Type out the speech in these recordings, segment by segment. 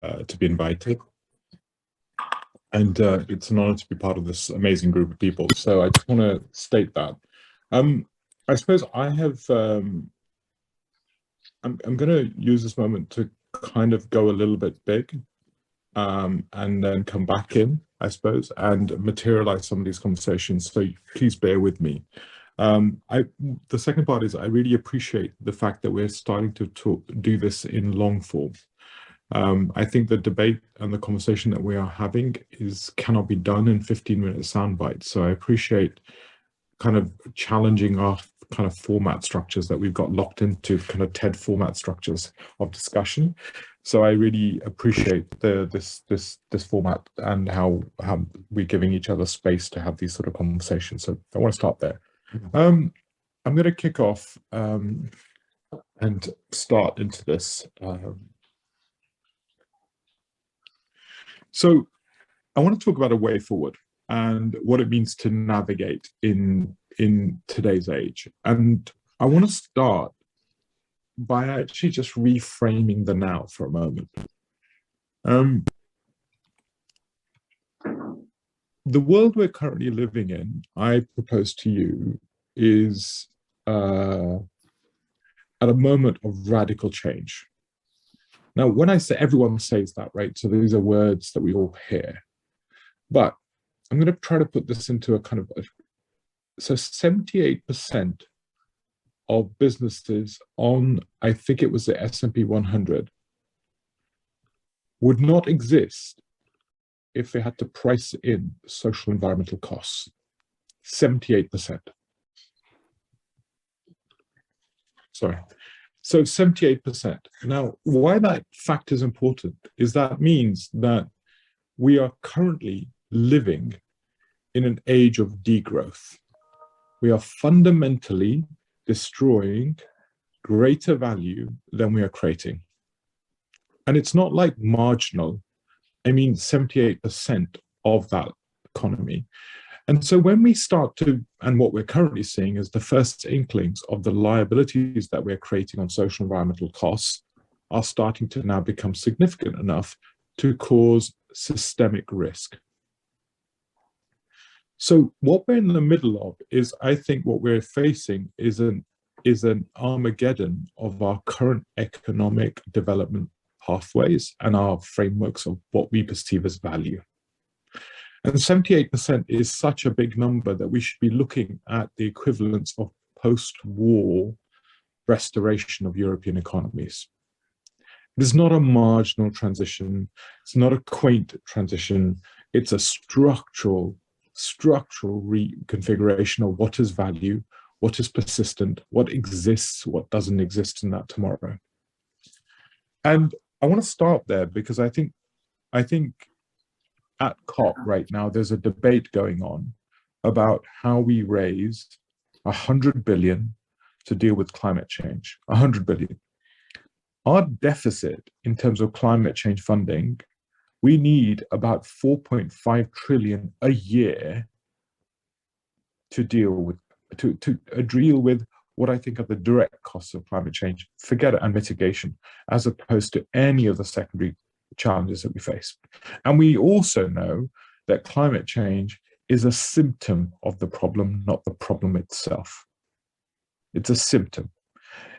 to be invited. And it's an honor to be part of this amazing group of people. So I just want to state that. I suppose I have, I'm going to use this moment to kind of go a little bit big and then come back in, I suppose, and materialize some of these conversations. So please bear with me. The second part is I really appreciate the fact that we're starting to do this in long form. I think the debate and the conversation that we are having cannot be done in 15-minute sound bites. So I appreciate kind of challenging our kind of format structures that we've got locked into, kind of TED format structures of discussion. So I really appreciate this format and how we're giving each other space to have these sort of conversations. So I want to start there. I'm going to kick off and start into this. So I want to talk about a way forward and what it means to navigate in today's age. And I want to start by actually just reframing the now for a moment. The world we're currently living in, I propose to you, is at a moment of radical change. Now, when I say, everyone says that, right? So these are words that we all hear. But I'm going to try to put this into a kind of, so 78% of businesses on, I think it was the S&P 100, would not exist if they had to price in social environmental costs. 78%. Sorry. So 78%. Now, why that fact is important is that means that we are currently living in an age of degrowth. We are fundamentally destroying greater value than we are creating. And it's not like marginal. I mean, 78% of that economy. And so when we start to, and what we're currently seeing is the first inklings of the liabilities that we're creating on social environmental costs are starting to now become significant enough to cause systemic risk. So what we're in the middle of is, I think what we're facing is an Armageddon of our current economic development pathways and our frameworks of what we perceive as value. And 78% is such a big number that we should be looking at the equivalence of post-war restoration of European economies. It is not a marginal transition. It's not a quaint transition. It's a structural reconfiguration of what is value, what is persistent, what exists, what doesn't exist in that tomorrow. And I want to start there because I think at COP right now, there's a debate going on about how we raise 100 billion to deal with climate change, 100 billion. Our deficit in terms of climate change funding, we need about 4.5 trillion a year to deal with, to deal with what I think are the direct costs of climate change, forget it, and mitigation, as opposed to any of the secondary challenges that we face. And we also know that climate change is a symptom of the problem, not the problem itself. It's a symptom.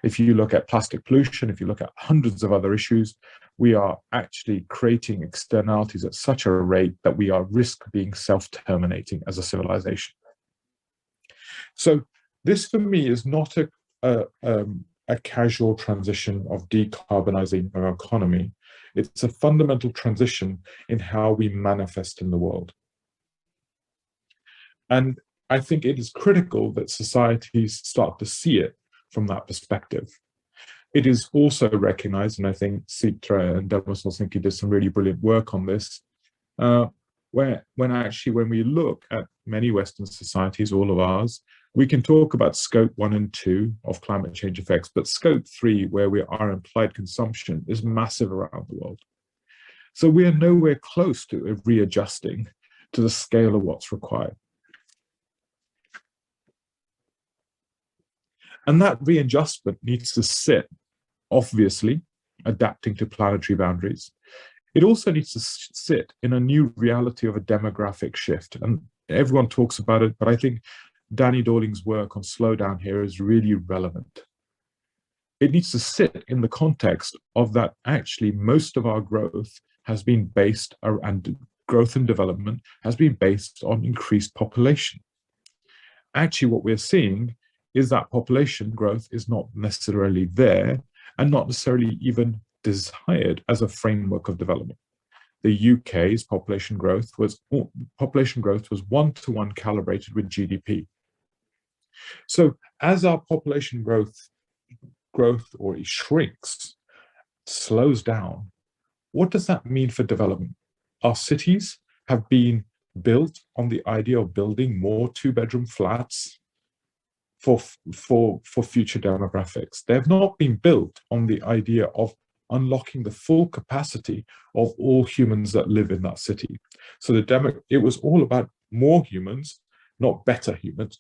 If you look at plastic pollution, if you look at hundreds of other issues, we are actually creating externalities at such a rate that we are risk being self-terminating as a civilization. So this for me is not a casual transition of decarbonizing our economy. It's a fundamental transition in how we manifest in the world. And I think it is critical that societies start to see it from that perspective. It is also recognized, and I think Sitra and Demos Helsinki did some really brilliant work on this, when we look at many Western societies, all of ours, we can talk about scope 1 and 2 of climate change effects, but scope 3, where our implied consumption, is massive around the world. So we are nowhere close to readjusting to the scale of what's required. And that readjustment needs to sit, obviously, adapting to planetary boundaries. It also needs to sit in a new reality of a demographic shift. And everyone talks about it, but I think Danny Dorling's work on slowdown here is really relevant. It needs to sit in the context of that actually most of our growth has been based, and growth and development has been based on increased population. Actually, what we're seeing is that population growth is not necessarily there and not necessarily even desired as a framework of development. The UK's population growth was one-to-one calibrated with GDP. So as our population growth or it shrinks, slows down, what does that mean for development? Our cities have been built on the idea of building more two-bedroom flats for future demographics. They have not been built on the idea of unlocking the full capacity of all humans that live in that city. So it was all about more humans, not better humans,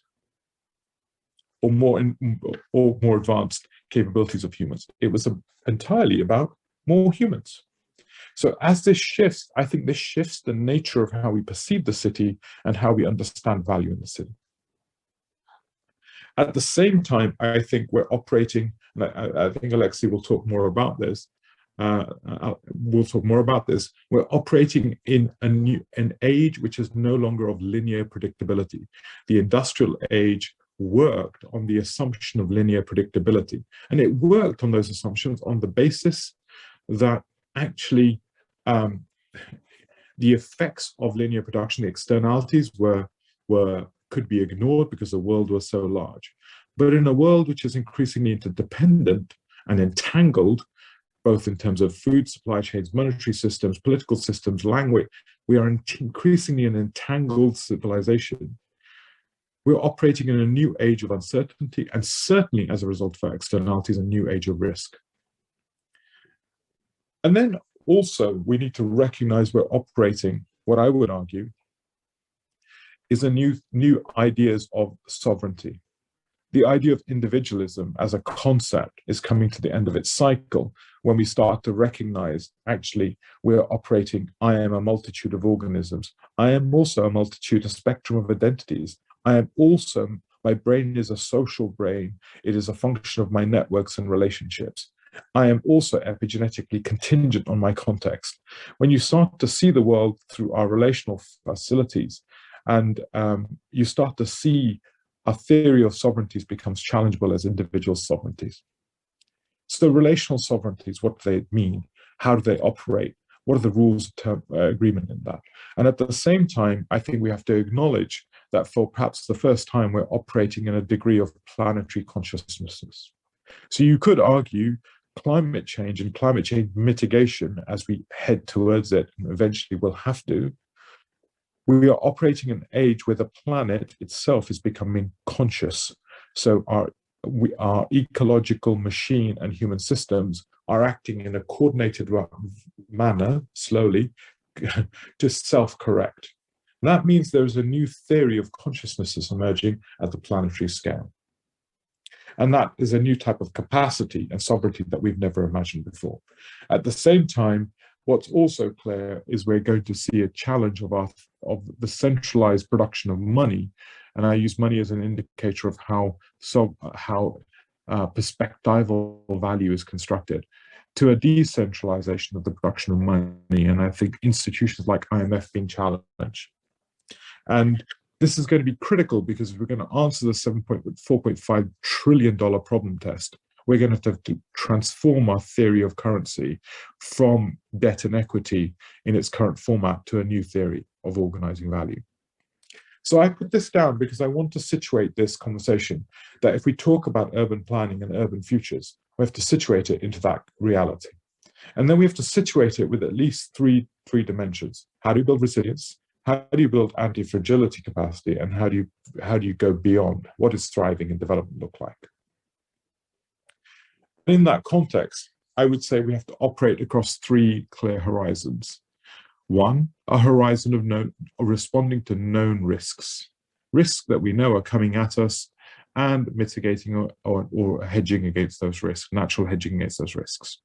or more advanced capabilities of humans. It was entirely about more humans. So as this shifts, I think this shifts the nature of how we perceive the city and how we understand value in the city. At the same time, I think we're operating, and I think Alexei will talk more about this. We're operating in an age which is no longer of linear predictability. The industrial age worked on the assumption of linear predictability, and it worked on those assumptions on the basis that actually the effects of linear production, the externalities could be ignored because the world was so large. But in a world which is increasingly interdependent and entangled, both in terms of food supply chains, monetary systems, political systems, language, we are increasingly an entangled civilization. We're operating in a new age of uncertainty, and certainly as a result of our externalities, a new age of risk. And then also, we need to recognize we're operating, what I would argue, is a new ideas of sovereignty. The idea of individualism as a concept is coming to the end of its cycle when we start to recognize, actually, we're operating, I am a multitude of organisms. I am also a multitude, a spectrum of identities. I am also, my brain is a social brain. It is a function of my networks and relationships. I am also epigenetically contingent on my context. When you start to see the world through our relational facilities, and you start to see a theory of sovereignties becomes challengeable as individual sovereignties. So relational sovereignties, what do they mean? How do they operate? What are the rules of agreement in that? And at the same time, I think we have to acknowledge that for perhaps the first time, we're operating in a degree of planetary consciousness. So you could argue climate change and climate change mitigation, as we head towards it, and eventually we'll have to, we are operating in an age where the planet itself is becoming conscious. So our ecological machine and human systems are acting in a coordinated manner, slowly, to self-correct. That means there is a new theory of consciousness that's emerging at the planetary scale. And that is a new type of capacity and sovereignty that we've never imagined before. At the same time, what's also clear is we're going to see a challenge of the centralized production of money, and I use money as an indicator of how perspectival value is constructed, to a decentralization of the production of money. And I think institutions like IMF being challenged. And this is going to be critical because if we're going to answer the $4.5 trillion problem test, we're going to have to transform our theory of currency from debt and equity in its current format to a new theory of organizing value. So I put this down because I want to situate this conversation that if we talk about urban planning and urban futures, we have to situate it into that reality. And then we have to situate it with at least three dimensions. How do you build resilience? How do you build anti-fragility capacity? And how do you go beyond? What does thriving and development look like? In that context, I would say we have to operate across three clear horizons. One, a horizon of responding to known risks that we know are coming at us, and mitigating or hedging against those risks, natural hedging against those risks.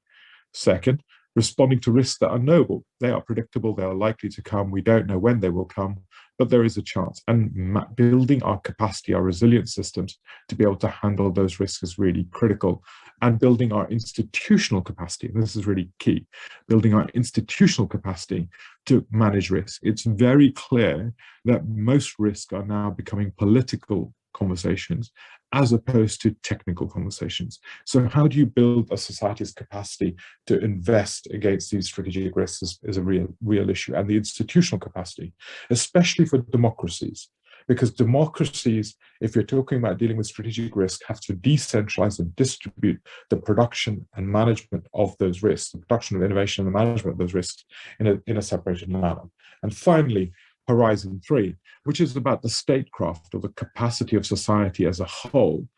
Second, responding to risks that are knowable. They are predictable, they are likely to come. We don't know when they will come, but there is a chance. And building our capacity, our resilient systems to be able to handle those risks is really critical. And building our institutional capacity, and this is really key, building our institutional capacity to manage risk. It's very clear that most risks are now becoming political conversations as opposed to technical conversations. So how do you build a society's capacity to invest against these strategic risks is a real issue. And the institutional capacity, especially for democracies, because democracies, if you're talking about dealing with strategic risk, have to decentralize and distribute the production and management of those risks, the production of innovation and the management of those risks in a separated manner. And finally, Horizon 3, which is about the statecraft or the capacity of society as a whole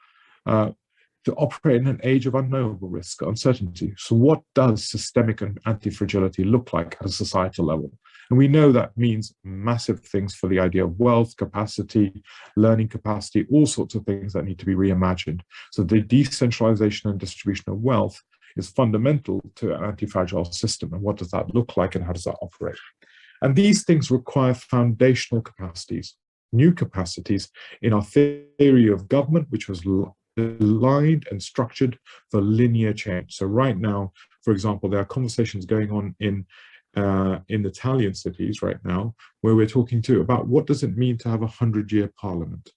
to operate in an age of unknowable risk, uncertainty. So what does systemic and anti-fragility look like at a societal level? And we know that means massive things for the idea of wealth, capacity, learning capacity, all sorts of things that need to be reimagined. So the decentralization and distribution of wealth is fundamental to an anti-fragile system. And what does that look like and how does that operate? And these things require foundational capacities, new capacities in our theory of government, which was aligned and structured for linear change. So right now, for example, there are conversations going on in Italian cities right now, where we're talking about what does it mean to have a 100-year parliament?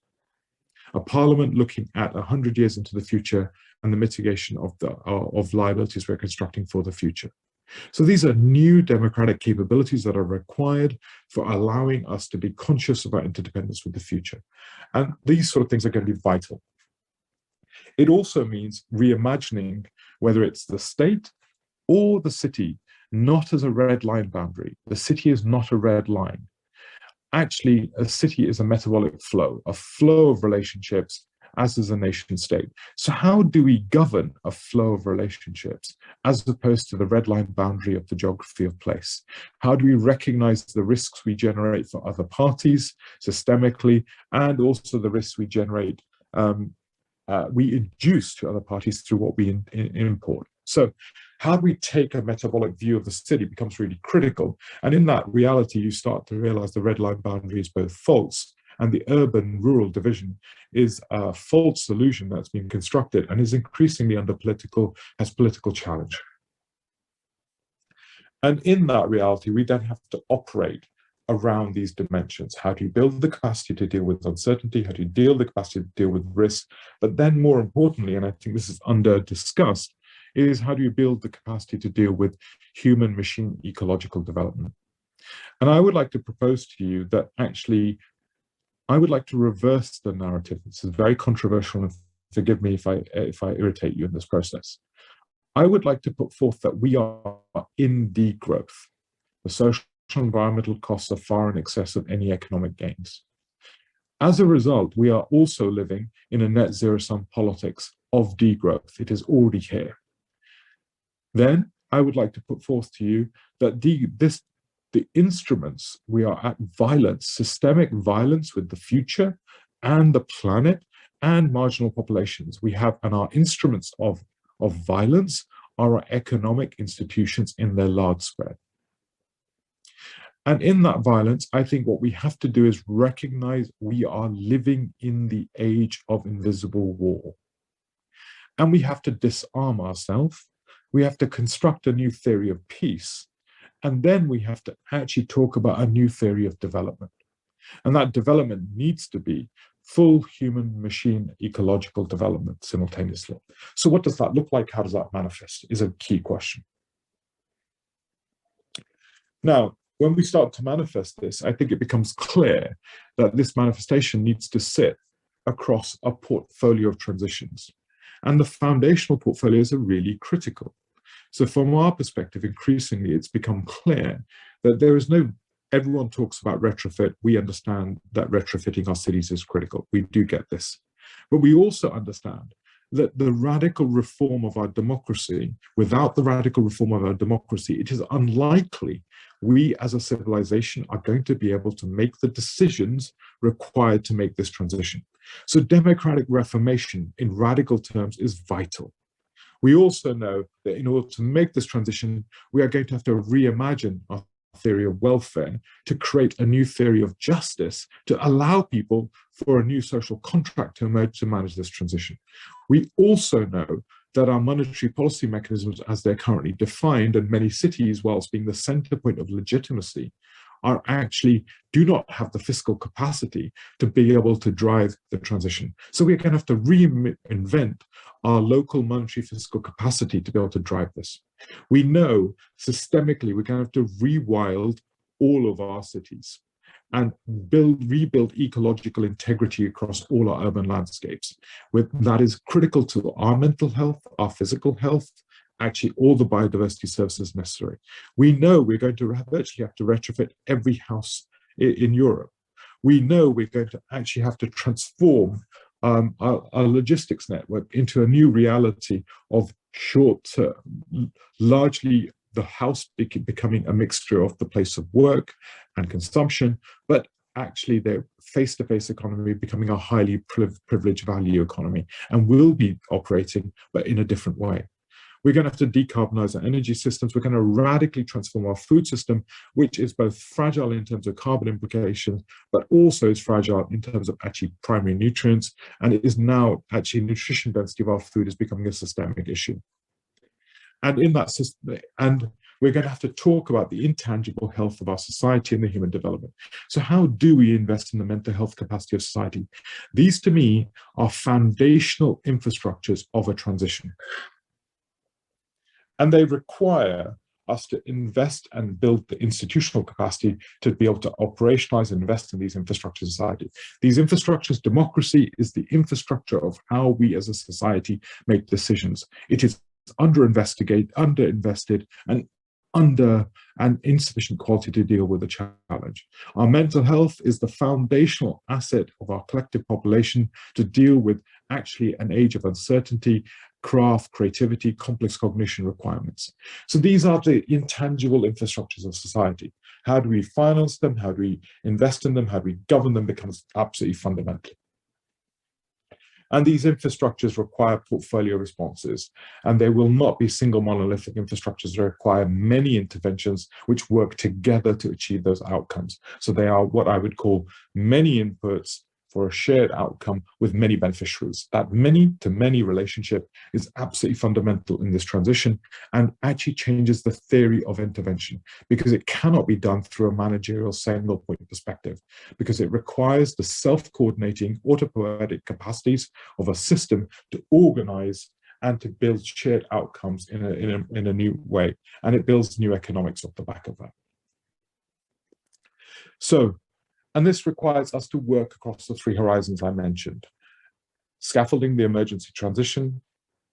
A parliament looking at 100 years into the future and the mitigation of liabilities we're constructing for the future. So these are new democratic capabilities that are required for allowing us to be conscious of our interdependence with the future. And these sort of things are going to be vital. It also means reimagining whether it's the state or the city, not as a red line boundary. The city is not a red line. Actually, a city is a metabolic flow, a flow of relationships, as is a nation state. So how do we govern a flow of relationships as opposed to the red line boundary of the geography of place? How do we recognize the risks we generate for other parties systemically, and also the risks we generate, we induce to other parties through what we import? So how do we take a metabolic view of the city becomes really critical. And in that reality, you start to realize the red line boundary is both false, and the urban-rural division is a false solution that's been constructed and is increasingly has political challenge. And in that reality, we then have to operate around these dimensions. How do you build the capacity to deal with uncertainty? How do you deal the capacity to deal with risk? But then more importantly, and I think this is under-discussed, is how do you build the capacity to deal with human-machine ecological development? And I would like to propose to you that actually I would like to reverse the narrative. This is very controversial, and forgive me if I irritate you in this process. I would like to put forth that we are in degrowth. The social and environmental costs are far in excess of any economic gains. As a result, we are also living in a net zero-sum politics of degrowth. It is already here. Then I would like to put forth to you that the instruments, we are at violence, systemic violence with the future and the planet and marginal populations. We have, and our instruments of violence are our economic institutions in their large spread. And in that violence, I think what we have to do is recognize we are living in the age of invisible war. And we have to disarm ourselves. We have to construct a new theory of peace. And then we have to actually talk about a new theory of development. And that development needs to be full human-machine ecological development simultaneously. So what does that look like? How does that manifest is a key question. Now, when we start to manifest this, I think it becomes clear that this manifestation needs to sit across a portfolio of transitions. And the foundational portfolios are really critical. So from our perspective, increasingly, it's become clear that there is no, everyone talks about retrofit. We understand that retrofitting our cities is critical. We do get this. But we also understand that the radical reform of our democracy, without the radical reform of our democracy, it is unlikely we as a civilization are going to be able to make the decisions required to make this transition. So democratic reformation in radical terms is vital. We also know that in order to make this transition, we are going to have to reimagine our theory of welfare to create a new theory of justice to allow people for a new social contract to emerge to manage this transition. We also know that our monetary policy mechanisms, as they're currently defined, and many cities, whilst being the center point of legitimacy, are actually do not have the fiscal capacity to be able to drive the transition. So we're going to have to reinvent our local monetary fiscal capacity to be able to drive this. We know systemically we're going to have to rewild all of our cities and rebuild ecological integrity across all our urban landscapes. That is critical to our mental health, our physical health, actually all the biodiversity services necessary. We know we're going to virtually have to retrofit every house in Europe. We know we're going to actually have to transform our logistics network into a new reality of short-term, largely the house becoming a mixture of the place of work and consumption, but actually the face-to-face economy becoming a highly privileged value economy, and will be operating, but in a different way. We're going to have to decarbonize our energy systems. We're going to radically transform our food system, which is both fragile in terms of carbon implications, but also is fragile in terms of actually primary nutrients. And it is now actually nutrition density of our food is becoming a systemic issue. And in that system, and we're going to have to talk about the intangible health of our society and the human development. So how do we invest in the mental health capacity of society? These, to me, are foundational infrastructures of a transition. And they require us to invest and build the institutional capacity to be able to operationalize and invest in these infrastructures of society. These infrastructures, democracy is the infrastructure of how we as a society make decisions. It is underinvested, and insufficient quality to deal with the challenge. Our mental health is the foundational asset of our collective population to deal with actually an age of uncertainty, craft, creativity, complex cognition requirements. So these are the intangible infrastructures of society. How do we finance them? How do we invest in them? How do we govern them becomes absolutely fundamental. And these infrastructures require portfolio responses, and they will not be single monolithic infrastructures. They require many interventions which work together to achieve those outcomes. So they are what I would call many inputs for a shared outcome with many beneficiaries. That many-to-many relationship is absolutely fundamental in this transition and actually changes the theory of intervention, because it cannot be done through a managerial single point perspective, because it requires the self-coordinating autopoietic capacities of a system to organize and to build shared outcomes in a new way. And it builds new economics off the back of that. And this requires us to work across the three horizons I mentioned: scaffolding the emergency transition,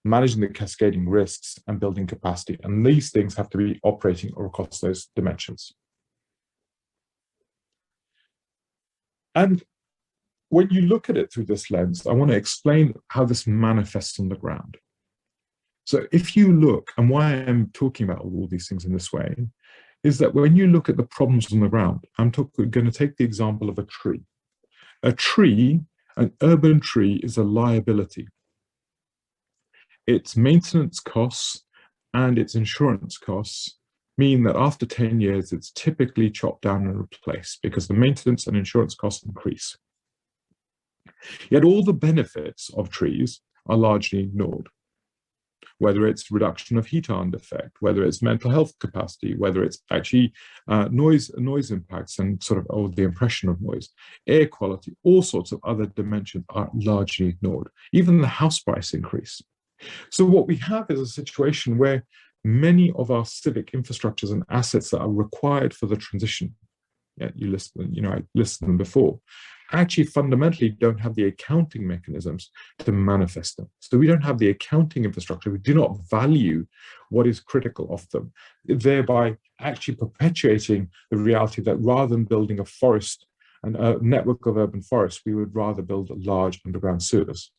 managing the cascading risks, and building capacity. And these things have to be operating across those dimensions. And when you look at it through this lens, I want to explain how this manifests on the ground. So if you look, and why I'm talking about all these things in this way, is that when you look at the problems on the ground, I'm going to take the example of a tree. A tree, an urban tree, is a liability. Its maintenance costs and its insurance costs mean that after 10 years, it's typically chopped down and replaced because the maintenance and insurance costs increase. Yet all the benefits of trees are largely ignored. Whether it's reduction of heat island effect, whether it's mental health capacity, whether it's actually noise impacts and sort of the impression of noise, air quality, all sorts of other dimensions are largely ignored. Even the house price increase. So what we have is a situation where many of our civic infrastructures and assets that are required for the transition, I listed them before, actually fundamentally don't have the accounting mechanisms to manifest them. So we don't have the accounting infrastructure. We do not value what is critical of them, thereby actually perpetuating the reality that rather than building a forest and a network of urban forests, we would rather build large underground sewers.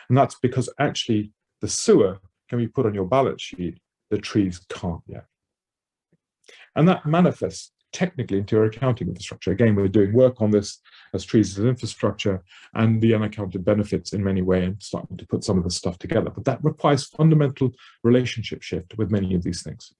And that's because actually the sewer can be put on your balance sheet, the trees can't yet. And that manifests technically into your accounting infrastructure. Again, we're doing work on this as trees as infrastructure and the unaccounted benefits in many ways, and starting to put some of this stuff together. But that requires fundamental relationship shift with many of these things.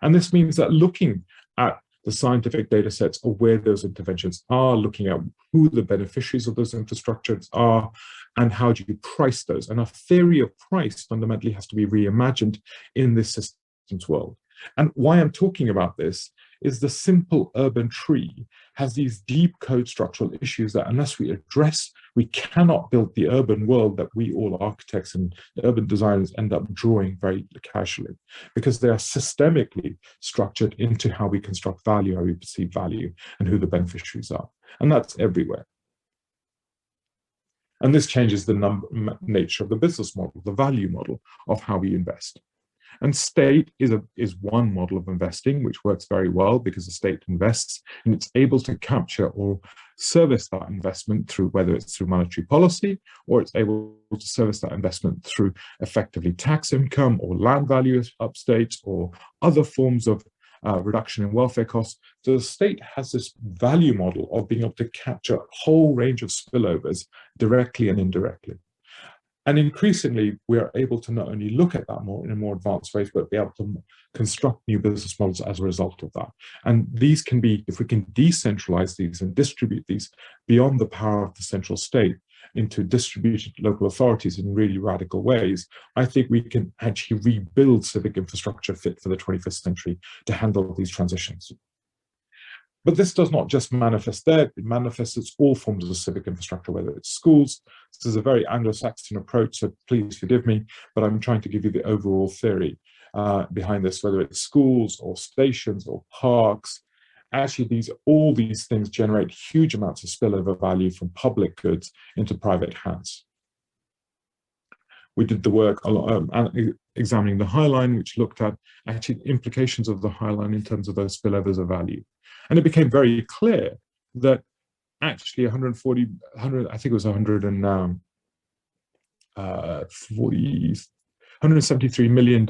And this means that looking at the scientific data sets of where those interventions are, looking at who the beneficiaries of those infrastructures are, and how do you price those. And our theory of price fundamentally has to be reimagined in this systems world. And why I'm talking about this is the simple urban tree has these deep code structural issues that unless we address, we cannot build the urban world that we all architects and urban designers end up drawing very casually, because they are systemically structured into how we construct value, how we perceive value, and who the beneficiaries are. And that's everywhere. And this changes the nature of the business model, the value model of how we invest. And state is one model of investing, which works very well because the state invests and it's able to capture or service that investment through, whether it's through monetary policy, or it's able to service that investment through effectively tax income or land value upstate or other forms of reduction in welfare costs. So the state has this value model of being able to capture a whole range of spillovers directly and indirectly. And increasingly, we are able to not only look at that more in a more advanced ways, but be able to construct new business models as a result of that. And these can be, if we can decentralize these and distribute these beyond the power of the central state into distributed local authorities in really radical ways, I think we can actually rebuild civic infrastructure fit for the 21st century to handle these transitions. But this does not just manifest there, it manifests its all forms of civic infrastructure, whether it's schools. This is a very Anglo-Saxon approach, so please forgive me, but I'm trying to give you the overall theory behind this, whether it's schools or stations or parks. Actually, all these things generate huge amounts of spillover value from public goods into private hands. We did the work examining the High Line, which looked at actually the implications of the High Line in terms of those spillovers of value. And it became very clear that actually I think it was $173 million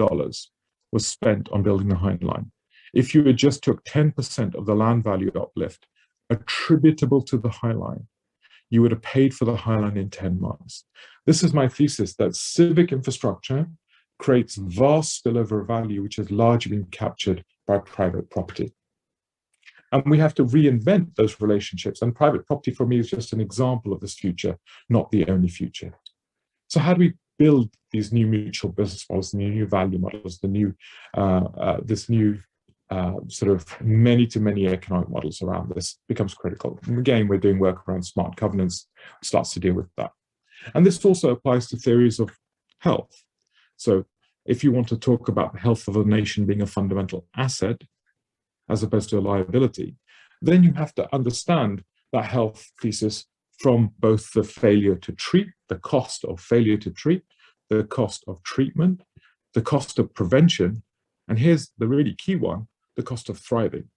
was spent on building the High Line. If you just took 10% of the land value uplift attributable to the High Line, you would have paid for the High Line in 10 months. This is my thesis, that civic infrastructure creates vast spillover value, which has largely been captured by private property. And we have to reinvent those relationships. And private property for me is just an example of this future, not the only future. So how do we build these new mutual business models, the new value models, this new sort of many-to-many economic models around this becomes critical. And again, we're doing work around smart governance, starts to deal with that. And this also applies to theories of health. So if you want to talk about the health of a nation being a fundamental asset, as opposed to a liability, then you have to understand that health thesis from both the failure to treat, the cost of failure to treat, the cost of treatment, the cost of prevention, and here's the really key one, the cost of thriving.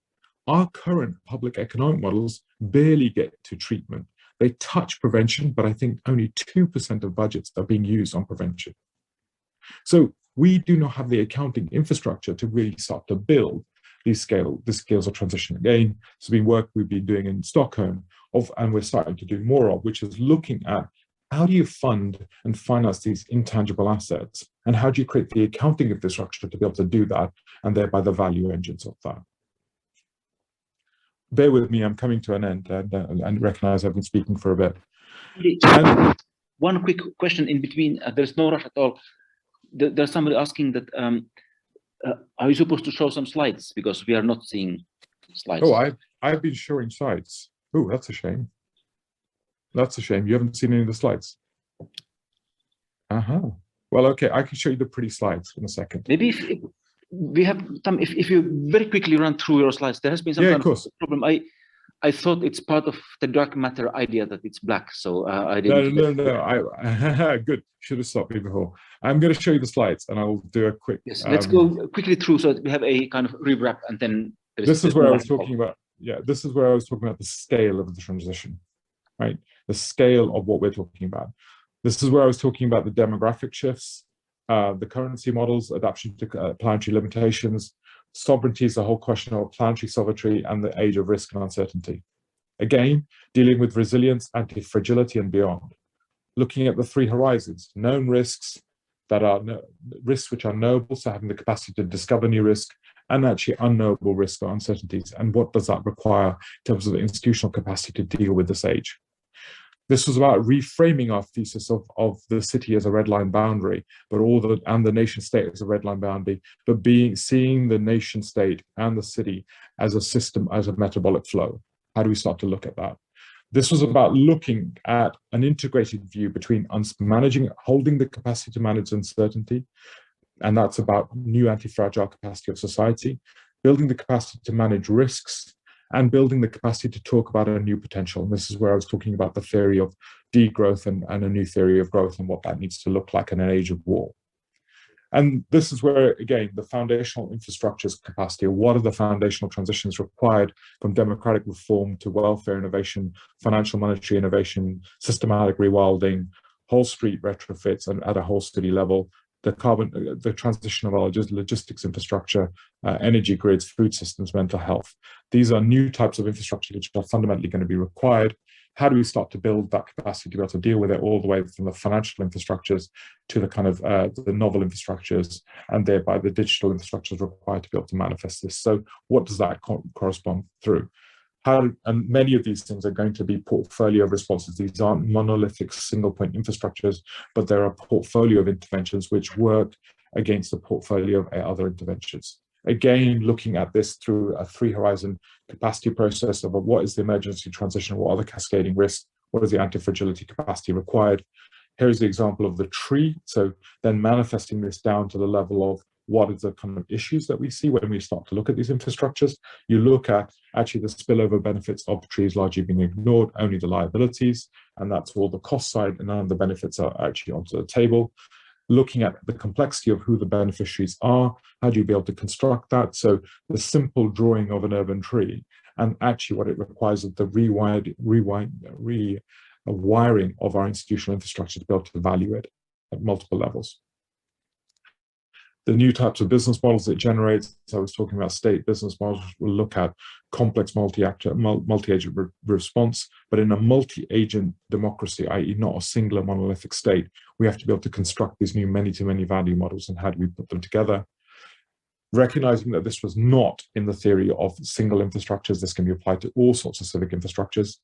Our current public economic models barely get to treatment. They touch prevention, but I think only 2% of budgets are being used on prevention. So we do not have the accounting infrastructure to really start to build these scales of transition. Again, it's been work we've been doing in Stockholm, and we're starting to do more of, which is looking at how do you fund and finance these intangible assets, and how do you create the accounting infrastructure to be able to do that, and thereby the value engines of that. Bear with me, I'm coming to an end, and recognize I've been speaking for a bit. One quick question in between, there's no rush at all. There's somebody asking that, are you supposed to show some slides? Because we are not seeing slides. Oh, I've been showing slides. Oh, that's a shame. That's a shame. You haven't seen any of the slides. Well, okay, I can show you the pretty slides in a second. Maybe if we have time, if you very quickly run through your slides, there has been some kind of problem. I thought it's part of the dark matter idea that it's black, so I didn't. No. Good. Should have stopped me before. I'm going to show you the slides, and I'll do a quick. Yes, let's go quickly through so that we have a kind of rewrap, and then. This is where I was talking about. Yeah, this is where I was talking about the scale of the transition, right? The scale of what we're talking about. This is where I was talking about the demographic shifts, the currency models, adaptation to planetary limitations, Sovereignty is the whole question of planetary sovereignty and the age of risk and uncertainty. Again, dealing with resilience, anti-fragility, and beyond. Looking at the three horizons: known risks, that are risks which are knowable, so having the capacity to discover new risk, and actually unknowable risks or uncertainties. And what does that require in terms of the institutional capacity to deal with this age? This was about reframing our thesis of the city as a red line boundary, and the nation state as a red line boundary, but seeing the nation state and the city as a system, as a metabolic flow. How do we start to look at that? This was about looking at an integrated view between holding the capacity to manage uncertainty, and that's about new anti-fragile capacity of society, building the capacity to manage risks, and building the capacity to talk about a new potential. And this is where I was talking about the theory of degrowth and a new theory of growth and what that needs to look like in an age of war. And this is where, again, the foundational infrastructures capacity, or what are the foundational transitions required from democratic reform to welfare innovation, financial monetary innovation, systematic rewilding, whole street retrofits, and at a whole city level, the transition of our logistics infrastructure, energy grids, food systems, mental health. These are new types of infrastructure which are fundamentally going to be required. How do we start to build that capacity to be able to deal with it, all the way from the financial infrastructures to the kind of the novel infrastructures, and thereby the digital infrastructures required to be able to manifest this? So what does that correspond through? And many of these things are going to be portfolio of responses. These aren't monolithic single point infrastructures, but there are a portfolio of interventions which work against a portfolio of other interventions. Again, looking at this through a three horizon capacity process of what is the emergency transition, what are the cascading risks, what is the anti-fragility capacity required. Here's the example of the tree. So then manifesting this down to the level of what is the kind of issues that we see when we start to look at these infrastructures. You look at actually the spillover benefits of trees largely being ignored, only the liabilities, and that's all the cost side, and none of the benefits are actually onto the table. Looking at the complexity of who the beneficiaries are, how do you be able to construct that? So the simple drawing of an urban tree, and actually what it requires is the rewiring of our institutional infrastructure to be able to value it at multiple levels. The new types of business models it generates, I was talking about state business models, will look at complex multi-agent response, but in a multi-agent democracy, i.e. not a singular monolithic state, we have to be able to construct these new many-to-many value models, and how do we put them together? Recognizing that this was not in the theory of single infrastructures, this can be applied to all sorts of civic infrastructures.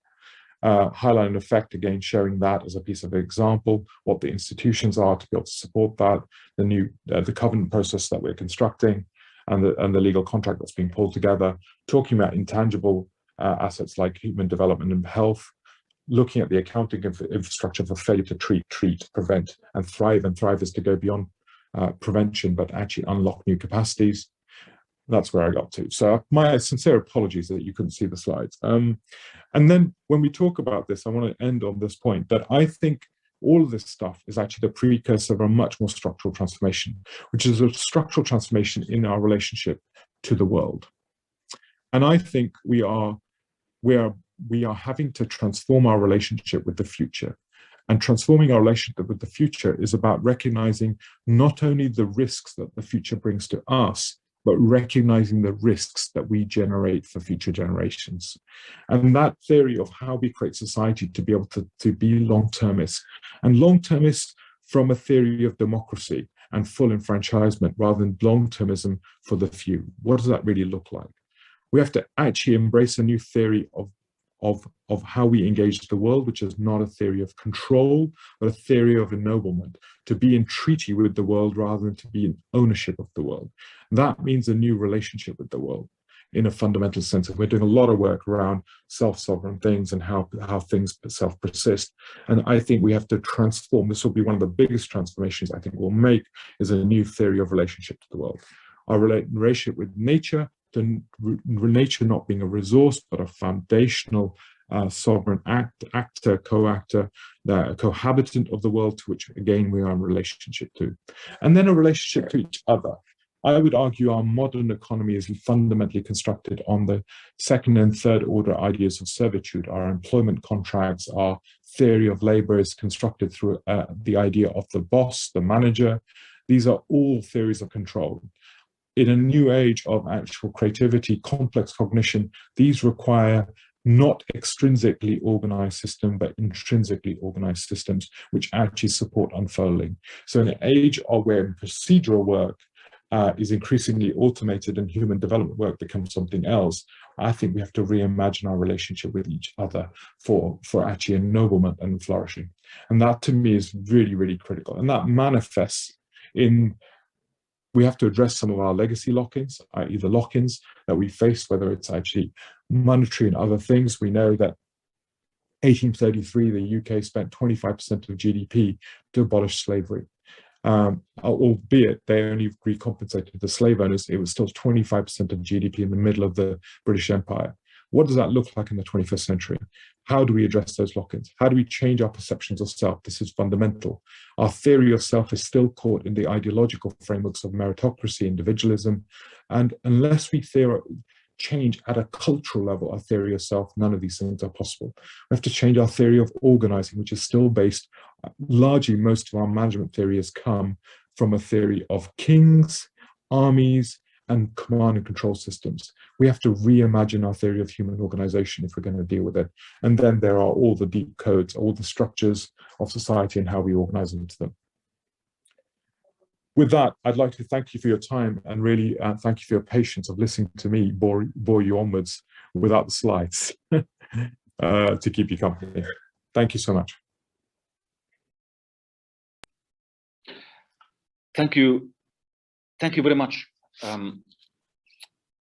Highlight effect, again, showing that as a piece of example, what the institutions are to be able to support that, the covenant process that we're constructing, and the legal contract that's being pulled together, talking about intangible assets like human development and health, looking at the accounting infrastructure for failure to treat, prevent, and thrive. And thrive is to go beyond prevention, but actually unlock new capacities. That's where I got to. So my sincere apologies that you couldn't see the slides. And then when we talk about this, I want to end on this point that I think all of this stuff is actually the precursor of a much more structural transformation, which is a structural transformation in our relationship to the world. And I think we are having to transform our relationship with the future. And transforming our relationship with the future is about recognizing not only the risks that the future brings to us, but recognizing the risks that we generate for future generations. And that theory of how we create society to be able to be long-termist, and long-termist from a theory of democracy and full enfranchisement rather than long-termism for the few. What does that really look like? We have to actually embrace a new theory of how we engage the world, which is not a theory of control, but a theory of ennoblement, to be in treaty with the world rather than to be in ownership of the world. That means a new relationship with the world in a fundamental sense. And we're doing a lot of work around self-sovereign things and how things self-persist. And I think we have to transform. This will be one of the biggest transformations I think we'll make, is a new theory of relationship to the world. Our relationship with nature, to nature not being a resource, but a foundational sovereign actor, co-actor, the cohabitant of the world, to which again we are in relationship to. And then a relationship to each other. I would argue our modern economy is fundamentally constructed on the second and third order ideas of servitude. Our employment contracts, our theory of labor is constructed through the idea of the boss, the manager. These are all theories of control. in a new age of actual creativity, complex cognition, these require not extrinsically organized system, but intrinsically organized systems, which actually support unfolding. So in an age of where procedural work is increasingly automated and human development work becomes something else, I think we have to reimagine our relationship with each other for actually ennoblement and flourishing. And that to me is really, really critical. And that manifests in, we have to address some of our legacy lock-ins, i.e. the lock-ins that we face, whether it's actually monetary and other things. We know that 1833, the UK spent 25% of GDP to abolish slavery. Albeit they only recompensated the slave owners, it was still 25% of GDP in the middle of the British Empire. What does that look like in the 21st century? How do we address those lock-ins? How do we change our perceptions of self? This is fundamental. Our theory of self is still caught in the ideological frameworks of meritocracy, individualism, and unless we change at a cultural level our theory of self, none of these things are possible. We have to change our theory of organizing, which is still based, largely most of our management theory has come from a theory of kings, armies, and command and control systems. We have to reimagine our theory of human organization if we're going to deal with it. And then there are all the deep codes, all the structures of society and how we organize into them. With that, I'd like to thank you for your time and really thank you for your patience of listening to me bore you onwards without the slides to keep you company. Thank you so much. Thank you. Thank you very much.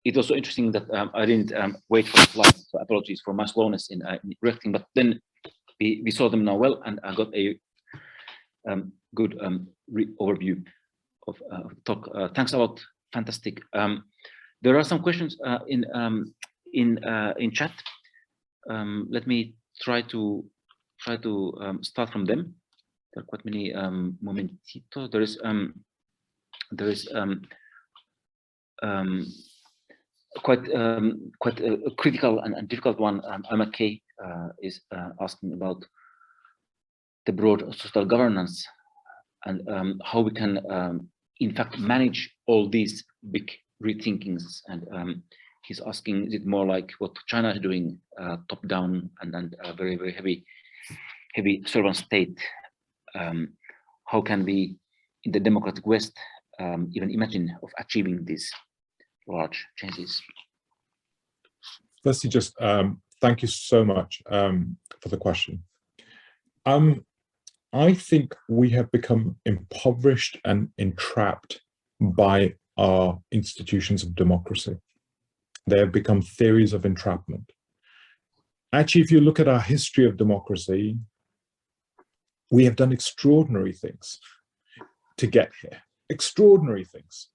It was so interesting that I didn't wait for the slides, so apologies for my slowness in reacting, but then we saw them now well, and I got a good overview of talk. Thanks a lot. Fantastic. There are some questions in chat. Let me try to start from them. There are quite many momentito. There is quite a critical and difficult one. MK is asking about the broad social governance and how we can in fact manage all these big rethinkings, and he's asking, is it more like what China is doing, top down and very, very heavy servant state? How can we in the democratic West even imagine of achieving these large changes? Firstly, just thank you so much for the question. I think we have become impoverished and entrapped by our institutions of democracy. They have become theories of entrapment. Actually, if you look at our history of democracy, we have done extraordinary things to get here. Extraordinary things.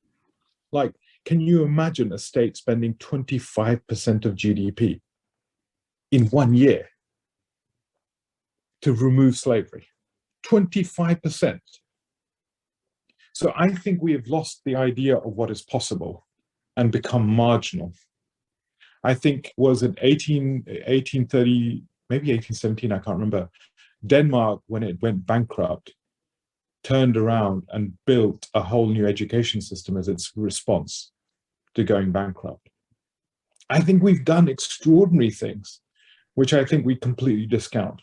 Like, can you imagine a state spending 25% of GDP in 1 year to remove slavery? 25%. So I think we have lost the idea of what is possible and become marginal. I think was it 1830, maybe 1817, I can't remember. Denmark, when it went bankrupt, turned around and built a whole new education system as its response to going bankrupt. I think we've done extraordinary things, which I think we completely discount.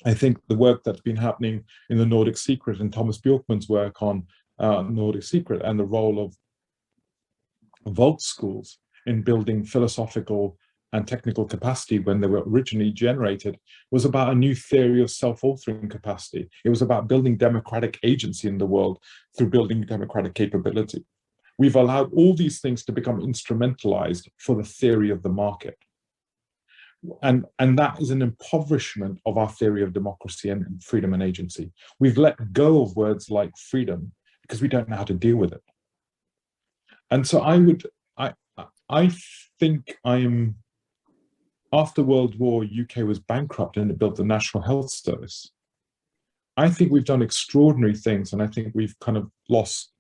I think the work that's been happening in the Nordic Secret and Thomas Bjorkman's work on Nordic Secret and the role of vault schools in building philosophical and technical capacity when they were originally generated was about a new theory of self-authoring capacity. It was about building democratic agency in the world through building democratic capability. We've allowed all these things to become instrumentalized for the theory of the market. And that is an impoverishment of our theory of democracy and freedom and agency. We've let go of words like freedom because we don't know how to deal with it. And so I think after World War, UK was bankrupt and it built the National Health Service. I think we've done extraordinary things, and I think we've kind of lost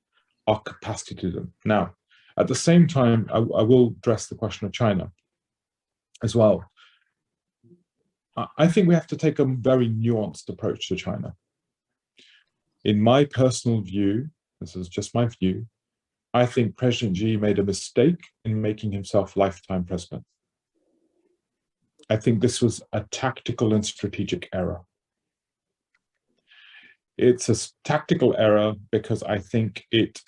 our capacity to them. Now, at the same time, I will address the question of China as well. I think we have to take a very nuanced approach to China. In my personal view, this is just my view, I think President Xi made a mistake in making himself lifetime president. I think this was a tactical and strategic error. It's a tactical error because I think it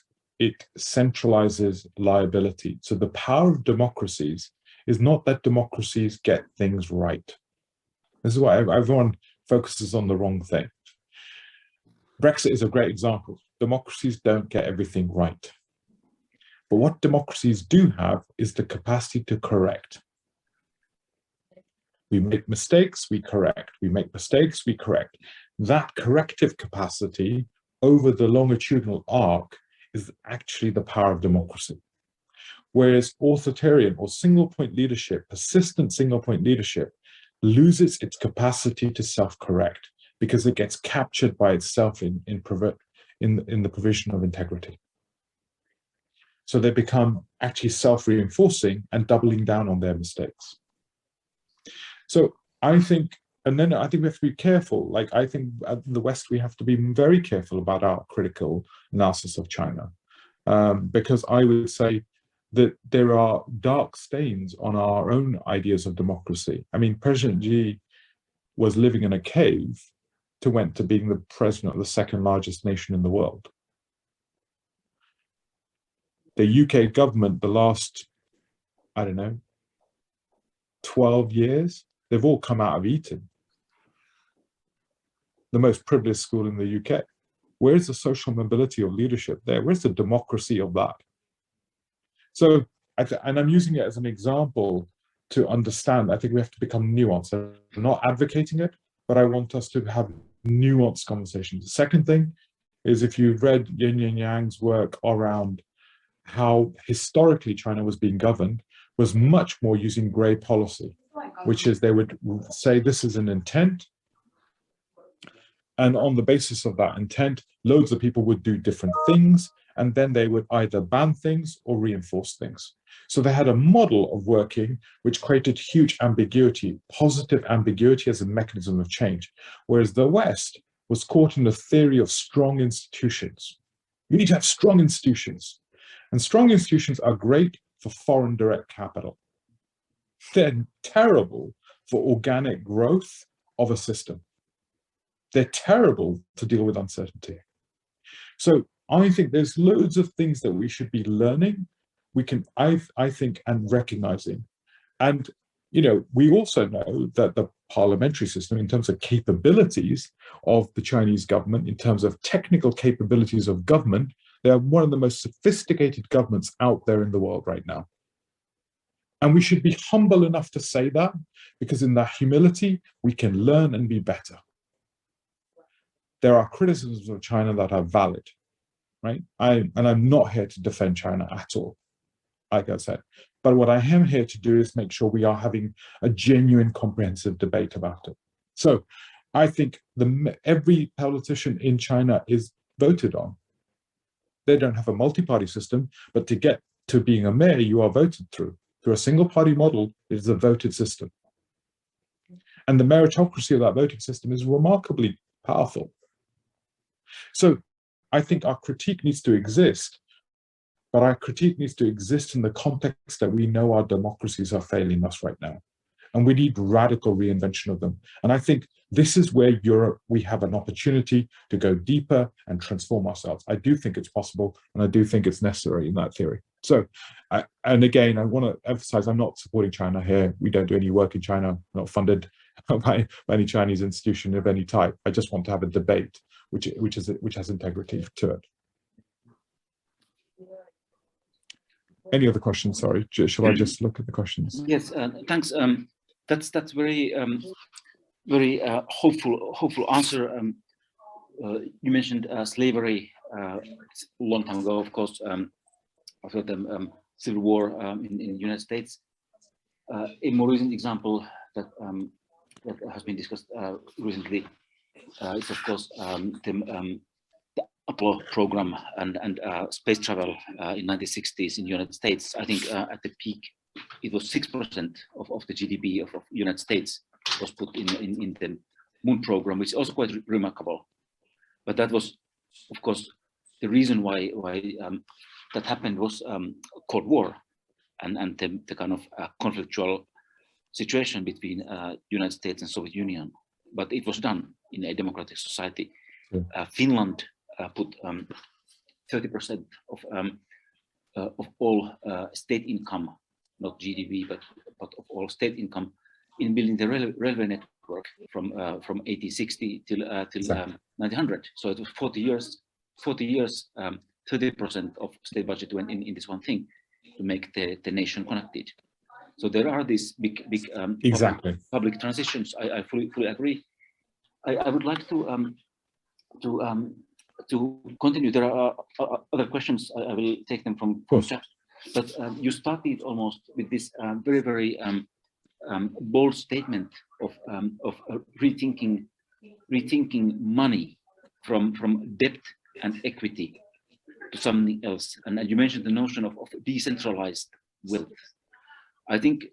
centralizes liability. So the power of democracies is not that democracies get things right. This is why everyone focuses on the wrong thing. Brexit is a great example. Democracies don't get everything right. But what democracies do have is the capacity to correct. We make mistakes, we correct. We make mistakes, we correct. That corrective capacity over the longitudinal arc is actually the power of democracy. Whereas authoritarian or single-point leadership, persistent single-point leadership, loses its capacity to self-correct because it gets captured by itself in the provision of integrity. So they become actually self-reinforcing and doubling down on their mistakes. So I think, and then I think we have to be careful. Like I think in the West, we have to be very careful about our critical analysis of China, because I would say that there are dark stains on our own ideas of democracy. I mean, President Xi was living in a cave went to being the president of the second largest nation in the world. The UK government, the last, I don't know, 12 years, they've all come out of Eton, the most privileged school in the UK. Where's the social mobility of leadership there? Where's the democracy of that? So, and I'm using it as an example to understand, I think we have to become nuanced. I'm not advocating it, but I want us to have nuanced conversations. The second thing is, if you've read Yin Yang's work around how historically China was being governed, was much more using gray policy, which is they would say this is an intent, and on the basis of that intent, loads of people would do different things, and then they would either ban things or reinforce things. So they had a model of working which created huge ambiguity, positive ambiguity as a mechanism of change, whereas the West was caught in the theory of strong institutions. You need to have strong institutions. And strong institutions are great for foreign direct capital. They're terrible for organic growth of a system. They're terrible to deal with uncertainty. So I think there's loads of things that we should be learning, I think, and recognizing. And, you know, we also know that the parliamentary system, in terms of capabilities of the Chinese government, in terms of technical capabilities of government, they are one of the most sophisticated governments out there in the world right now. And we should be humble enough to say that, because in that humility, we can learn and be better. There are criticisms of China that are valid, right? And I'm not here to defend China at all, like I said. But what I am here to do is make sure we are having a genuine, comprehensive debate about it. So I think every politician in China is voted on. They don't have a multi-party system, but to get to being a mayor, you are voted through. Through a single-party model, it is a voted system. And the meritocracy of that voting system is remarkably powerful. So I think our critique needs to exist, but our critique needs to exist in the context that we know our democracies are failing us right now. And we need radical reinvention of them. And I think this is where Europe, we have an opportunity to go deeper and transform ourselves. I do think it's possible, and I do think it's necessary in that theory. So, and again, I want to emphasize, I'm not supporting China here. We don't do any work in China, not funded by any Chinese institution of any type. I just want to have a debate which has integrity to it. Any other questions? Sorry, shall I just look at the questions? Yes, thanks. That's very very hopeful answer. You mentioned slavery a long time ago, of course, after the Civil War in the United States. A more recent example that has been discussed recently is, of course, the Apollo program and space travel in 1960s in the United States. I think at the peak, it was 6% of the GDP of United States was put in the moon program, which is also quite remarkable. But that was, of course, the reason why that happened was Cold War and the kind of conflictual situation between United States and Soviet Union. But it was done in a democratic society. Finland put 30% of all state income, not GDP, but of all state income, in building the railway network from 1860 till 1900. So it was 40 years. 30% of state budget went in this one thing to make the nation connected. So there are these big public transitions. I fully agree. I would like to continue. There are other questions. I will take them from chat. But you started almost with this very bold statement of rethinking money from debt and equity to something else. And you mentioned the notion of decentralized wealth. I think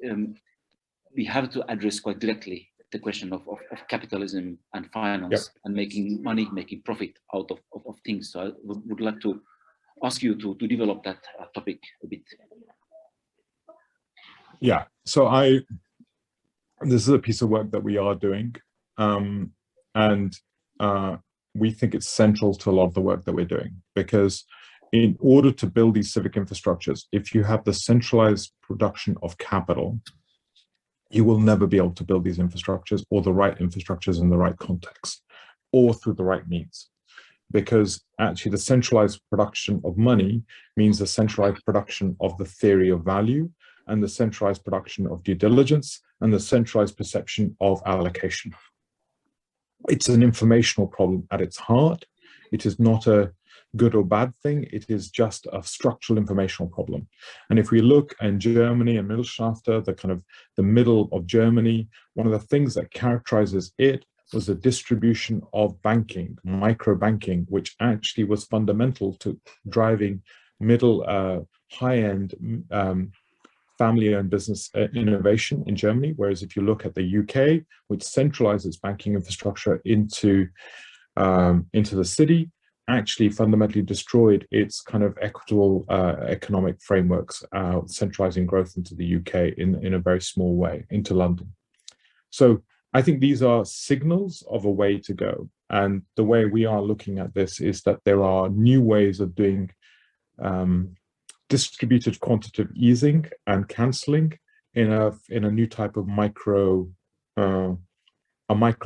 we have to address quite directly the question of capitalism and finance and making money, making profit out of things. So I would like to ask you to develop that topic a bit. Yeah, so this is a piece of work that we are doing, and we think it's central to a lot of the work that we're doing, because in order to build these civic infrastructures, if you have the centralized production of capital, you will never be able to build these infrastructures, or the right infrastructures in the right context, or through the right means. Because actually the centralized production of money means the centralized production of the theory of value, and the centralized production of due diligence, and the centralized perception of allocation. It's an informational problem at its heart. It is not a good or bad thing. It is just a structural informational problem. And if we look in Germany and Mittelschafter, the middle of Germany, one of the things that characterizes it was the distribution of banking, micro banking, which actually was fundamental to driving middle, high-end family-owned business innovation in Germany. Whereas if you look at the UK, which centralizes banking infrastructure into the city, actually fundamentally destroyed its kind of equitable economic frameworks, centralizing growth into the UK in a very small way, into London. So I think these are signals of a way to go. And the way we are looking at this is that there are new ways of doing distributed quantitative easing and cancelling in a new type of micro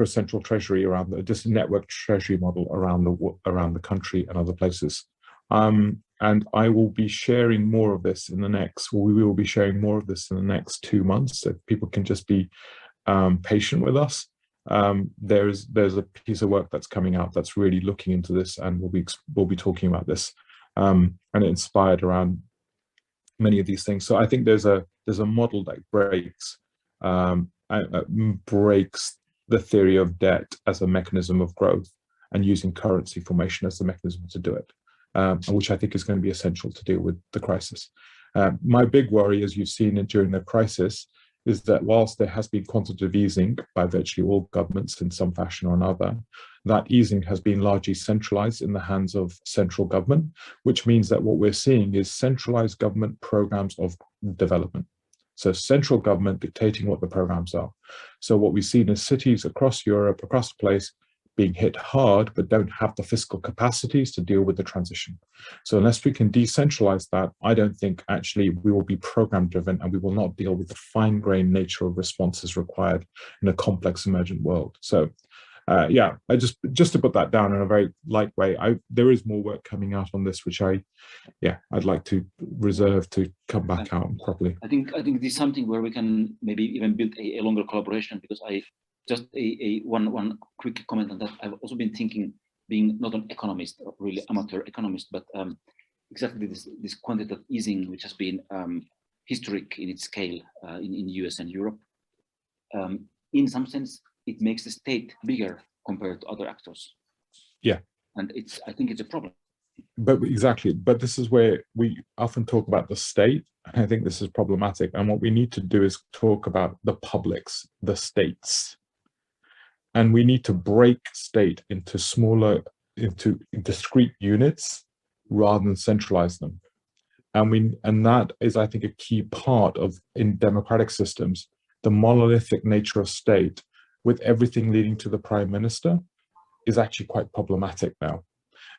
central treasury around this network treasury model around the country and other places. And I will be sharing more of this we will be sharing more of this in the next 2 months. So people can just be patient with us. There's a piece of work that's coming out that's really looking into this, and we'll be talking about this, and it inspired around many of these things. So I think there's a model that breaks the theory of debt as a mechanism of growth, and using currency formation as the mechanism to do it, which I think is going to be essential to deal with the crisis. My big worry, as you've seen it during the crisis, is that whilst there has been quantitative easing by virtually all governments in some fashion or another, that easing has been largely centralized in the hands of central government, which means that what we're seeing is centralized government programs of development. So central government dictating what the programs are. So what we've seen is cities across Europe, across the place, being hit hard, but don't have the fiscal capacities to deal with the transition. So unless we can decentralize that, I don't think actually we will be program driven, and we will not deal with the fine-grained nature of responses required in a complex emergent world. So yeah, I just to put that down in a very light way, there is more work coming out on this, which I'd like to reserve to come back out properly. I think this is something where we can maybe even build a longer collaboration, because just one quick comment on that. I've also been thinking, being not an economist, really amateur economist, but exactly this quantitative easing, which has been historic in its scale in the US and Europe. In some sense, it makes the state bigger compared to other actors. Yeah. And I think it's a problem. But exactly, but this is where we often talk about the state. I think this is problematic. And what we need to do is talk about the publics, the states. And we need to break state into smaller, into discrete units rather than centralize them. And that is, I think, a key part of, in democratic systems, the monolithic nature of state, with everything leading to the prime minister, is actually quite problematic now,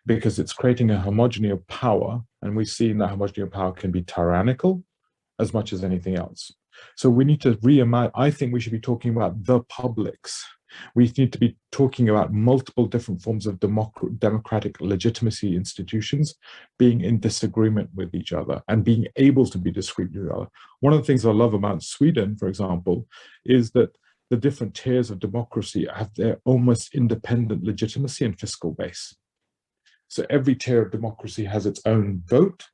because it's creating a homogeny of power, and we've seen that homogeny of power can be tyrannical as much as anything else. So we need to reimagine. I think we should be talking about the publics. We need to be talking about multiple different forms of democratic legitimacy institutions being in disagreement with each other and being able to be disagreed with each other. One of the things I love about Sweden, for example, is that the different tiers of democracy have their almost independent legitimacy and fiscal base. So every tier of democracy has its own vote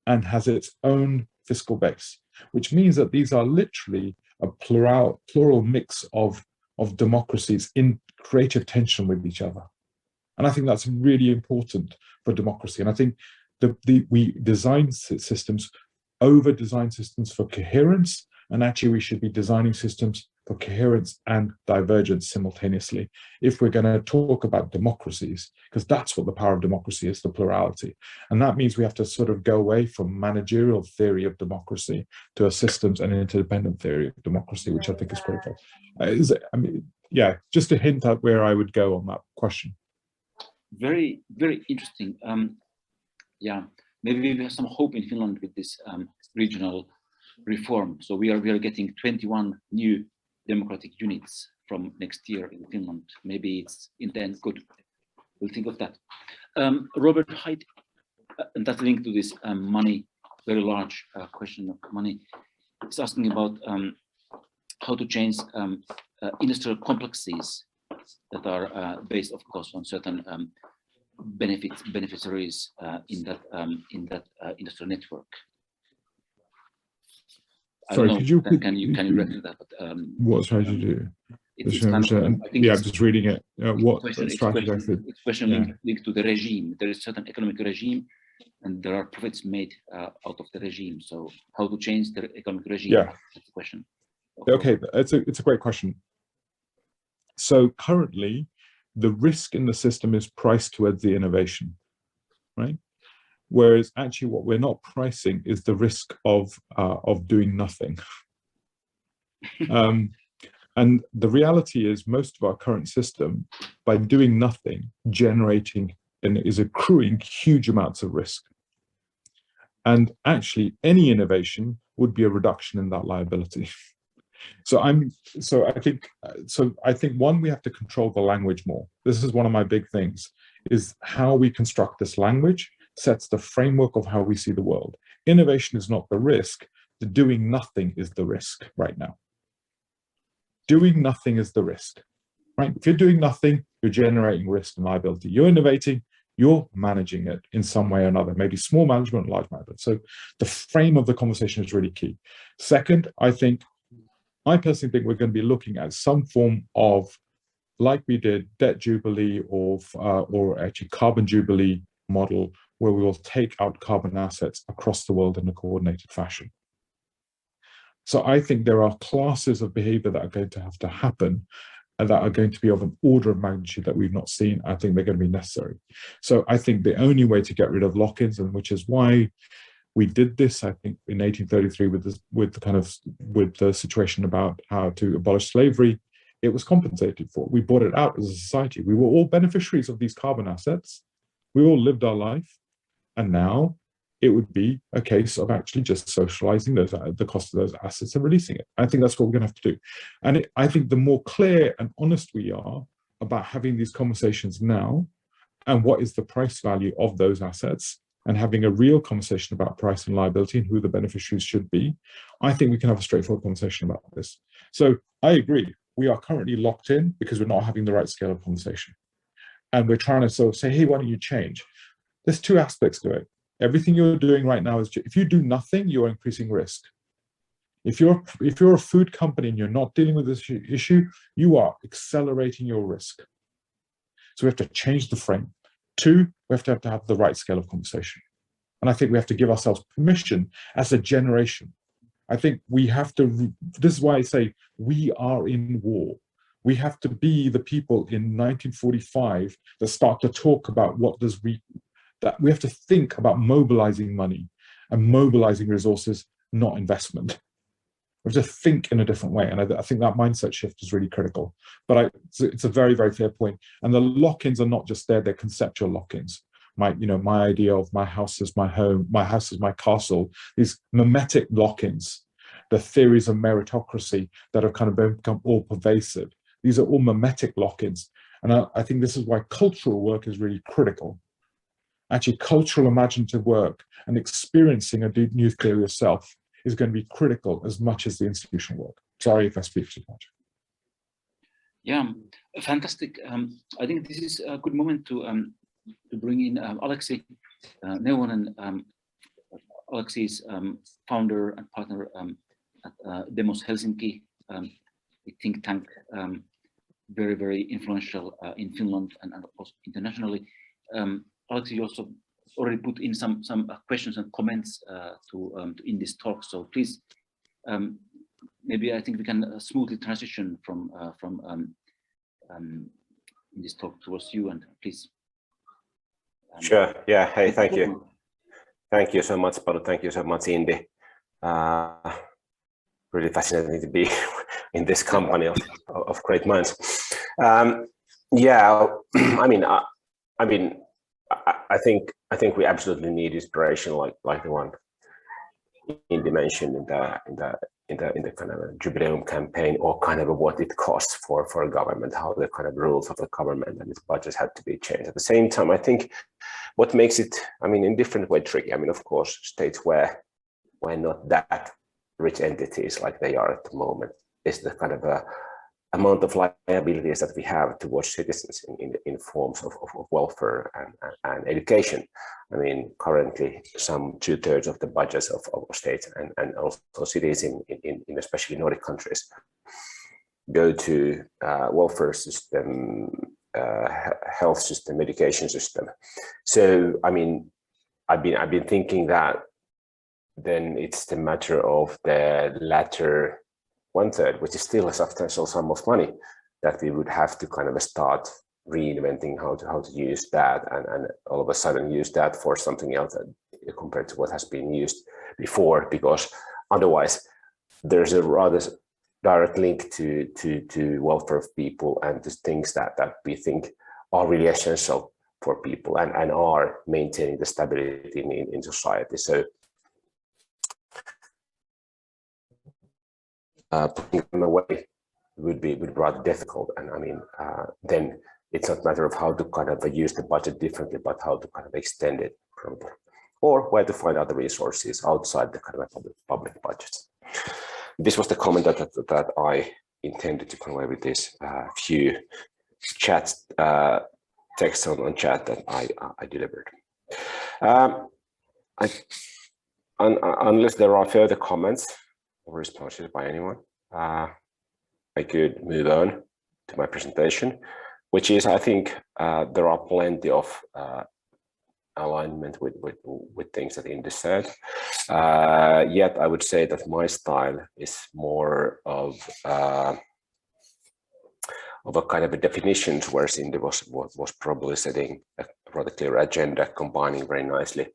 and has its own fiscal base, which means that these are literally a plural mix of democracies in creative tension with each other. And I think that's really important for democracy. And I think we design systems, over-design systems for coherence, and actually we should be designing systems for coherence and divergence simultaneously if we're going to talk about democracies, because that's what the power of democracy is, the plurality. And that means we have to sort of go away from managerial theory of democracy to a systems and interdependent theory of democracy, which I think is critical. Yeah, just a hint at where I would go on that question. Very, very interesting. Yeah, maybe we have some hope in Finland with this regional reform. So we are getting 21 new democratic units from next year in Finland. Maybe it's in the end good. We'll think of that. Robert Hyde, and that's linked to this money, very large question of money. It's asking about how to change industrial complexes that are based, of course, on certain beneficiaries in that industrial network. Sorry, could you can you reckon that? But, what strategy to do? It's kind of, yeah, I'm just reading it. What strategy? It's question linked to the regime. There is certain economic regime, and there are profits made out of the regime. So how to change the economic regime? Yeah, that's the question. Okay, it's a great question. So currently, the risk in the system is priced towards the innovation, right? Whereas actually what we're not pricing is the risk of doing nothing. And the reality is most of our current system, by doing nothing, generating and is accruing huge amounts of risk. And actually any innovation would be a reduction in that liability. So I think one, we have to control the language more. This is one of my big things, is how we construct this language sets the framework of how we see the world. Innovation is not the risk. The doing nothing is the risk right now. Doing nothing is the risk, right? If you're doing nothing, you're generating risk and liability. You're innovating, you're managing it in some way or another, maybe small management, large management. So the frame of the conversation is really key. Second, I personally think we're going to be looking at some form of, like we did, debt jubilee or actually carbon jubilee model, where we will take out carbon assets across the world in a coordinated fashion. So I think there are classes of behavior that are going to have to happen and that are going to be of an order of magnitude that we've not seen. I think they're going to be necessary. So I think the only way to get rid of lock-ins, and which is why we did this, I think, in 1833 with the situation about how to abolish slavery, it was compensated for. We bought it out as a society. We were all beneficiaries of these carbon assets. We all lived our life. And now it would be a case of actually just socializing the cost of those assets and releasing it. I think that's what we're going to have to do. And I think the more clear and honest we are about having these conversations now, and what is the price value of those assets, and having a real conversation about price and liability and who the beneficiaries should be, I think we can have a straightforward conversation about this. So I agree, we are currently locked in because we're not having the right scale of conversation. And we're trying to sort of say, hey, why don't you change? There's two aspects to it. Everything you're doing right now is, if you do nothing, you're increasing risk. If you're a food company and you're not dealing with this issue, you are accelerating your risk. So we have to change the frame. Two, we have to have the right scale of conversation. And I think we have to give ourselves permission as a generation. I think we have to, this is why I say we are in war. We have to be the people in 1945 that start to talk about that we have to think about mobilizing money and mobilizing resources, not investment. We have to think in a different way. And I think that mindset shift is really critical. But it's a very, very fair point. And the lock-ins are not just there, they're conceptual lock-ins. My idea of my house as my home, my house as my castle, these mimetic lock-ins, the theories of meritocracy that have kind of become all pervasive. These are all mimetic lock-ins. And I think this is why cultural work is really critical. Actually, cultural imaginative work and experiencing a new theory of self is going to be critical as much as the institutional work. Sorry if I speak too much. Yeah, fantastic. I think this is a good moment to bring in Alexei Neuvonen. Alexei is founder and partner at Demos Helsinki, a think tank, very, very influential in Finland and also internationally. Alexei, you also already put in some questions and comments in this talk. So please, maybe I think we can smoothly transition from in this talk towards you, and please. Sure. Yeah. Hey, thank you. Thank you so much, Paolo. Thank you so much, Indy. Really fascinating to be in this company of great minds. Yeah. I think we absolutely need inspiration like the one Indy mentioned in the kind of a jubileum campaign, or kind of what it costs for a government, how the kind of rules of the government and its budgets had to be changed. At the same time, I think what makes it, in different way tricky. Of course, states where not that rich entities like they are at the moment is the kind of amount of liabilities that we have towards citizens in forms of welfare and education. Currently some 2/3 of the budgets of states and also cities in especially Nordic countries go to welfare system, health system, education system. So I've been thinking that then it's the matter of the latter 1/3, which is still a substantial sum of money, that we would have to kind of start reinventing how to use that, and all of a sudden use that for something else compared to what has been used before, because otherwise there's a rather direct link to welfare of people and to things that we think are really essential for people and are maintaining the stability in society. So putting them away would be rather difficult, and then it's not a matter of how to kind of use the budget differently, but how to kind of extend it further, or where to find other resources outside the kind of public budgets. This was the comment that I intended to convey with this few chats, text on chat that I delivered. Unless there are further comments or responses by anyone, I could move on to my presentation, which is, I think, there are plenty of alignment with things that Indy said. Yet I would say that my style is more of a kind of a definitions, whereas Indy was probably setting a rather clear agenda, combining very nicely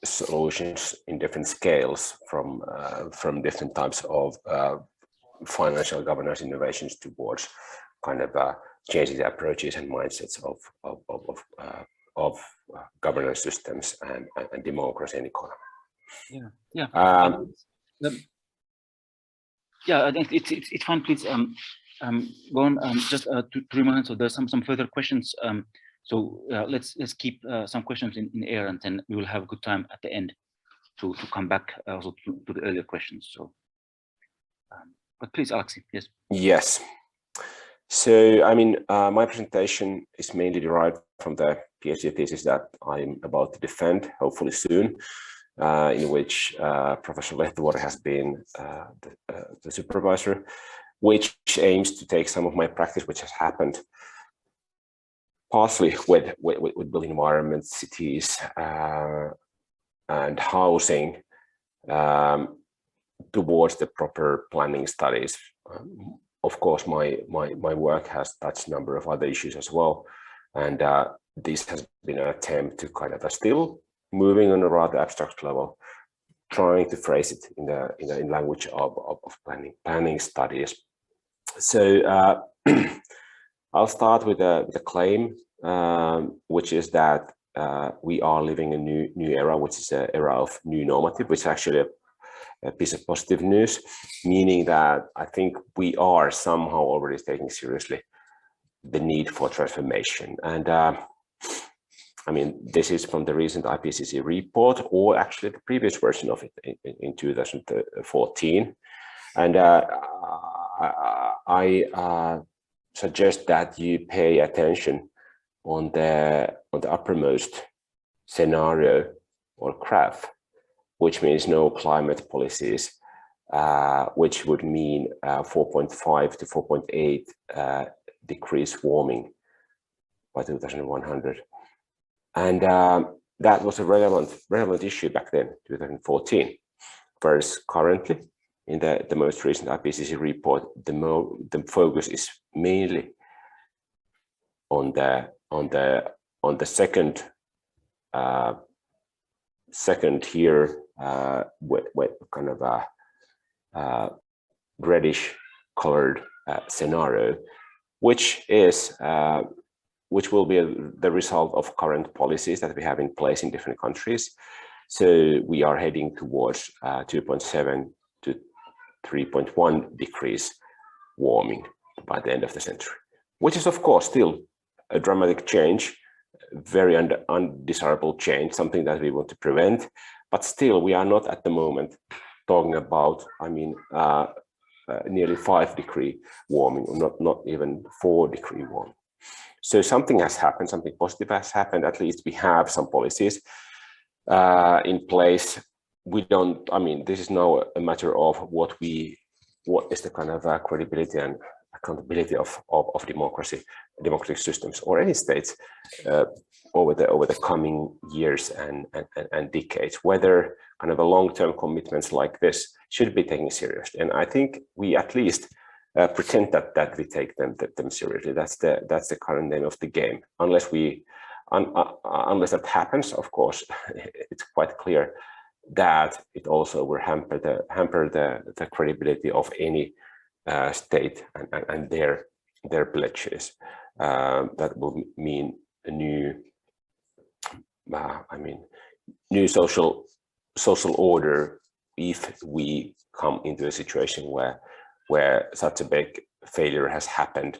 solutions in different scales from different types of financial governance innovations towards kind of changing the approaches and mindsets of governance systems and democracy and economy. Yeah, I think it's fine. Please go on. Just to remind, so there's some further questions. So let's keep some questions in the air, and then we will have a good time at the end to come back also to the earlier questions. So, but please, Alexei, yes. Yes. So, my presentation is mainly derived from the PhD thesis that I'm about to defend, hopefully soon, in which Professor Lehtovuori has been the supervisor, which aims to take some of my practice, which has happened partly with built environments, cities, and housing, towards the proper planning studies. Of course, my work has touched a number of other issues as well, and this has been an attempt to kind of still moving on a rather abstract level, trying to phrase it in language of planning studies. So I'll start with a claim, which is that we are living a new era, which is an era of new normative, which is actually a piece of positive news, meaning that I think we are somehow already taking seriously the need for transformation. And I mean, this is from the recent IPCC report, or actually the previous version of it in 2014. And I suggest that you pay attention on the uppermost scenario or graph, which means no climate policies, which would mean 4.5 to 4.8 degrees warming by 2100. And that was a relevant issue back then, 2014. Whereas currently, in the most recent IPCC report, the focus is mainly on the second here, with kind of a reddish colored scenario, which will be the result of current policies that we have in place in different countries. So we are heading towards 2.7 to 3.1 degrees warming by the end of the century, which is of course still a dramatic change, very undesirable change, something that we want to prevent. But still, we are not at the moment talking about, I mean, nearly 5 degree warming, or not even 4 degree warming. So something has happened, something positive has happened. At least we have some policies in place. We don't, I mean, this is now a matter of what is the kind of credibility and accountability of democratic systems, or any states over the coming years and decades, whether kind of a long-term commitments like this should be taken seriously. And I think we at least pretend that we take them seriously. That's the current name of the game. Unless that happens, of course, it's quite clear that it also will hamper the credibility of any state and their pledges. That will mean a new, new social order if we come into a situation where such a big failure has happened,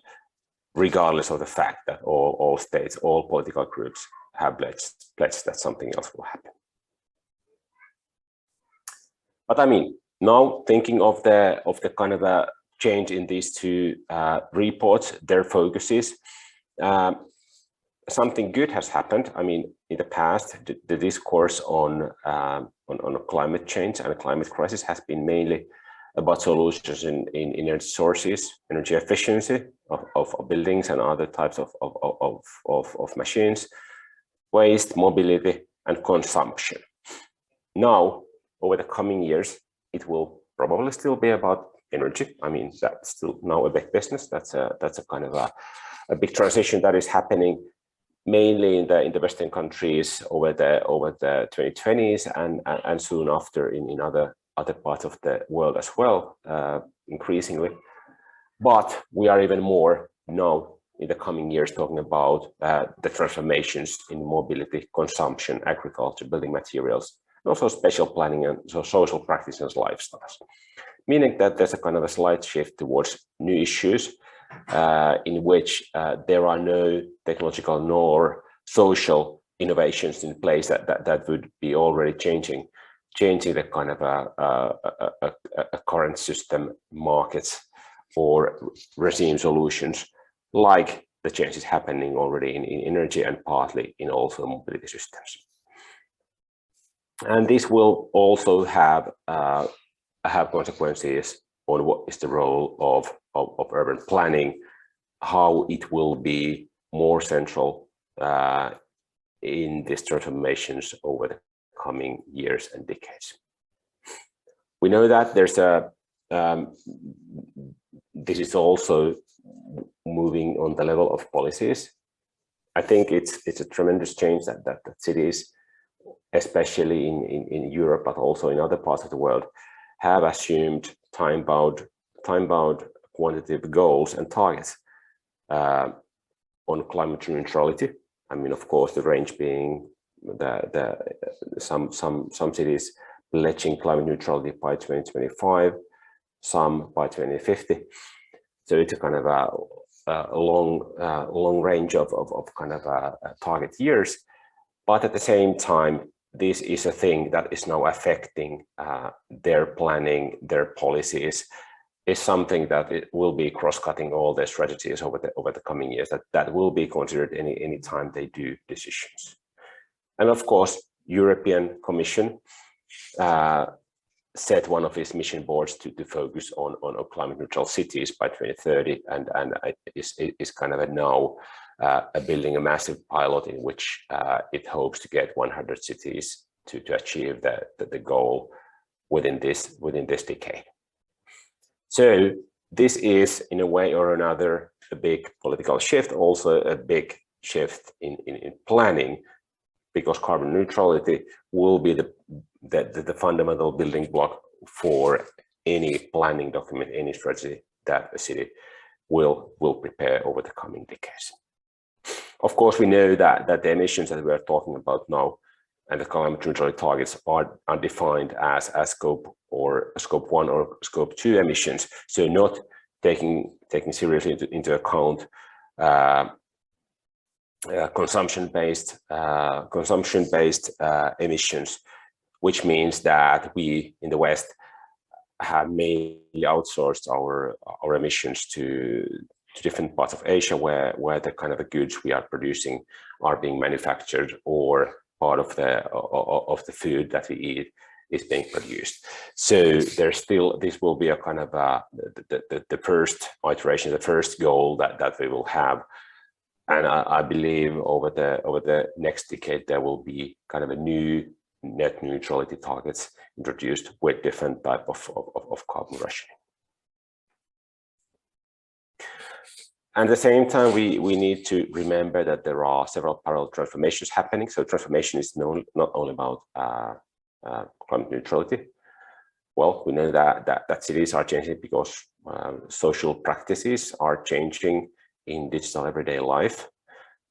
regardless of the fact that all states, all political groups have pledged that something else will happen. But I mean, now thinking of the kind of a change in these two reports, their focuses, something good has happened. I mean, in the past, the discourse on climate change and climate crisis has been mainly about solutions in energy sources, energy efficiency of buildings and other types of machines, waste, mobility, and consumption. Now, over the coming years, it will probably still be about energy. I mean, that's still now a big business. That's a kind of a big transition that is happening mainly in the Western countries over the 2020s and soon after in other parts of the world as well, increasingly. But we are even more now in the coming years talking about the transformations in mobility, consumption, agriculture, building materials, and also spatial planning and social practices and lifestyles. Meaning that there's a kind of a slight shift towards new issues in which there are no technological nor social innovations in place that would be already changing the kind of a current system, markets, or regime solutions, like the changes happening already in energy and partly in also mobility systems. And this will also have consequences on what is the role of urban planning, how it will be more central in these transformations over the coming years and decades. We know that there's this is also moving on the level of policies. I think it's a tremendous change that cities especially in Europe, but also in other parts of the world, have assumed time-bound quantitative goals and targets on climate neutrality. I mean, of course, the range being some cities pledging climate neutrality by 2025, some by 2050. So it's a kind of a long range of kind of target years. But at the same time, this is a thing that is now affecting their planning, their policies, is something that it will be cross-cutting all their strategies over the coming years, that will be considered any time they do decisions. And of course, European Commission set one of its mission boards to focus on climate neutral cities by 2030, and is kind of now building a massive pilot in which it hopes to get 100 cities to achieve the goal within this decade. So this is, in a way or another, a big political shift, also a big shift in planning, because carbon neutrality will be the fundamental building block for any planning document, any strategy that a city will prepare over the coming decades. Of course, we know that the emissions that we are talking about now and the climate neutrality targets are defined as scope 1 or scope 2 emissions, so not taking seriously into account consumption-based emissions, which means that we in the West have mainly outsourced our emissions to different parts of Asia, where the kind of the goods we are producing are being manufactured, or part of the food that we eat is being produced. So there's still, this will be a kind of the first iteration, the first goal that we will have. And I believe over the next decade, there will be kind of a new net neutrality targets introduced with different type of carbon rationing. And at the same time, we need to remember that there are several parallel transformations happening. So transformation is not only about climate neutrality. Well, we know that cities are changing because social practices are changing in digital everyday life.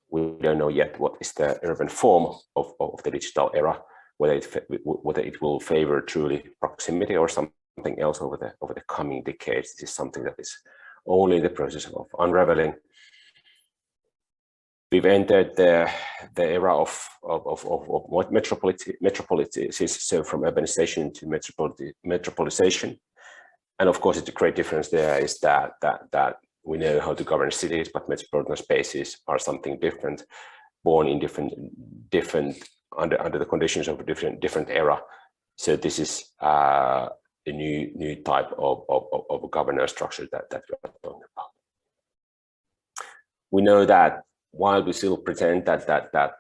We don't know yet what is the urban form of the digital era, whether it will favor truly proximity or something else over the coming decades. This is something that is only in the process of unraveling. We've entered the era of metropolises, so from urbanization to metropolization. And of course, it's a great difference there is that we know how to govern cities, but metropolitan spaces are something different, born in different under the conditions of a different era. So this is a new type of governance structure that we are talking about. We know that while we still pretend that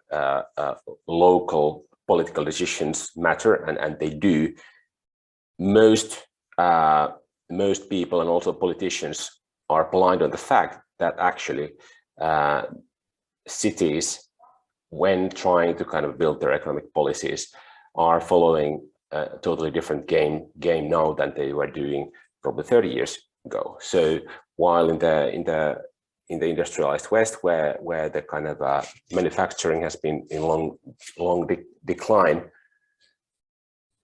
local political decisions matter, and they do, most people and also politicians are blind on the fact that actually cities, when trying to kind of build their economic policies, are following a totally different game now than they were doing probably 30 years ago. So while in the industrialized West, where the kind of manufacturing has been in long decline,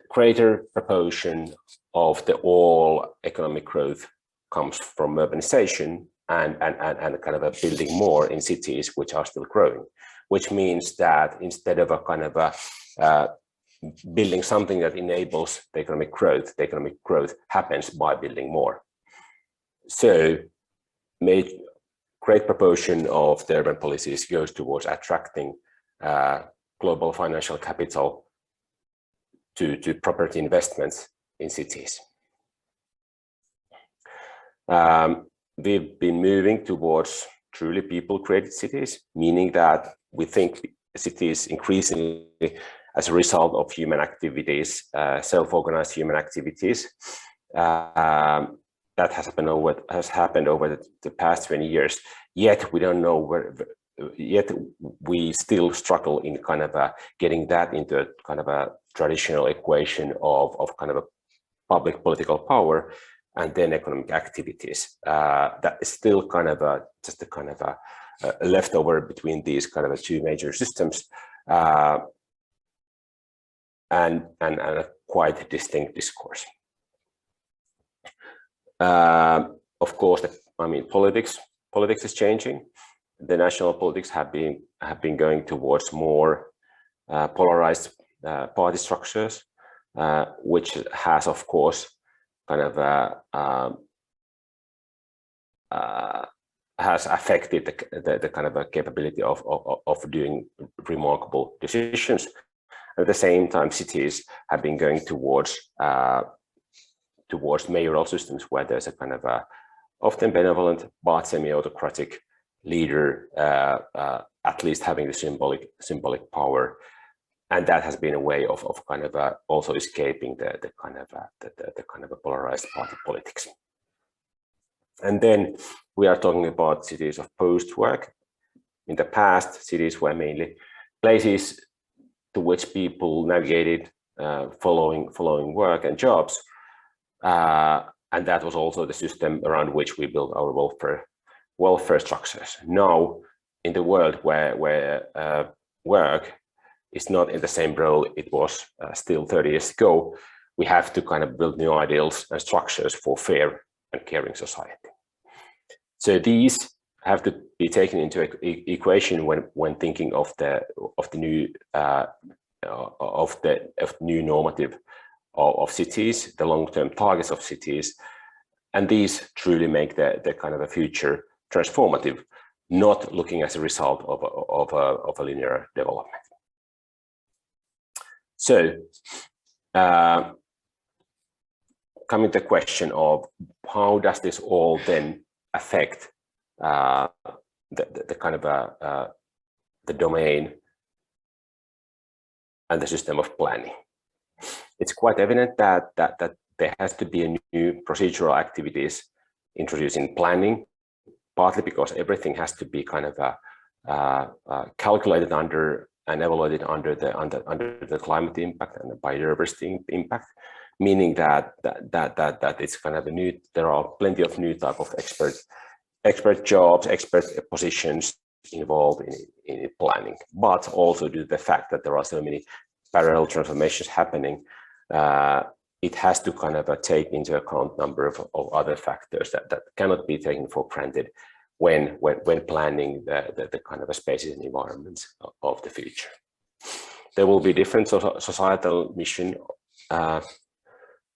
greater proportion of the all economic growth comes from urbanization and kind of a building more in cities which are still growing, which means that instead of a kind of building something that enables the economic growth happens by building more. So great proportion of the urban policies goes towards attracting global financial capital to property investments in cities. We've been moving towards truly people-created cities, meaning that we think cities increasingly as a result of human activities, self-organized human activities. That has happened over the past 20 years. Yet we don't know yet we still struggle in kind of getting that into a kind of a traditional equation of kind of a public political power and then economic activities. That is still kind of just a kind of a leftover between these kind of two major systems, and a quite distinct discourse. Of course, I mean, politics is changing. The national politics have been going towards more polarized party structures, which has, of course, kind of has affected the kind of a capability of doing remarkable decisions. At the same time, cities have been going towards mayoral systems where there's a kind of a often benevolent but semi-autocratic leader, at least having the symbolic power, and that has been a way of kind of also escaping the kind of a polarized party politics. And then we are talking about cities of post-work. In the past, cities were mainly places to which people navigated following work and jobs, and that was also the system around which we built our welfare structures. Now, in the world where work is not in the same role it was still 30 years ago, we have to kind of build new ideals and structures for fair and caring society. So these have to be taken into equation when thinking of the new normative of cities, the long-term targets of cities, and these truly make the kind of a future transformative, not looking as a result of a linear development. So, coming to the question of how does this all then affect the kind of the domain and the system of planning. It's quite evident that there has to be a new procedural activities introduced in planning, partly because everything has to be kind of calculated under and evaluated under the climate impact and the biodiversity impact, meaning that it's kind of a new. There are plenty of new type of expert jobs, expert positions involved in planning, but also due to the fact that there are so many parallel transformations happening, it has to kind of take into account a number of other factors that cannot be taken for granted when planning the kind of spaces and environments of the future. There will be different societal mission. I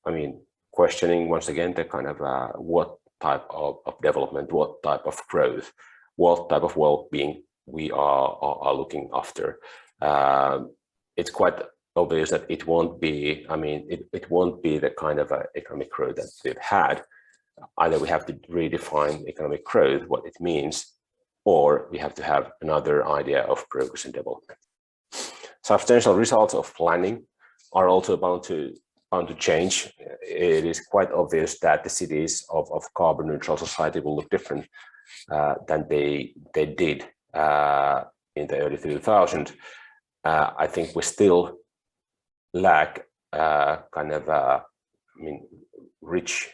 mean, questioning once again the kind of what type of development, what type of growth, what type of well-being we are looking after. It's quite obvious that it won't be. I mean, it won't be the kind of economic growth that we've had. Either we have to redefine economic growth, what it means, or we have to have another idea of progress and development. Substantial results of planning are also bound to change. It is quite obvious that the cities of carbon neutral society will look different than they did in the early 2000s. I think we still lack kind of I mean, rich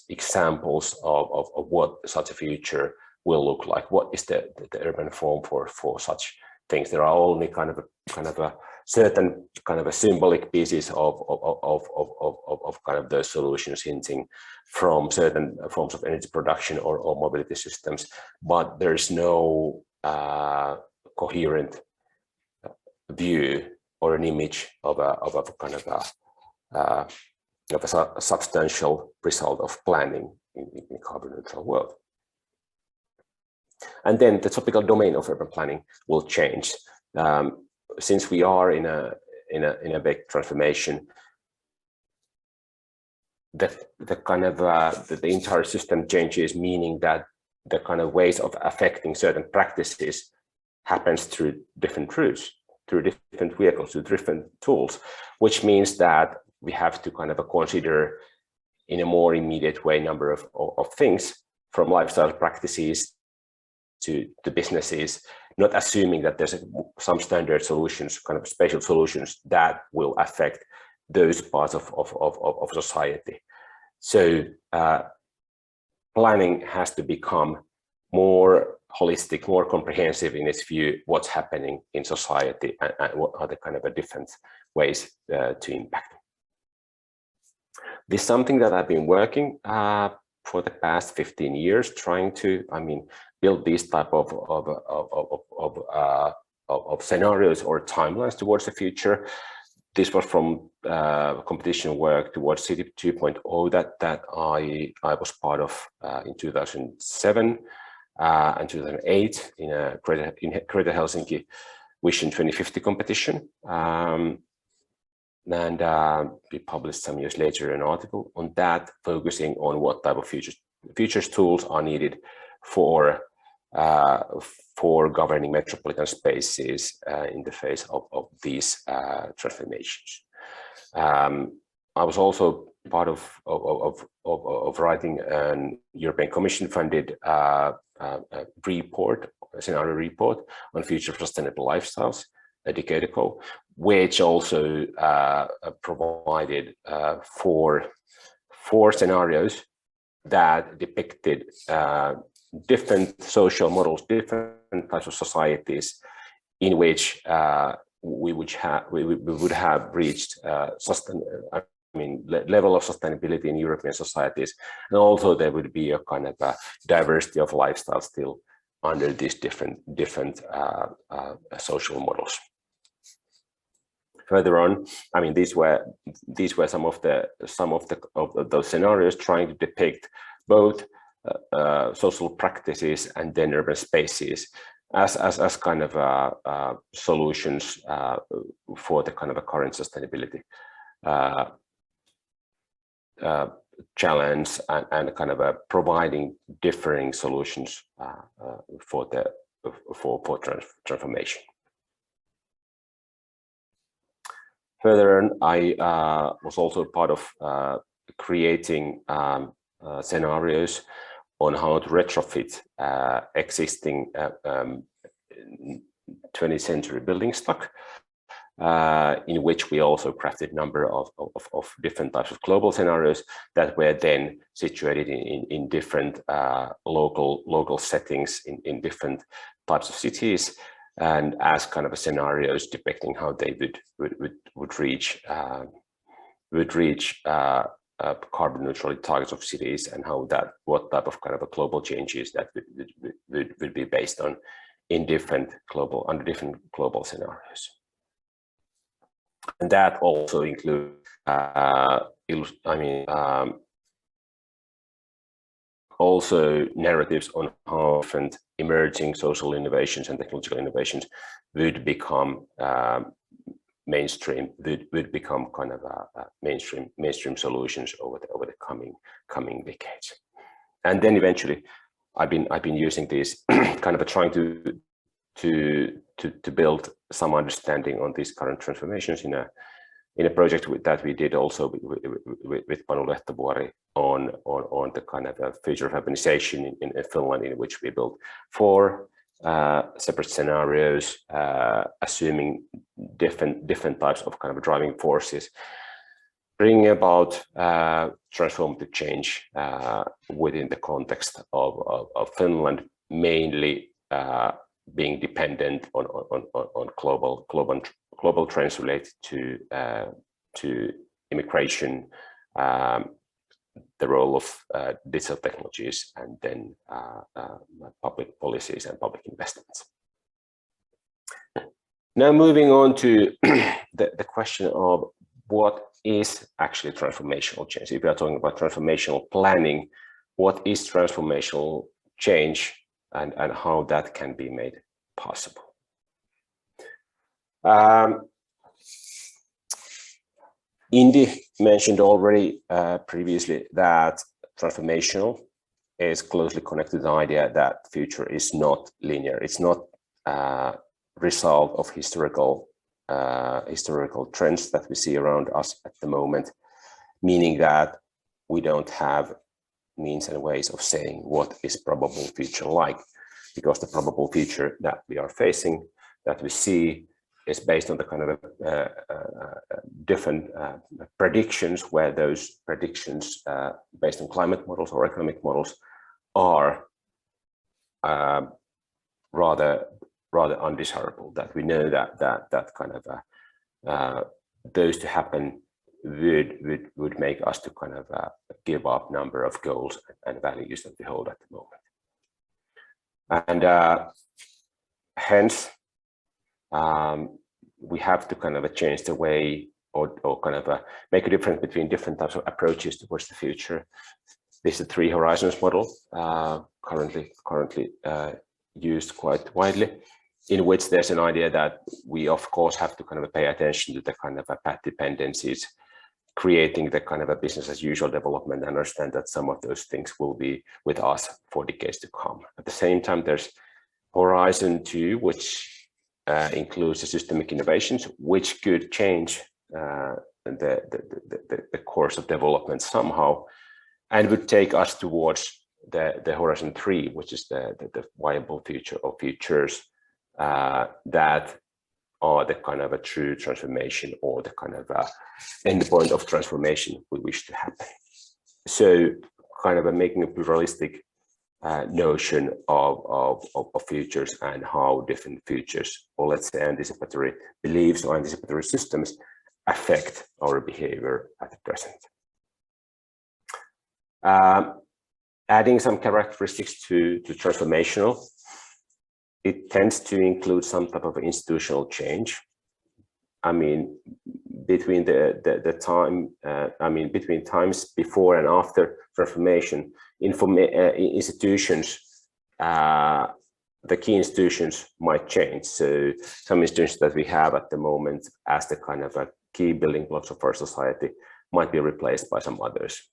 examples of what such a future will look like. What is the urban form for such things? There are only kind of a certain kind of a symbolic pieces of kind of the solutions hinting from certain forms of energy production or mobility systems, but there is no coherent view or an image of a kind of a substantial result of planning in carbon neutral world. And then the topical domain of urban planning will change. Since we are in a big transformation, the kind of the entire system changes, meaning that the kind of ways of affecting certain practices happens through different routes, through different vehicles, through different tools, which means that we have to kind of consider in a more immediate way number of things, from lifestyle practices to businesses, not assuming that there's some standard solutions, kind of spatial solutions that will affect those parts of society. So planning has to become more holistic, more comprehensive in its view, what's happening in society and what are the kind of different ways to impact. This is something that I've been working for the past 15 years, trying to, build these type of scenarios or timelines towards the future. This was from competition work towards City 2.0 that I was part of in 2007 and 2008 in a Greater Helsinki Vision 2050 competition. And we published some years later an article on that, focusing on what type of futures tools are needed for governing metropolitan spaces in the face of these transformations. I was also part of writing an European Commission funded report, a scenario report on future sustainable lifestyles a decade ago, which also provided four scenarios that depicted different social models, different types of societies in which we would have reached level of sustainability in European societies, and also there would be a kind of a diversity of lifestyles still under these different social models. Further on, these were some of those scenarios trying to depict both social practices and then urban spaces as kind of solutions for the kind of a current sustainability challenge and kind of providing differing solutions for transformation. Further on, I was also part of creating scenarios on how to retrofit existing 20th century building stock, in which we also crafted a number of different types of global scenarios that were then situated in different local settings in different types of cities, and as kind of a scenarios depicting how they would reach carbon neutrality targets of cities, and what type of kind of a global changes that would be based on in different global scenarios. And that also includes also narratives on how different emerging social innovations and technological innovations would become mainstream, would become kind of mainstream solutions over the coming decades. And then eventually, I've been using these kind of trying to build some understanding on these current transformations in a project that we did also with Panu Lehtovuori on the kind of a future of urbanization in Finland, in which we built 4 separate scenarios, assuming different types of kind of driving forces, bringing about transformative change within the context of Finland, mainly being dependent on global trends related to immigration, the role of digital technologies, and then public policies and public investments. Now moving on to the question of what is actually transformational change. If we are talking about transformational planning, what is transformational change and how that can be made possible? Indy mentioned already previously that transformational is closely connected to the idea that future is not linear. It's not a result of historical trends that we see around us at the moment, meaning that we don't have means and ways of saying what is probable future like. because the probable future that we are facing, that we see, is based on the kind of different predictions, where those predictions based on climate models or economic models are rather undesirable. That we know that kind of those to happen would make us to kind of give up number of goals and values that we hold at the moment, and hence we have to kind of change the way or kind of make a difference between different types of approaches towards the future. This is the 3 horizons model, currently used quite widely, in which there's an idea that we of course have to kind of pay attention to the kind of path dependencies, creating the kind of a business as usual development, and understand that some of those things will be with us for decades to come. At the same time, there's Horizon 2, which includes the systemic innovations, which could change the course of development somehow, and would take us towards the Horizon 3, which is the viable future or futures that are the kind of a true transformation, or the kind of end point of transformation we wish to happen. So kind of making a pluralistic notion of futures, and how different futures, or let's say anticipatory beliefs or anticipatory systems, affect our behavior at the present. Adding some characteristics to transformational, it tends to include some type of institutional change. I mean, between the time, between times before and after transformation, institutions, the key institutions might change. So some institutions that we have at the moment as the kind of a key building blocks of our society might be replaced by some others.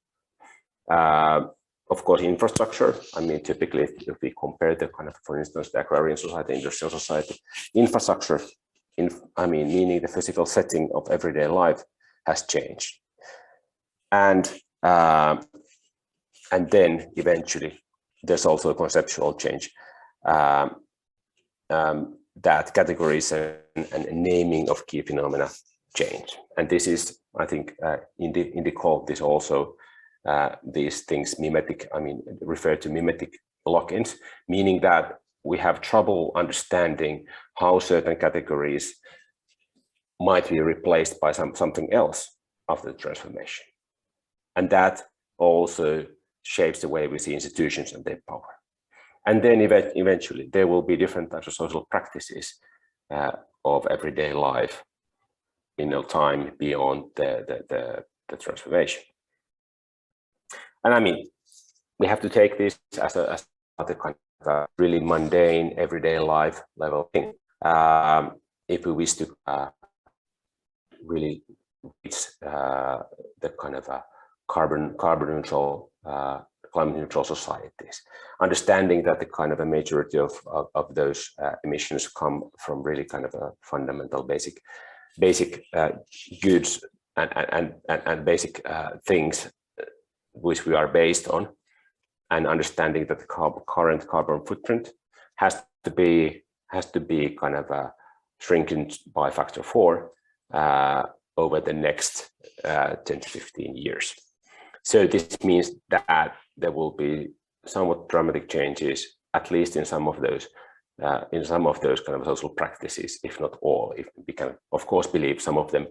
Of course, infrastructure, I mean, typically if we compare the kind of, for instance, the agrarian society, industrial society, infrastructure, meaning the physical setting of everyday life, has changed. And then eventually there's also a conceptual change, that categories and naming of key phenomena change. And this is, I think, in the call, this also these things refer to mimetic lock-ins, meaning that we have trouble understanding how certain categories might be replaced by something else after the transformation. And that also shapes the way we see institutions and their power. And then eventually there will be different types of social practices of everyday life in no time beyond the transformation. And I mean, we have to take this as a kind of really mundane everyday life level thing. If we wish to really reach the kind of carbon neutral, climate neutral societies, understanding that the kind of a majority of those emissions come from really kind of a fundamental basic goods and basic things which we are based on, and understanding that the current carbon footprint has to be kind of shrinking by factor 4 over the next 10 to 15 years. So this means that there will be somewhat dramatic changes, at least in some of those kind of social practices, if not all. If we can, of course, believe some of them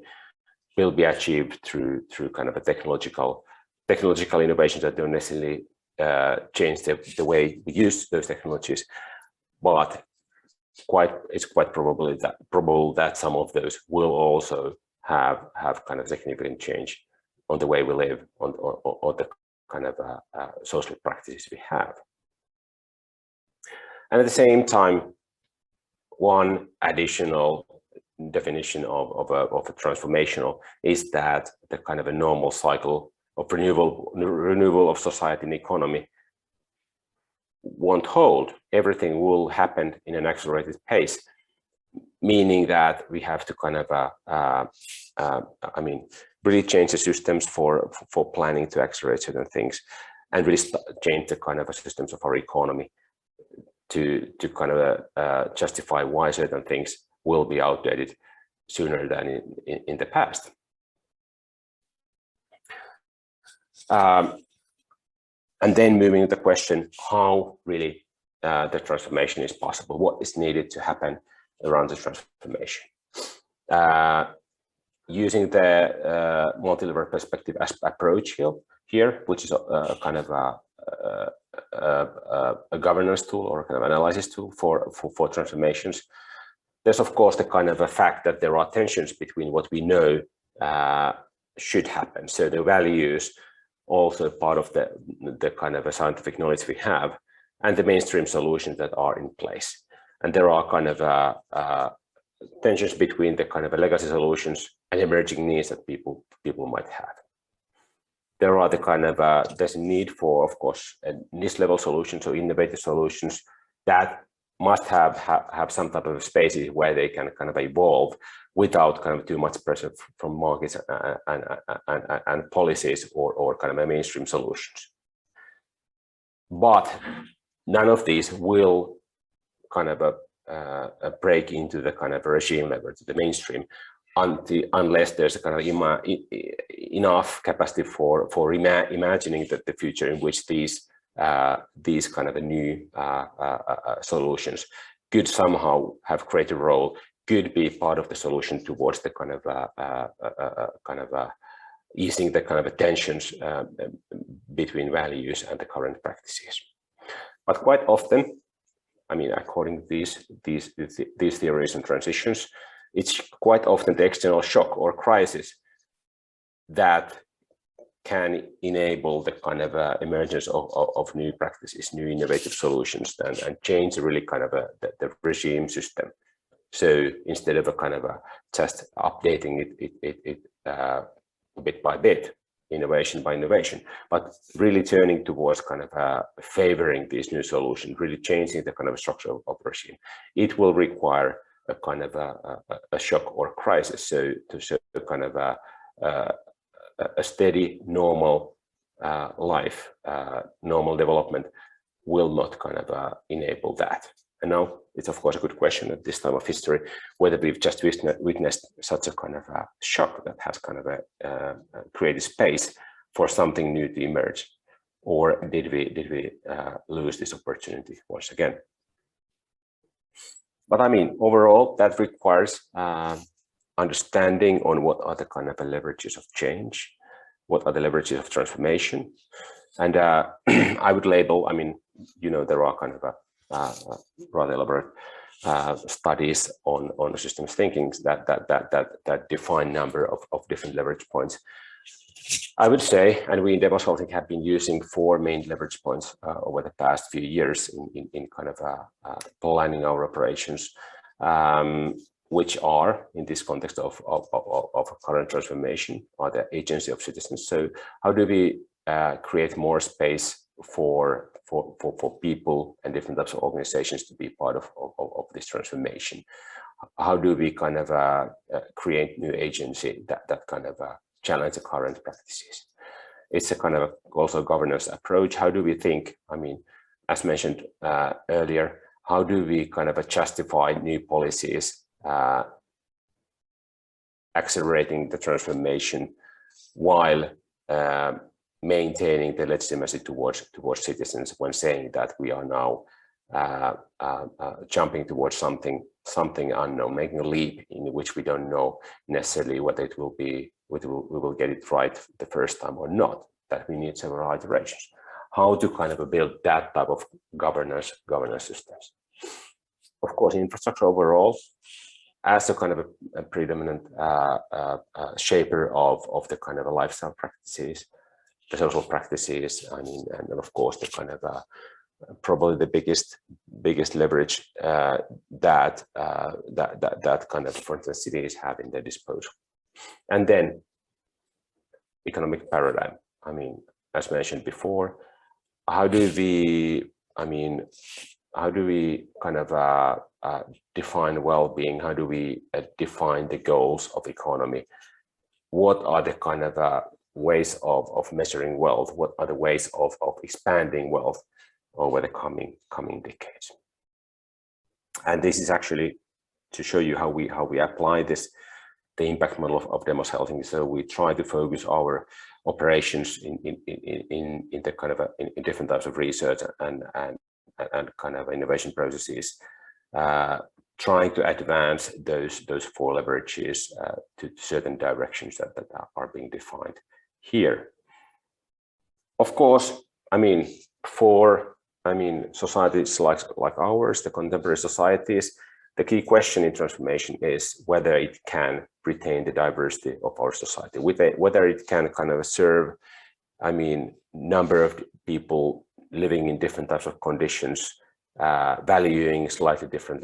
will be achieved through kind of a technological innovations that don't necessarily change the way we use those technologies, but it's quite probable that some of those will also have kind of significant change on the way we live, or the kind of social practices we have. And at the same time, one additional definition of a transformational is that the kind of a normal cycle of renewal of society and economy won't hold. Everything will happen in an accelerated pace, meaning that we have to kind of really change the systems for planning to accelerate certain things, and really change the kind of systems of our economy to kind of justify why certain things will be outdated sooner than in the past. And then moving to the question, how really the transformation is possible, what is needed to happen around the transformation. Using the multi-level perspective approach here, which is a kind of a governance tool or a kind of analysis tool for transformations. There's of course the kind of a fact that there are tensions between what we know should happen. So the values, also part of the kind of a scientific knowledge we have, and the mainstream solutions that are in place. And there are kind of tensions between the kind of legacy solutions and emerging needs that people might have. There are the kind of there's a need for, of course, niche level solutions or innovative solutions that must have some type of spaces where they can kind of evolve without kind of too much pressure from markets and policies or kind of mainstream solutions. But none of these will kind of break into the kind of regime level to the mainstream unless there's a kind of enough capacity for imagining that the future in which these kind of new solutions could somehow have greater role, could be part of the solution towards the kind of easing the kind of tensions between values and the current practices. But quite often, I mean, according to these theories and transitions, it's quite often the external shock or crisis that can enable the kind of emergence of new practices, new innovative solutions, and change really kind of the regime system. So instead of a kind of just updating it bit by bit, innovation by innovation, but really turning towards kind of favoring these new solutions, really changing the kind of structure of regime, it will require a kind of a shock or crisis. So to show kind of a steady, normal life, normal development will not kind of enable that. And now it's of course a good question at this time of history whether we've just witnessed such a kind of a shock that has kind of created space for something new to emerge, or did we lose this opportunity once again? But I mean, overall, that requires understanding on what are the kind of leverages of change, what are the leverages of transformation. And I would label, I mean, you know, there are kind of rather elaborate studies on systems thinking that define number of different leverage points. I would say, and we in Demo Consulting have been using 4 main leverage points over the past few years in kind of planning our operations, which are in this context of current transformation, are the agency of citizens. So how do we create more space for people and different types of organizations to be part of this transformation? How do we kind of create new agency that kind of challenge the current practices? It's a kind of also governance approach. How do we think, I mean, as mentioned earlier, how do we kind of justify new policies accelerating the transformation while maintaining the legitimacy towards citizens when saying that we are now jumping towards something unknown, making a leap in which we don't know necessarily whether it will be, we will get it right the first time or not, that we need several iterations. How to kind of build that type of governance systems. Of course, infrastructure overall, as a kind of a predominant shaper of the kind of a lifestyle practices, the social practices, I mean, and of course the kind of probably the biggest leverage that kind of, for instance, cities have in their disposal. And then economic paradigm. I mean, as mentioned before, how do we kind of define well-being? How do we define the goals of economy? What are the kind of ways of measuring wealth? What are the ways of expanding wealth over the coming decades? And this is actually to show you how we apply this, the impact model of Demos Healthing. So we try to focus our operations in the kind of in different types of research and kind of innovation processes, trying to advance those 4 leverages to certain directions that are being defined here. Of course, I mean, societies like ours, the contemporary societies, the key question in transformation is whether it can retain the diversity of our society, whether it can kind of serve, I mean, number of people living in different types of conditions, valuing slightly different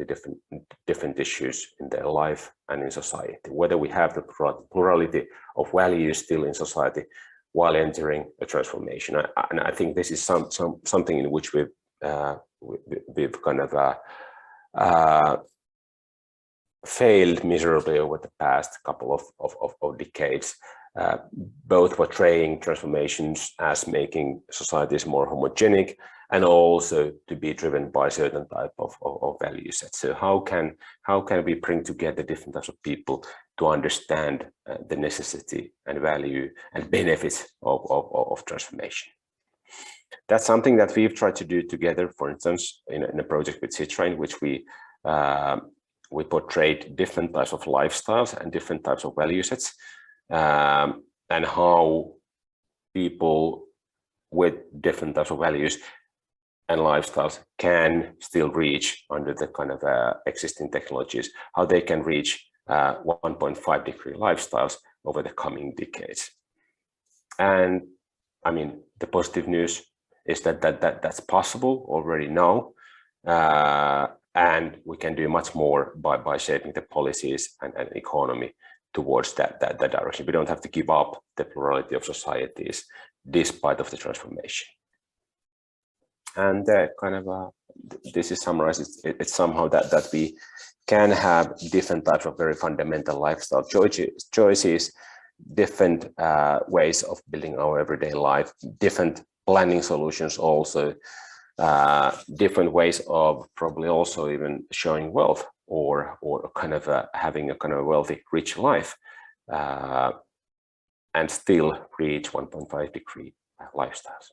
issues in their life and in society, whether we have the plurality of values still in society while entering a transformation. And I think this is something in which we've kind of failed miserably over the past couple of decades, both portraying transformations as making societies more homogenic and also to be driven by certain type of value sets. So how can we bring together different types of people to understand the necessity and value and benefits of transformation? That's something that we've tried to do together, for instance, in a project with Citra, in which we portrayed different types of lifestyles and different types of value sets, and how people with different types of values and lifestyles can still reach, under the kind of existing technologies, how they can reach 1.5 degree lifestyles over the coming decades. And I mean, the positive news is that's possible already now. And we can do much more by shaping the policies and economy towards that direction. We don't have to give up the plurality of societies despite of the transformation. And kind of this is summarized. It's somehow that we can have different types of very fundamental lifestyle choices, different ways of building our everyday life, different planning solutions also, different ways of probably also even showing wealth or kind of having a kind of wealthy, rich life, and still reach 1.5 degree lifestyles.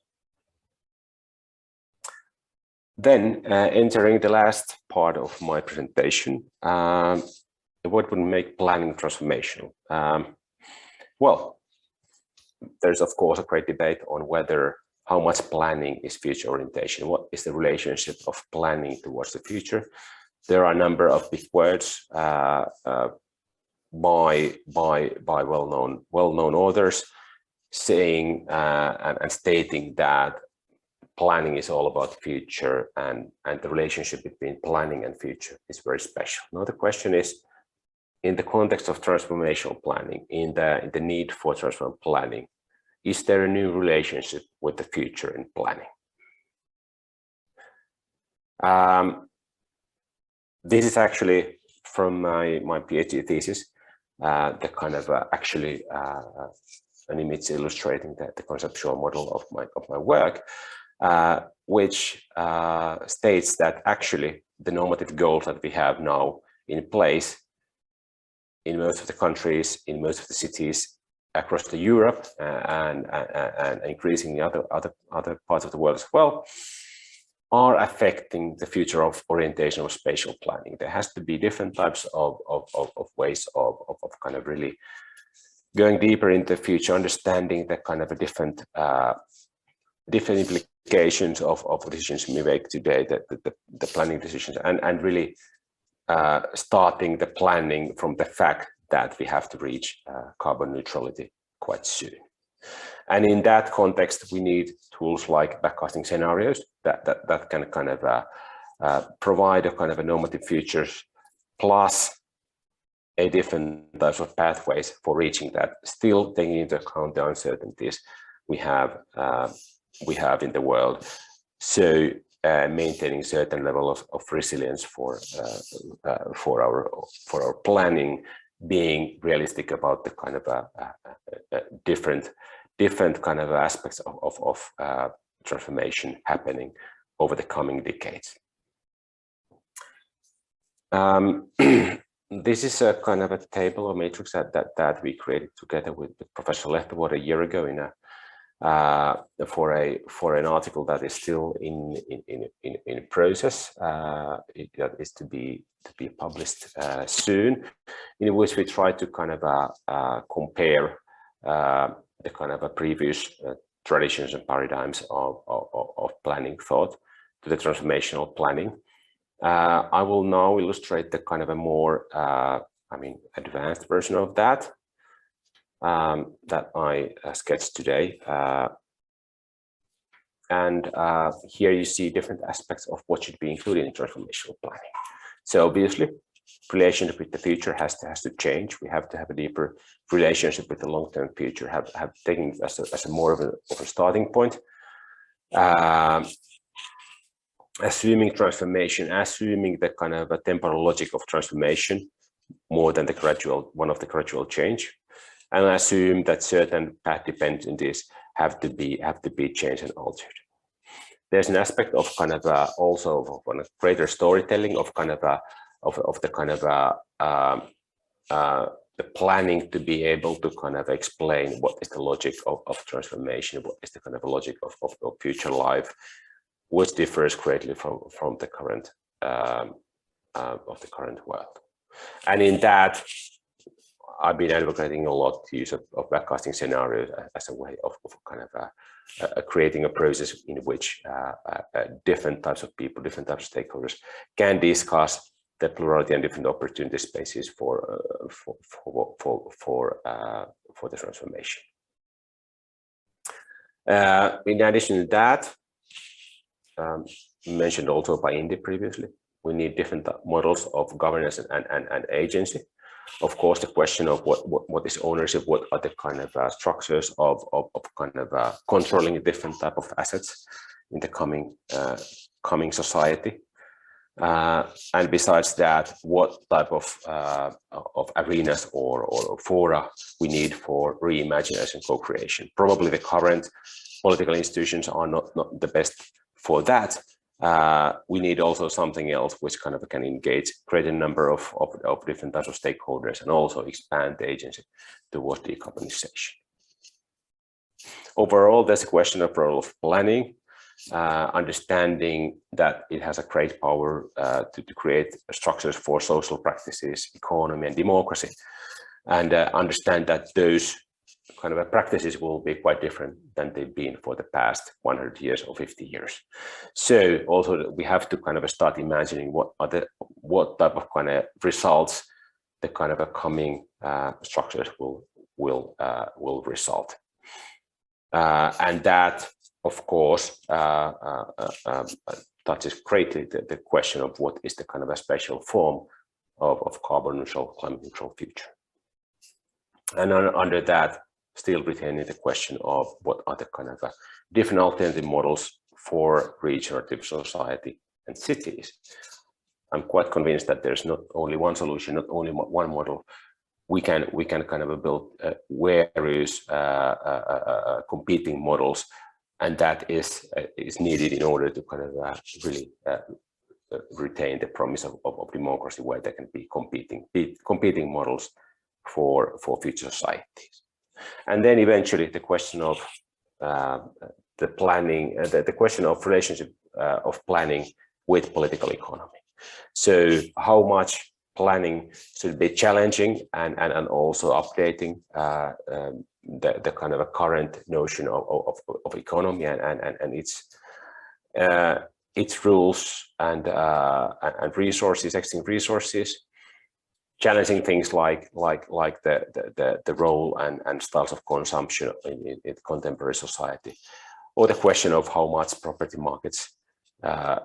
Then entering the last part of my presentation, what would make planning transformational? Well, there's of course a great debate on whether how much planning is future orientation. What is the relationship of planning towards the future? There are a number of big words by well-known authors saying and stating that planning is all about the future, and the relationship between planning and future is very special. Now the question is, in the context of transformational planning, in the need for transformational planning, is there a new relationship with the future in planning? This is actually from my PhD thesis, the kind of actually an image illustrating the conceptual model of my work, which states that actually the normative goals that we have now in place in most of the countries, in most of the cities across the Europe, and increasingly other parts of the world as well, are affecting the future of orientation of spatial planning. There has to be different types of ways of kind of really going deeper into the future, understanding the kind of a different implications of decisions we make today, the planning decisions, and really starting the planning from the fact that we have to reach carbon neutrality quite soon. And in that context, we need tools like backcasting scenarios that can kind of provide a kind of a normative futures plus a different types of pathways for reaching that, still taking into account the uncertainties we have in the world. So maintaining certain level of resilience for our planning, being realistic about the kind of different kind of aspects of transformation happening over the coming decades. This is a kind of a table or matrix that we created together with Professor Lehtovuori a year ago in a for an article that is still in process. That is to be published soon, in which we try to kind of compare the kind of a previous traditions and paradigms of planning thought to the transformational planning. I will now illustrate the kind of a more, advanced version of that that I sketched today. And here you see different aspects of what should be included in transformational planning. So obviously, relationship with the future has to change. We have to have a deeper relationship with the long-term future, have taken it as a more of a starting point. Assuming transformation, assuming the kind of a temporal logic of transformation more than the gradual change, and assume that certain path dependencies have to be changed and altered. There's an aspect of kind of also of kind of greater storytelling of kind of the planning to be able to kind of explain what is the logic of transformation, what is the kind of logic of future life, which differs greatly from the current of the current world. And in that, I've been advocating a lot the use of backcasting scenarios as a way of kind of creating a process in which different types of people, different types of stakeholders can discuss the plurality and different opportunity spaces for the transformation. In addition to that, mentioned also by Indy previously, we need different models of governance and agency. Of course, the question of what is ownership, what are the kind of structures of kind of controlling different type of assets in the coming society, and besides that, what type of arenas or fora we need for reimagination and co-creation. Probably the current political institutions are not the best for that. We need also something else which kind of can engage greater number of different types of stakeholders and also expand the agency towards decarbonization. Overall, there's a question of role of planning, understanding that it has a great power to create structures for social practices, economy, and democracy, and understand that those kind of practices will be quite different than they've been for the past 100 years or 50 years. So also we have to kind of start imagining what type of kind of results the kind of coming structures will result. And that, of course, touches greatly the question of what is the kind of a special form of carbon neutral, climate neutral future. And under that, still retaining the question of what are the kind of different alternative models for regenerative society and cities. I'm quite convinced that there's not only one solution, not only one model. We can kind of build various competing models, and that is needed in order to kind of really retain the promise of democracy, where there can be competing models for future societies. And then eventually the question of the planning, the question of relationship of planning with political economy. So how much planning should be challenging and also updating the kind of a current notion of economy and its rules and resources, existing resources. Challenging things like the role and styles of consumption in contemporary society, or the question of how much property markets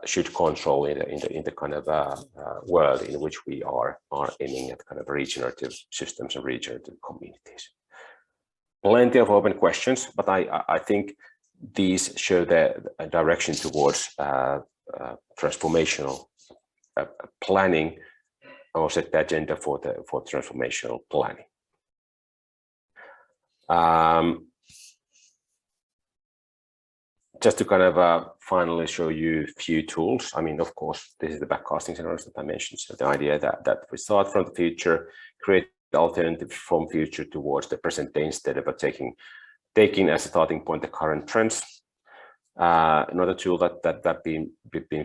should control in the kind of world in which we are aiming at kind of regenerative systems and regenerative communities. Plenty of open questions, but I think these show the direction towards transformational planning, or set the agenda for transformational planning. just to kind of finally show you a few tools. I mean, of course, this is the backcasting scenarios that I mentioned. So the idea that we start from the future, create alternative from future towards the present day instead of taking as a starting point the current trends. Another tool that been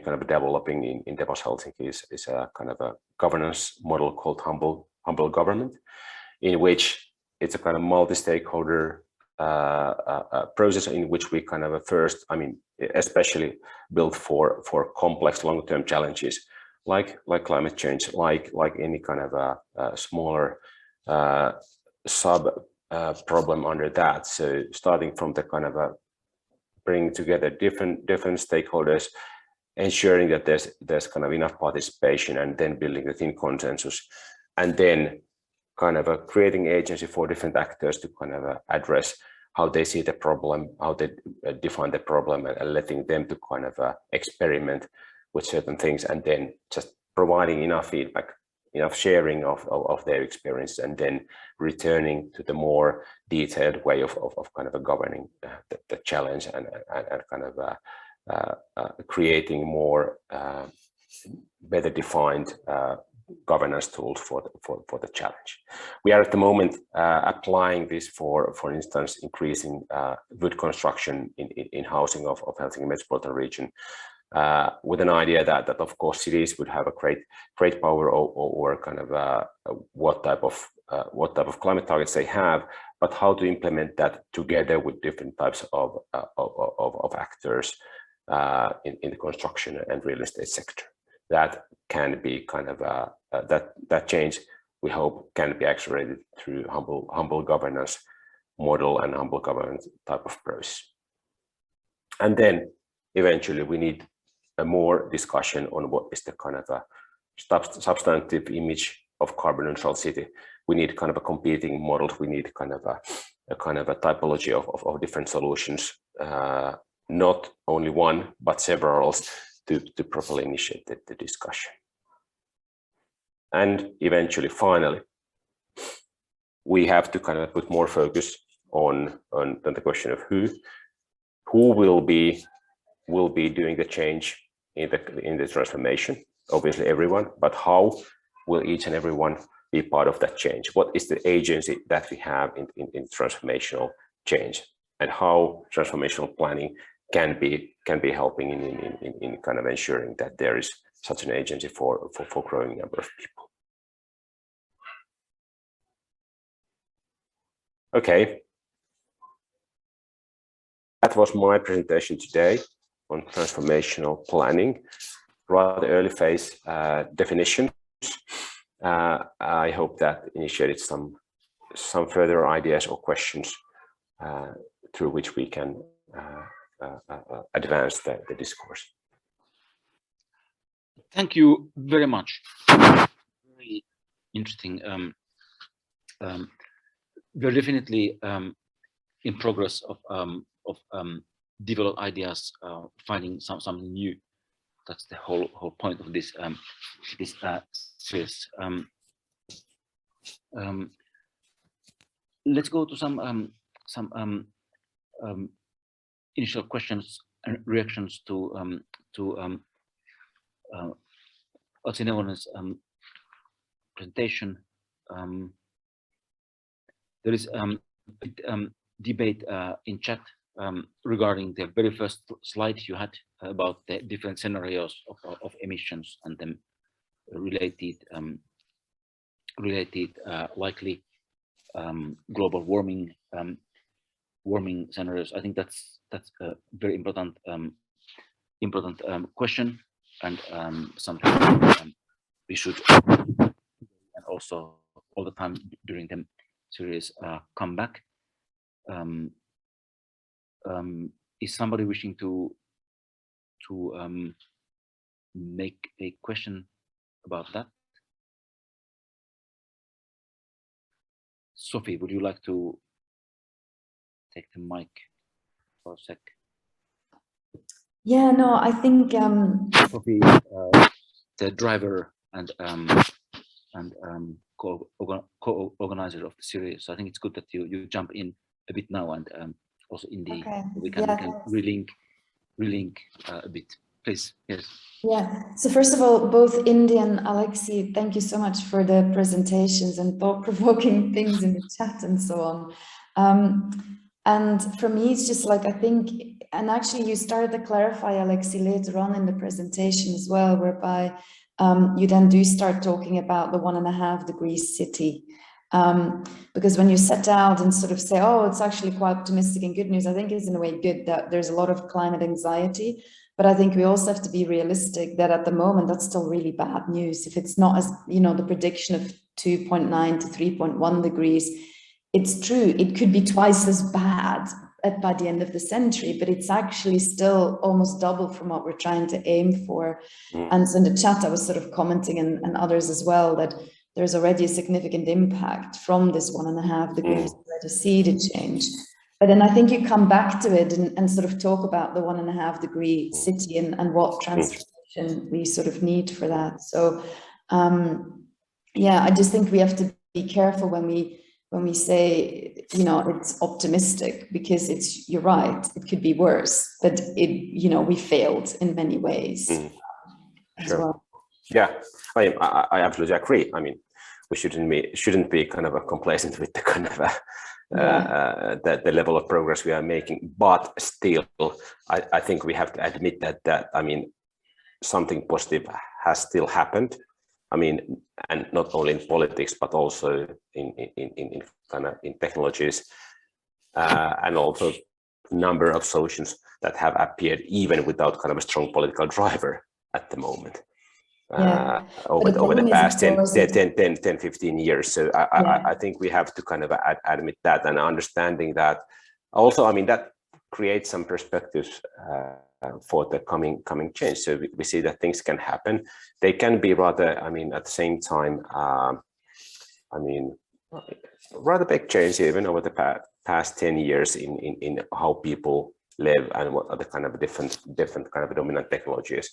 kind of developing in Devos Helsinki is a kind of a governance model called humble government, in which it's a kind of multi-stakeholder process in which we kind of first, I mean, especially built for complex long-term challenges like climate change, like any kind of a smaller sub problem under that. So starting from the kind of a bringing together different stakeholders, ensuring that there's kind of enough participation, and then building the thin consensus, and then kind of creating agency for different actors to kind of address how they see the problem, how they define the problem, and letting them to kind of experiment with certain things, and then just providing enough feedback, enough sharing of their experience, and then returning to the more detailed way of kind of governing the challenge, and kind of creating more better defined governance tools for the challenge. We are at the moment applying this for instance, increasing wood construction in housing of Helsinki metropolitan region, with an idea that of course cities would have a great power or kind of what type of climate targets they have, but how to implement that together with different types of actors in the construction and real estate sector. That can be kind of that change, we hope, can be accelerated through humble governance model and humble governance type of process. And then eventually we need a more discussion on what is the kind of a substantive image of carbon neutral city. We need kind of a competing models. We need kind of a typology of different solutions, not only one but several, to properly initiate the discussion. And eventually, finally, we have to kind of put more focus on the question of who will be doing the change in the transformation. Obviously everyone, but how will each and everyone be part of that change? What is the agency that we have in transformational change, and how transformational planning can be helping in kind of ensuring that there is such an agency for growing number of people. Okay, that was my presentation today on transformational planning, rather early phase definitions. I hope that initiated some further ideas or questions through which we can advance the discourse. Thank you very much. Very interesting. We're definitely in progress of develop ideas, finding something new. That's the whole point of this series. Let's go to some initial questions and reactions to Otsi presentation. There is debate in chat regarding the very first slide you had about the different scenarios of emissions and then related likely global warming scenarios. I think that's a very important question, and something we should and also all the time during the series come back. Is somebody wishing to make a question about that? Sophie, would you like to take the mic for a sec? Yeah, no, I think Sophie, the driver and co-organizer of the series. So I think it's good that you jump in a bit now, and also in the we can relink relink a bit, please. Yes. Yeah. So first of all, both Indy and Alexi, thank you so much for the presentations and thought-provoking things in the chat and so on. And for me, it's just like, I think, and actually you started to clarify, Alexi, later on in the presentation as well, whereby you then do start talking about the 1.5 degrees city. Because when you set out and sort of say, oh, it's actually quite optimistic and good news, I think it's in a way good that there's a lot of climate anxiety. But I think we also have to be realistic that at the moment, that's still really bad news. If it's not as, you know, the prediction of 2.9 to 3.1 degrees, it's true, it could be twice as bad by the end of the century, but it's actually still almost double from what we're trying to aim for. And so in the chat, I was sort of commenting, and others as well, that there's already a significant impact from this 1.5 degrees already see the change. But then I think you come back to it and sort of talk about the 1.5 degree city and what transformation we sort of need for that. So yeah, I just think we have to be careful when we say, you know, it's optimistic, because it's, you're right, it could be worse, but it, you know, we failed in many ways as well. Yeah, I absolutely agree. I mean, we shouldn't be kind of complacent with the kind of the level of progress we are making, but still, I think we have to admit that I mean, something positive has still happened. I mean, and not only in politics, but also in technologies, and also number of solutions that have appeared even without kind of a strong political driver at the moment. Over the past 10, 15 years. So I think we have to kind of admit that, and understanding that also, I mean, that creates some perspectives for the coming change. So we see that things can happen. They can be rather, I mean, at the same time, I mean, rather big change even over the past 10 years in how people live and what are the kind of different kind of dominant technologies.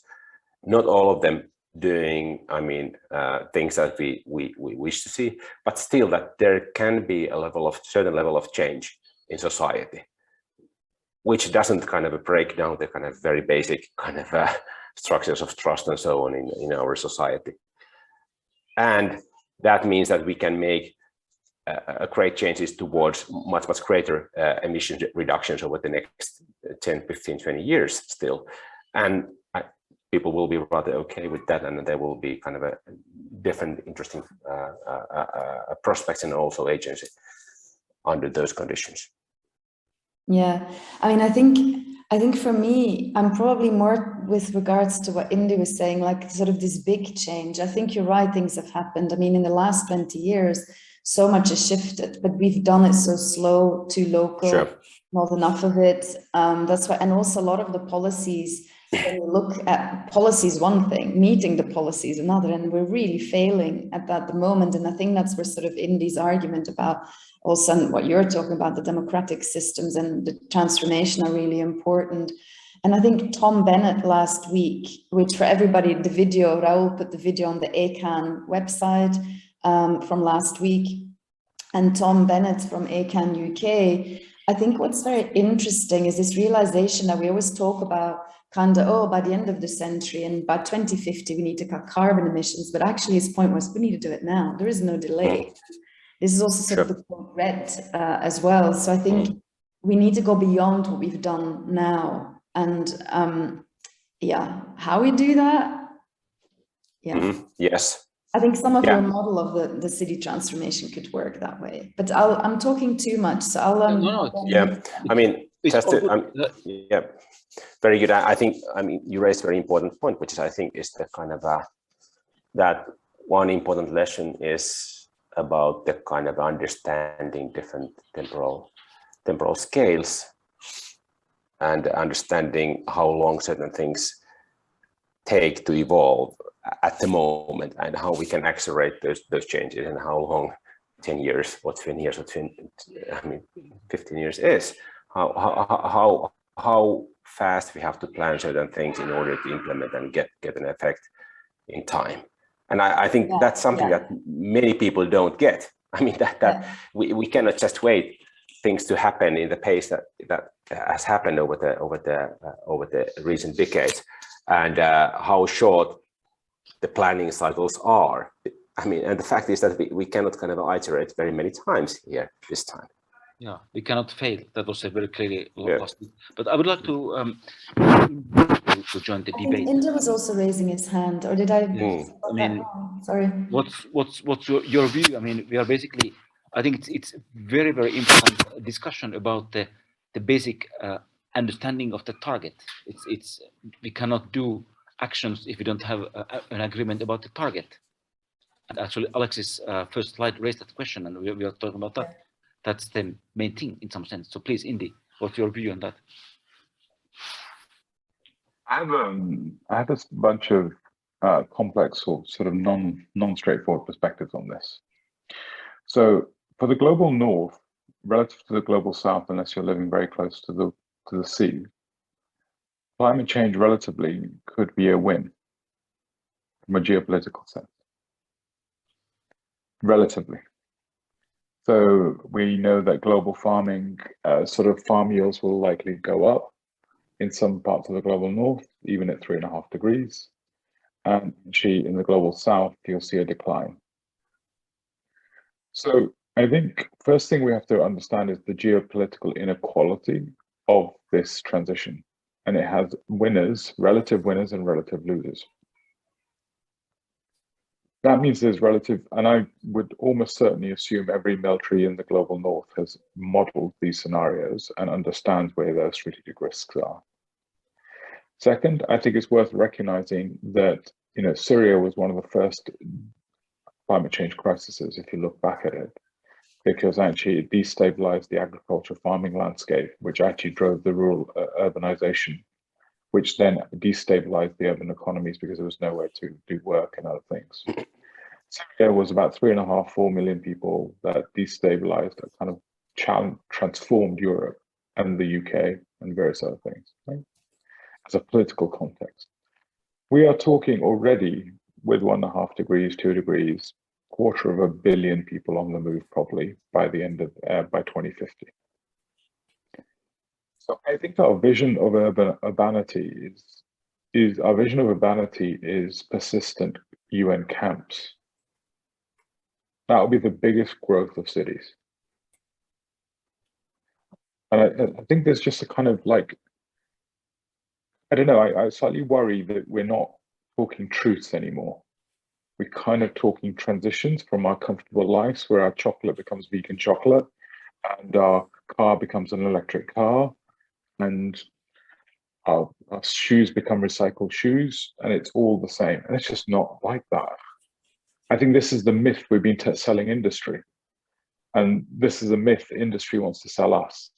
Not all of them doing, I mean, things that we wish to see, but still that there can be a certain level of change in society, which doesn't kind of break down the kind of very basic kind of structures of trust and so on in our society. And that means that we can make great changes towards much greater emission reductions over the next 10, 15, 20 years still. And people will be rather okay with that, and there will be kind of a different interesting prospects and also agency under those conditions. Yeah, I mean, I think for me, I'm probably more with regards to what Indy was saying, like sort of this big change. I think you're right, things have happened. I mean, in the last 20 years, so much has shifted, but we've done it so slow, too local, not enough of it. That's why, and also a lot of the policies, when you look at policies, one thing, meeting the policies another, and we're really failing at that at the moment. And I think that's where sort of Indy's argument about also what you're talking about, the democratic systems and the transformation are really important. And I think Tom Bennett last week, which for everybody, the video, Raoul put the video on the ACAN website from last week, and Tom Bennett from ACAN UK, I think what's very interesting is this realization that we always talk about kind of, oh, by the end of the century and by 2050, we need to cut carbon emissions. But actually his point was, we need to do it now. There is no delay. This is also sort of the quote read as well. So I think we need to go beyond what we've done now. And yeah, how we do that? Yeah. Yes. I think some of your model of the city transformation could work that way, but I'm talking too much, so I'll yeah, I mean, just to, yeah, very good. I think, I mean, you raised a very important point, which is, I think, is the kind of that one important lesson is about the kind of understanding different temporal scales and understanding how long certain things take to evolve at the moment, and how we can accelerate those changes, and how long 10 years or 20 years or 15 years is, how fast we have to plan certain things in order to implement and get an effect in time. And I think that's something that many people don't get. I mean, that we cannot just wait things to happen in the pace that has happened over the recent decades, and how short the planning cycles are. I mean, and the fact is that we cannot kind of iterate very many times here this time. Yeah, we cannot fail. That was a very clearly last week. But I would like to join the debate. Indra was also raising his hand, or did I? I mean, sorry. What's your view? I mean, we are basically. I think it's very important discussion about the basic understanding of the target. It's we cannot do actions if we don't have an agreement about the target. And actually, Alex's first slide raised that question, and we are talking about that. That's the main thing in some sense. So please, Indy, what's your view on that? I have a bunch of complex or sort of non-straightforward perspectives on this. So for the global north, relative to the global south, unless you're living very close to the sea, climate change relatively could be a win from a geopolitical sense. Relatively. So we know that global farming, sort of farm yields will likely go up in some parts of the global north, even at 3.5 degrees. And actually in the global south, you'll see a decline. So I think first thing we have to understand is the geopolitical inequality of this transition. And it has winners, relative winners and relative losers. That means there's relative, and I would almost certainly assume every military in the global north has modeled these scenarios and understands where their strategic risks are. Second, I think it's worth recognizing that, you know, Syria was one of the first climate change crises, if you look back at it, because actually it destabilized the agriculture farming landscape, which actually drove the rural urbanization, which then destabilized the urban economies because there was nowhere to do work and other things. Syria was about 3.5, 4 million people that destabilized, kind of transformed Europe and the UK and various other things, right? As a political context. We are talking already with 1.5 degrees, 2 degrees, 250 million people on the move probably by the end of, by 2050. So I think our vision of urbanity is persistent UN camps. That will be the biggest growth of cities. And I think there's just a kind of like, I don't know, I slightly worry that we're not talking truths anymore. We're kind of talking transitions from our comfortable lives where our chocolate becomes vegan chocolate and our car becomes an electric car and our shoes become recycled shoes, and it's all the same. And it's just not like that. I think this is the myth we've been selling industry. And this is a myth industry wants to sell us.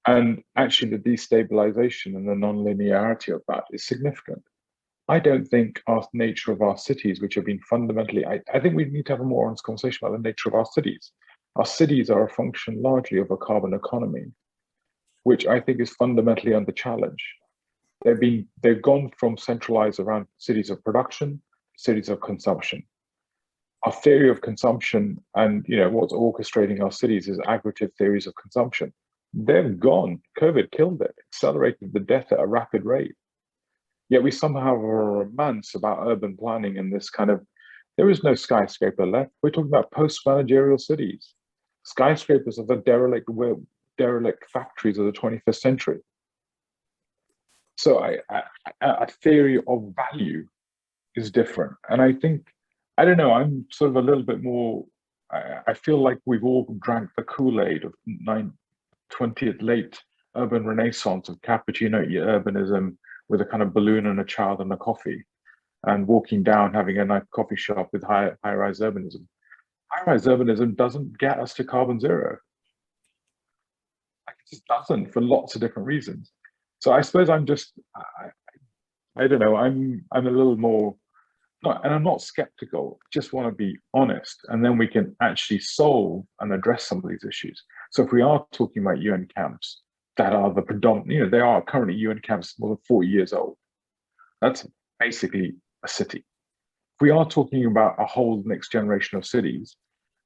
And actually the destabilization and the non-linearity of that is significant. I don't think our nature of our cities, which have been fundamentally, I think we need to have a more honest conversation about the nature of our cities. Our cities are a function largely of a carbon economy, which I think is fundamentally under challenge. They've gone from centralized around cities of production, cities of consumption. Our theory of consumption and, you know, what's orchestrating our cities is aggregative theories of consumption. They're gone. COVID killed it, accelerated the death at a rapid rate. Yet we somehow have a romance about urban planning and this kind of, there is no skyscraper left. We're talking about post-managerial cities. Skyscrapers are the derelict factories of the 21st century. So a theory of value is different. And I think, I don't know, I'm sort of a little bit more, I feel like we've all drank the Kool-Aid of 20th late urban renaissance of cappuccino urbanism with a kind of balloon and a child and a coffee and walking down, having a nice coffee shop with high-rise urbanism. High-rise urbanism doesn't get us to carbon zero. It just doesn't for lots of different reasons. So I suppose I'm just, I don't know, I'm a little more, and I'm not skeptical, just want to be honest, and then we can actually solve and address some of these issues. So if we are talking about UN camps that are the predominant, you know, there are currently UN camps more than 40 years old. That's basically a city. If we are talking about a whole next generation of cities,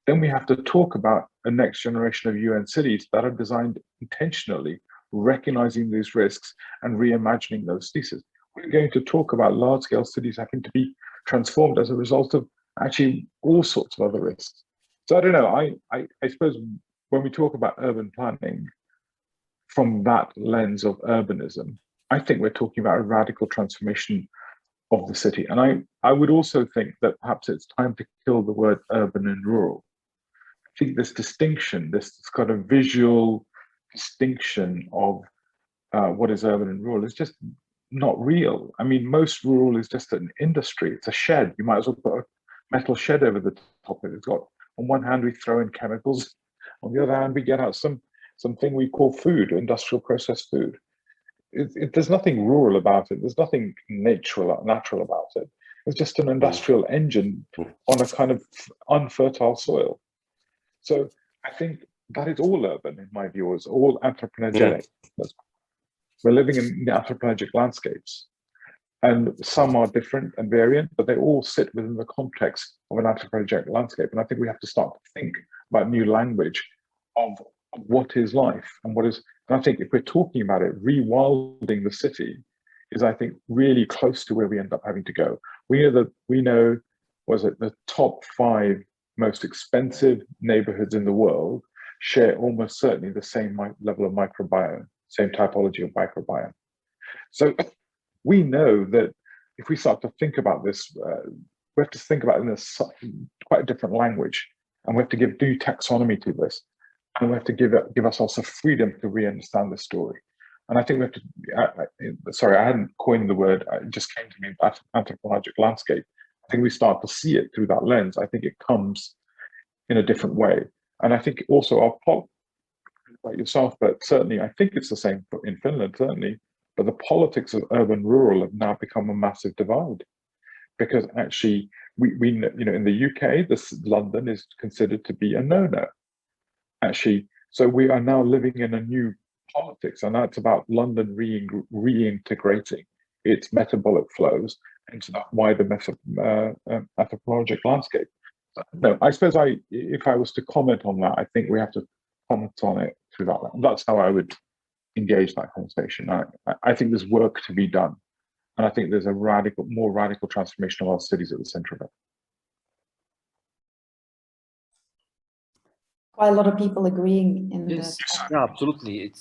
then we have to talk about a next generation of UN cities that are designed intentionally, recognizing these risks and reimagining those cities. We're going to talk about large-scale cities having to be transformed as a result of actually all sorts of other risks. So I don't know, I suppose when we talk about urban planning from that lens of urbanism, I think we're talking about a radical transformation of the city. And I would also think that perhaps it's time to kill the word urban and rural. I think this distinction, this kind of visual distinction of what is urban and rural is just not real. I mean, most rural is just an industry. It's a shed. You might as well put a metal shed over the top of it. It's got, on one hand, we throw in chemicals. On the other hand, we get out something we call food, industrial processed food. There's nothing rural about it. There's nothing natural about it. It's just an industrial engine on a kind of unfertile soil. So I think that is all urban, in my view, is all anthropogenic. We're living in anthropogenic landscapes, and some are different and variant, but they all sit within the context of an anthropogenic landscape. And I think we have to start to think about new language of what is life and what is. And I think if we're talking about it, rewilding the city is, I think, really close to where we end up having to go. We know, was it the top 5 most expensive neighborhoods in the world share almost certainly the same level of microbiome, same typology of microbiome. So we know that if we start to think about this, we have to think about it in quite a different language, and we have to give due taxonomy to this, and we have to give ourselves a freedom to re-understand the story. And I think we have to. Sorry, I hadn't coined the word. It just came to me. Anthropologic landscape. I think we start to see it through that lens. I think it comes in a different way, and I think also our like yourself, but certainly I think it's the same in Finland, certainly. But the politics of urban-rural have now become a massive divide, because actually we in the UK, London is considered to be a no-no. Actually, so we are now living in a new politics, and that's about London reintegrating its metabolic flows into that wider anthropologic landscape. No, I suppose if I was to comment on that, I think we have to comment on it through that. That's how I would engage that conversation. I think there's work to be done, and I think there's a more radical transformation of our cities at the center of it. Quite a lot of people agreeing in yes, that. yeah, absolutely.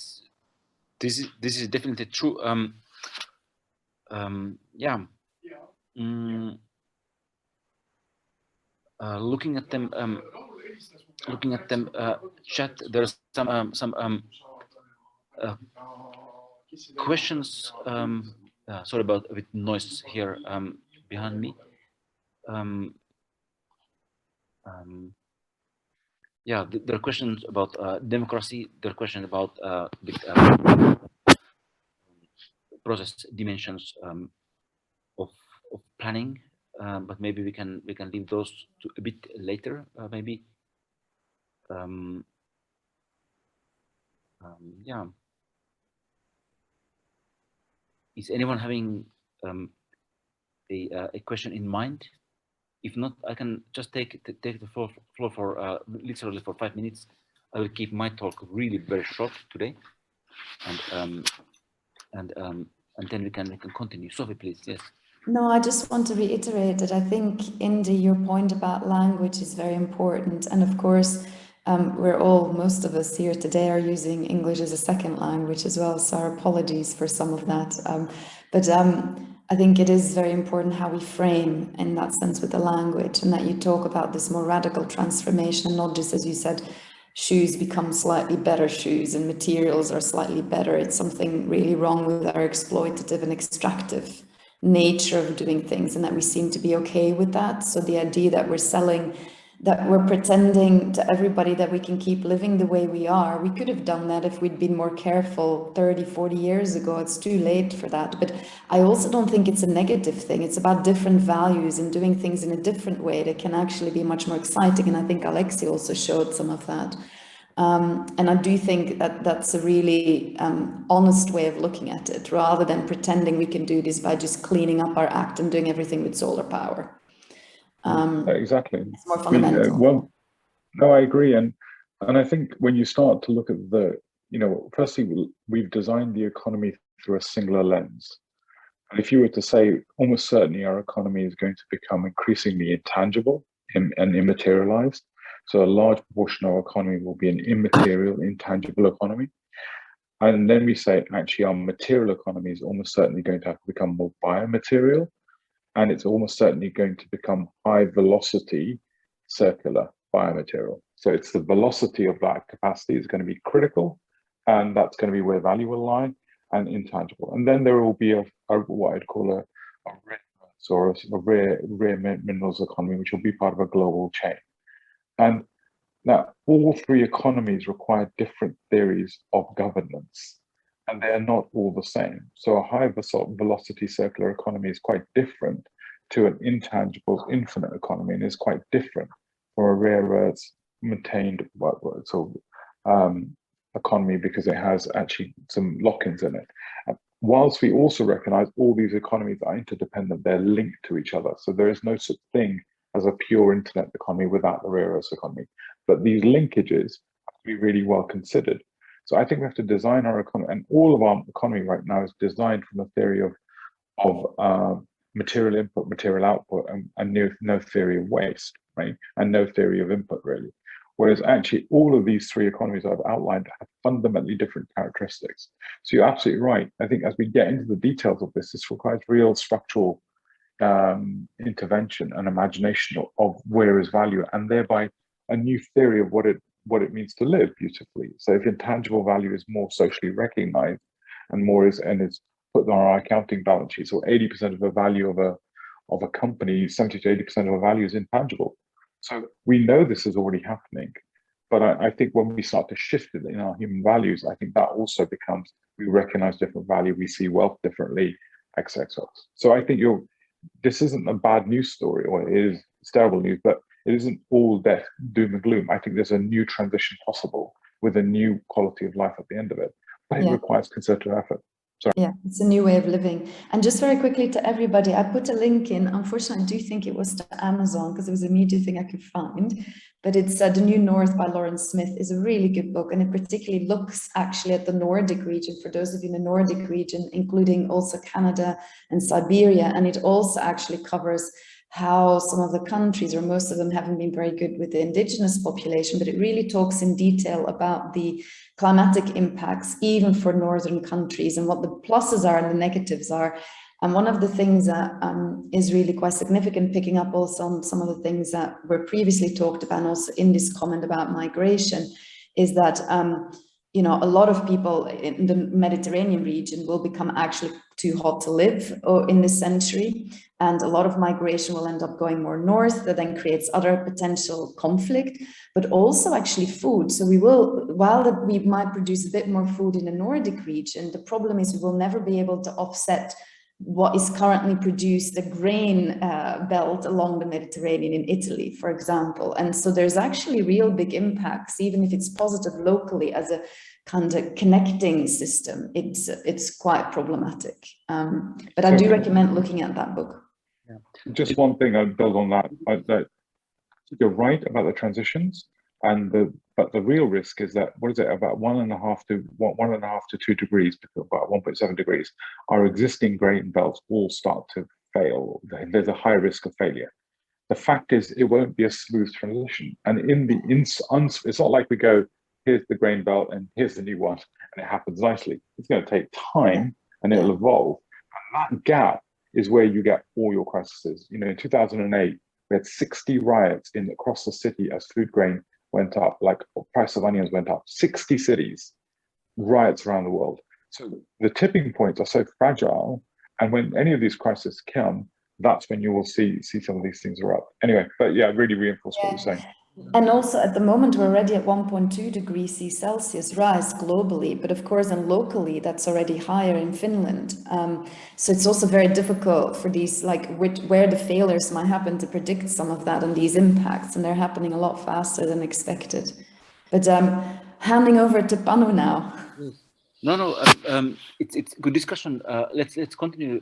This is definitely true. Yeah. Looking at them, chat. There's some questions. Sorry about a bit noise here behind me. Yeah, there are questions about democracy. There are questions about the process dimensions of planning, but maybe we can leave those to a bit later, maybe. Yeah. Is anyone having a question in mind? If not, I can just take the floor for literally for 5 minutes. I will keep my talk really very short today, and then we can continue. Sophie, please. Yes. No, I just want to reiterate that I think, Indy, your point about language is very important. And of course, most of us here today are using English as a second language as well. So our apologies for some of that. But I think it is very important how we frame in that sense with the language, and that you talk about this more radical transformation, not just, as you said, shoes become slightly better shoes and materials are slightly better. It's something really wrong with our exploitative and extractive nature of doing things, and that we seem to be okay with that. So the idea that we're pretending to everybody that we can keep living the way we are, we could have done that if we'd been more careful 30, 40 years ago. It's too late for that. But I also don't think it's a negative thing. It's about different values and doing things in a different way that can actually be much more exciting. And I think Alexi also showed some of that. And I do think that that's a really honest way of looking at it, rather than pretending we can do this by just cleaning up our act and doing everything with solar power. Exactly. It's more fundamental. No, I agree, and I think when you start to look at the, firstly, we've designed the economy through a singular lens. And if you were to say, almost certainly our economy is going to become increasingly intangible and immaterialized. So a large proportion of our economy will be an immaterial, intangible economy. And then we say, actually, our material economy is almost certainly going to have to become more biomaterial. And it's almost certainly going to become high velocity circular biomaterial. So it's the velocity of that capacity is going to be critical. And that's going to be where value will lie, and intangible. And then there will be a what I'd call a rare earths or a rare minerals economy, which will be part of a global chain. And now all three economies require different theories of governance, and they're not all the same. So a high velocity circular economy is quite different to an intangible infinite economy, and is quite different from a rare earths maintained economy, because it has actually some lock-ins in it. Whilst we also recognize all these economies are interdependent, they're linked to each other. So there is no such thing as a pure internet economy without the rare earths economy. But these linkages have to be really well considered. So I think we have to design our economy, and all of our economy right now is designed from a theory of material input, material output, and no theory of waste, right? And no theory of input, really. Whereas actually all of these three economies I've outlined have fundamentally different characteristics. So you're absolutely right. I think as we get into the details of this requires real structural intervention and imagination of where is value, and thereby a new theory of what it means to live beautifully. So if intangible value is more socially recognized and is put on our accounting balance sheet, so 80% of the value of a company, 70 to 80% of the value is intangible. So we know this is already happening, but I think when we start to shift it in our human values, I think that also becomes, we recognize different value, we see wealth differently, etc. So I think this isn't a bad news story, or it's terrible news, but it isn't all death, doom and gloom. I think there's a new transition possible with a new quality of life at the end of it, but it requires concerted effort. Yeah, it's a new way of living. And just very quickly to everybody, I put a link in. Unfortunately, I do think it was to Amazon because it was a media thing I could find. But it's The New North by Lawrence Smith is a really good book. And it particularly looks actually at the Nordic region, for those of you in the Nordic region, including also Canada and Siberia. And it also actually covers how some of the countries, or most of them, haven't been very good with the indigenous population, but it really talks in detail about the climatic impacts, even for northern countries, and what the pluses are and the negatives are. And one of the things that is really quite significant, picking up also on some of the things that were previously talked about, and also in this comment about migration, is that a lot of people in the Mediterranean region will become actually too hot to live in this century. And a lot of migration will end up going more north, that then creates other potential conflict, but also actually food. So while we might produce a bit more food in the Nordic region, the problem is we will never be able to offset what is currently produced, the grain belt along the Mediterranean in Italy, for example. And so there's actually real big impacts, even if it's positive locally as a kind of connecting system, it's quite problematic. But I do recommend looking at that book. Yeah. Just one thing I'd build on that you're right about the transitions, but the real risk is that, about 1.5 to 2 degrees, about 1.7 degrees, our existing grain belts all start to fail. There's a high risk of failure. The fact is, it won't be a smooth transition. And it's not like we go, here's the grain belt and here's the new one, and it happens nicely. It's going to take time, and it'll evolve. And that gap is where you get all your crises. In 2008, we had 60 riots across the city as food grain went up, like price of onions went up. 60 cities, riots around the world. So the tipping points are so fragile, and when any of these crises come, that's when you will see some of these things are up. Anyway, but yeah, really reinforce what you're saying. And also at the moment, we're already at 1.2 degrees Celsius rise globally, but of course, and locally, that's already higher in Finland. So it's also very difficult for these, where the failures might happen, to predict some of that and these impacts, and they're happening a lot faster than expected. But handing over to Panu now. No, it's good discussion. Let's continue.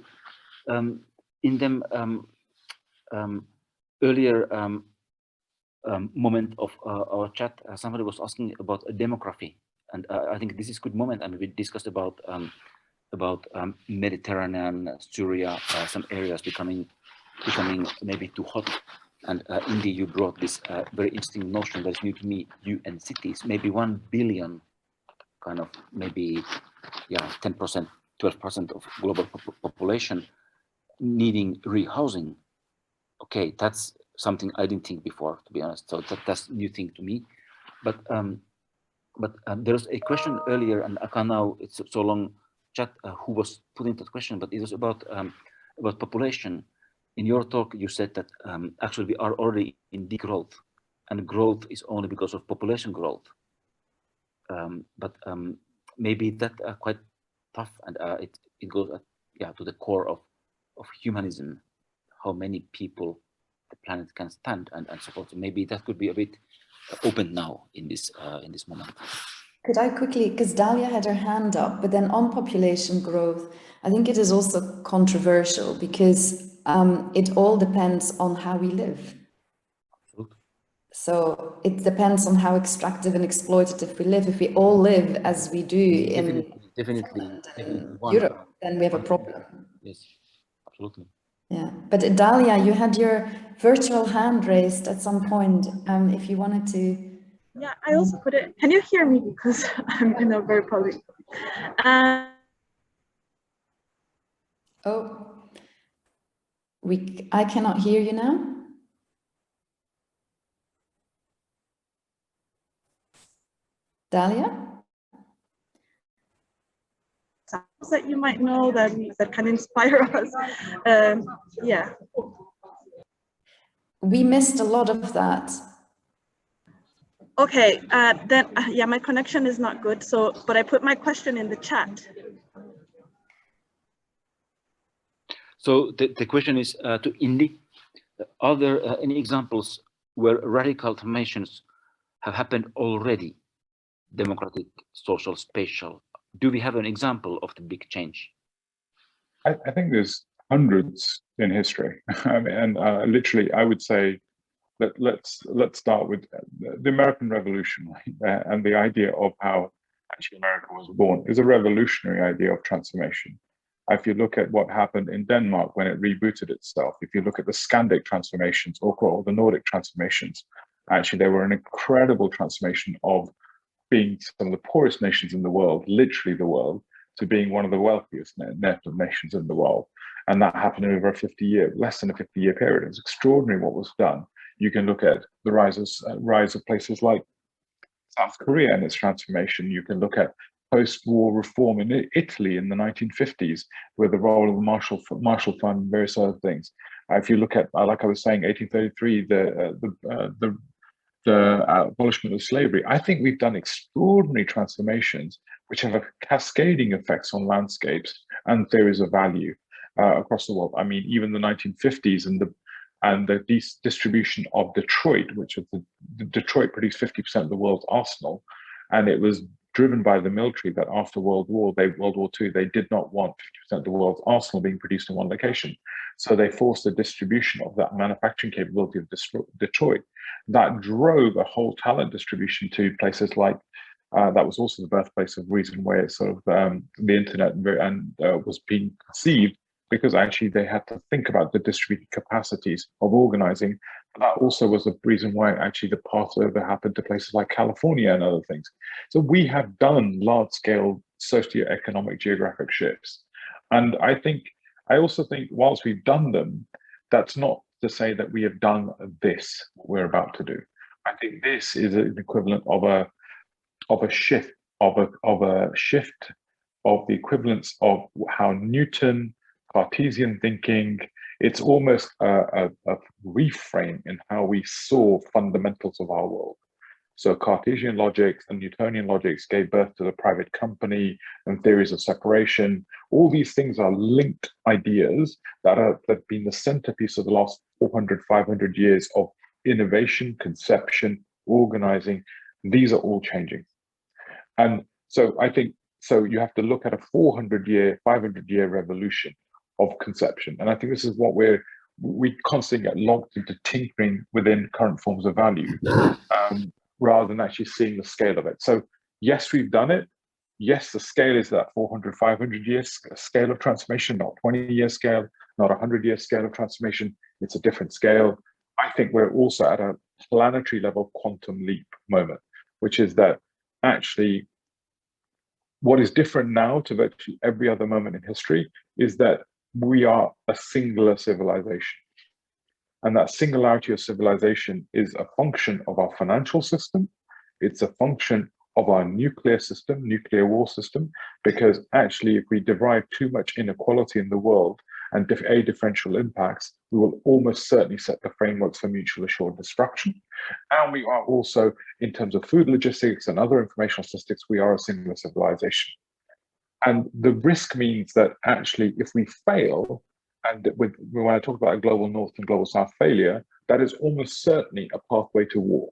In them earlier moment of our chat, somebody was asking about demography, and I think this is a good moment. I mean, we discussed about Mediterranean, Syria, some areas becoming maybe too hot. And Indy, you brought this very interesting notion that's new to me, UN cities, maybe 1 billion, kind of maybe, yeah, 10%, 12% of global population needing rehousing. Okay, that's something I didn't think before, to be honest. So that's a new thing to me. But there's a question earlier, and I can't now, it's so long chat, who was putting that question, but it was about population. In your talk, you said that actually we are already in degrowth, and growth is only because of population growth. But maybe that quite tough, and it goes to the core of humanism, how many people the planet can stand and so forth. So maybe that could be a bit open now in this moment. Could I quickly, because Dalia had her hand up, but then on population growth, I think it is also controversial because it all depends on how we live. Absolutely. So it depends on how extractive and exploitative we live. If we all live as we do in Europe, then we have a problem. Yes, absolutely. Yeah, but Dalia, you had your virtual hand raised at some point. If you wanted to. Yeah, I also put it. Can you hear me? Because I'm in a very public. I cannot hear you now. Dalia? That you might know that can inspire us. Yeah. We missed a lot of that. Okay, then yeah, my connection is not good. So, but I put my question in the chat. So the question is to Indy, are there any examples where radical transformations have happened already? Democratic, social, spatial. Do we have an example of the big change? I think there's hundreds in history. And literally, I would say that let's start with the American Revolution, and the idea of how actually America was born is a revolutionary idea of transformation. If you look at what happened in Denmark when it rebooted itself, if you look at the Scandic transformations or the Nordic transformations, actually they were an incredible transformation of being some of the poorest nations in the world, literally the world, to being one of the wealthiest nations in the world. And that happened over a less than a 50-year period. It was extraordinary what was done. You can look at the rise of places like South Korea and its transformation. You can look at post-war reform in Italy in the 1950s, with the role of the Marshall Fund and various other things. If you look at, like I was saying, 1833, the abolishment of slavery, I think we've done extraordinary transformations which have cascading effects on landscapes and theories of value across the world. I mean, even the 1950s and the distribution of Detroit, which was Detroit produced 50% of the world's arsenal, and it was driven by the military that after World War II, they did not want 50% of the world's arsenal being produced in one location. So they forced the distribution of that manufacturing capability of Detroit. That drove a whole talent distribution to places like, that was also the birthplace of reason where sort of the internet was being conceived, because actually they had to think about the distributed capacities of organizing. But that also was the reason why actually the passover happened to places like California and other things. So we have done large-scale socioeconomic geographic shifts. And I also think whilst we've done them, that's not to say that we have done this, what we're about to do. I think this is an equivalent of a shift of the equivalence of how Newton, Cartesian thinking, it's almost a reframe in how we saw fundamentals of our world. So Cartesian logics and Newtonian logics gave birth to the private company and theories of separation. All these things are linked ideas that have been the centerpiece of the last 400, 500 years of innovation, conception, organizing. These are all changing. And so I think, so you have to look at a 400-year, 500-year revolution of conception. And I think this is what we constantly get locked into tinkering within current forms of value, rather than actually seeing the scale of it. So yes, we've done it. Yes, the scale is that 400, 500 years scale of transformation, not 20-year scale, not 100-year scale of transformation. It's a different scale. I think we're also at a planetary level quantum leap moment, which is that actually what is different now to virtually every other moment in history is that we are a singular civilization. And that singularity of civilization is a function of our financial system. It's a function of our nuclear system, nuclear war system, because actually if we derive too much inequality in the world and differential impacts, we will almost certainly set the frameworks for mutual assured destruction. And we are also, in terms of food logistics and other informational statistics, we are a singular civilization. And the risk means that actually if we fail, and when I talk about a global north and global south failure, that is almost certainly a pathway to war.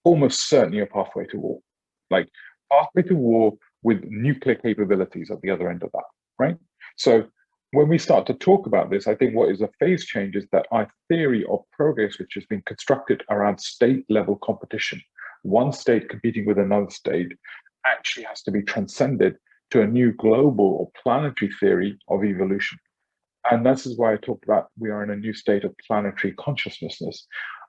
Almost certainly a pathway to war. Like pathway to war with nuclear capabilities at the other end of that, right? So when we start to talk about this, I think what is a phase change is that our theory of progress, which has been constructed around state level competition, one state competing with another state, actually has to be transcended to a new global or planetary theory of evolution. And this is why I talked about we are in a new state of planetary consciousness.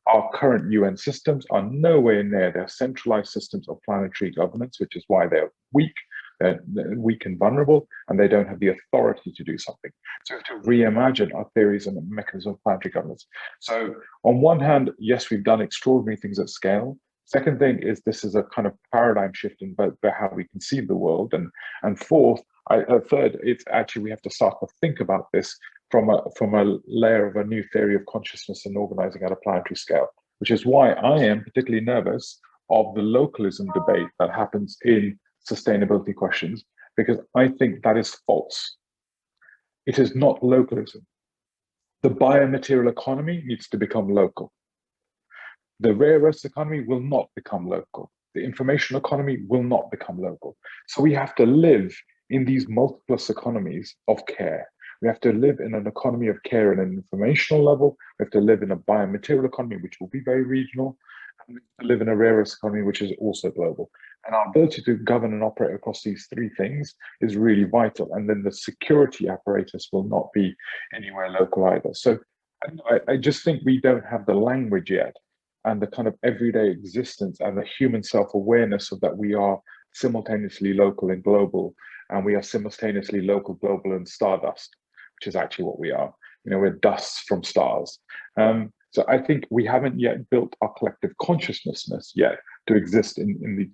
Our current UN systems are nowhere near their centralized systems of planetary governance, which is why they're weak and vulnerable, and they don't have the authority to do something. So we have to reimagine our theories and the mechanism of planetary governance. So on one hand, yes, we've done extraordinary things at scale. Second thing is this is a kind of paradigm shift in how we conceive the world. And fourth, third, it's actually we have to start to think about this from a layer of a new theory of consciousness and organizing at a planetary scale, which is why I am particularly nervous of the localism debate that happens in sustainability questions, because I think that is false. It is not localism. The biomaterial economy needs to become local. The rare earths economy will not become local. The information economy will not become local. So we have to live in these multiplus economies of care. We have to live in an economy of care at an informational level. We have to live in a biomaterial economy, which will be very regional. And we have to live in a rare earths economy, which is also global. And our ability to govern and operate across these three things is really vital. And then the security apparatus will not be anywhere local either. So I just think we don't have the language yet and the kind of everyday existence and the human self-awareness of that we are simultaneously local and global, and we are simultaneously local, global, and stardust, which is actually what we are. You know, we're dusts from stars. So I think we haven't yet built our collective consciousness yet to exist in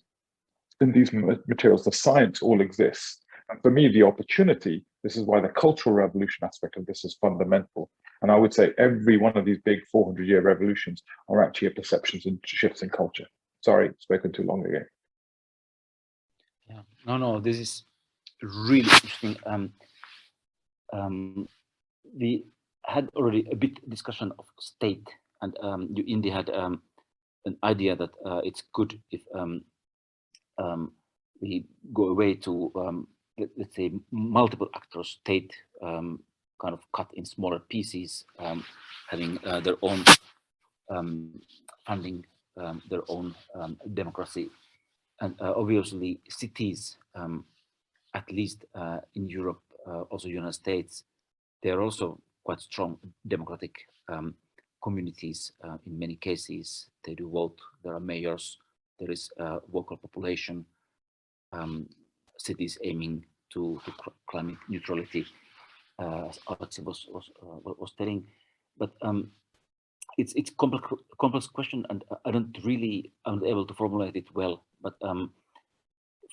these materials. The science all exists. And for me, the opportunity, this is why the cultural revolution aspect of this is fundamental. And I would say every one of these big 400-year revolutions are actually perceptions and shifts in culture. Sorry, spoken too long again. Yeah, no, this is really interesting. We had already a bit discussion of state, and you indeed had an idea that it's good if we go away to let's say multiple actors state, kind of cut in smaller pieces, having their own funding, their own democracy, and obviously cities, at least in Europe, also United States, they are also quite strong democratic communities. In many cases, they do vote. There are mayors. There is vocal population. Cities aiming to climate neutrality, as Alexi was telling. But it's complex question, and I'm not able to formulate it well. But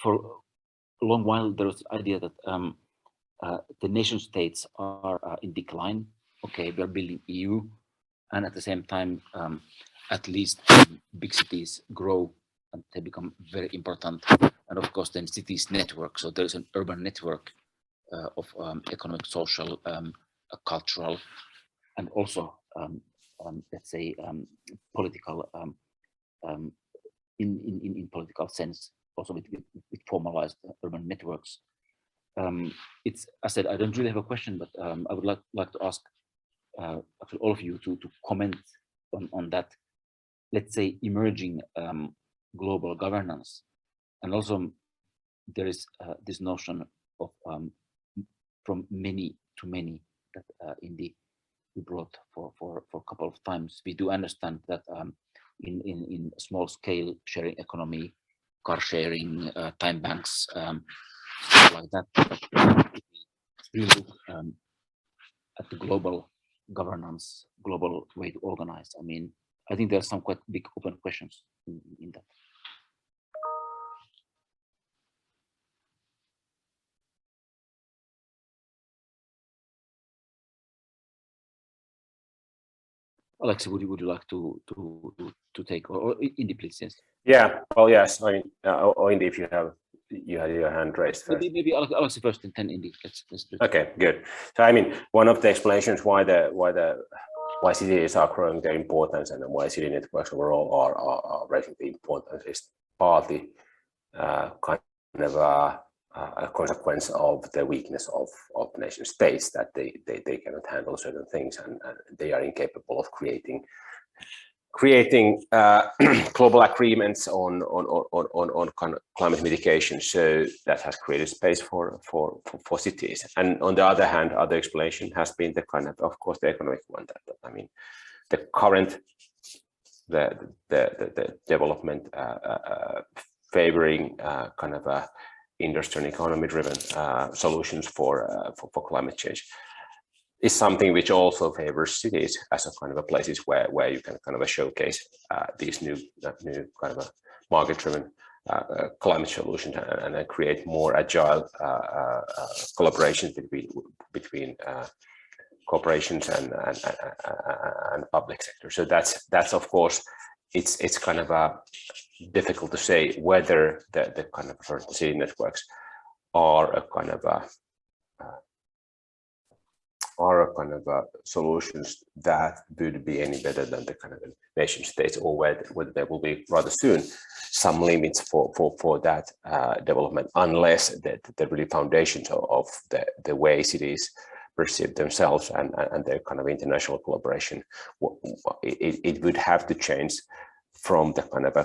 for a long while, there was the idea that the nation states are in decline. Okay, we are building EU, and at the same time, at least big cities grow and they become very important. And of course, then cities network. So there is an urban network of economic, social, cultural, and also let's say political, in political sense, also with formalized urban networks. It's, I said, I don't really have a question, but I would like to ask actually all of you to comment on that, let's say, emerging global governance. And also there is this notion of from many to many that indeed we brought for a couple of times. We do understand that in small scale sharing economy, car sharing, time banks, like that, we look at the global governance, global way to organize. I mean, I think there are some quite big open questions in that. Alexei, would you like to take, or Indy, please? Yes. Yeah. Well, yes. I mean, or Indy, if you had your hand raised first. Maybe Alexei first, and then Indy. Let's do it. Okay, good. So I mean, one of the explanations why cities are growing their importance and why city networks overall are raising the importance is partly kind of a consequence of the weakness of nation states, that they cannot handle certain things and they are incapable of creating global agreements on climate mitigation. So that has created space for cities. And on the other hand, other explanation has been the kind of course, the economic one. That I mean, the current the development favoring kind of a industrial economy driven solutions for climate change is something which also favors cities as a kind of a places where you can kind of showcase these new kind of a market-driven climate solutions and create more agile collaboration between corporations and public sector. So that's of course it's kind of difficult to say whether the kind of city networks are a kind of solutions that would be any better than the kind of nation states, or whether there will be rather soon some limits for that development, unless the really foundations of the way cities perceive themselves and their kind of international collaboration, it would have to change from the kind of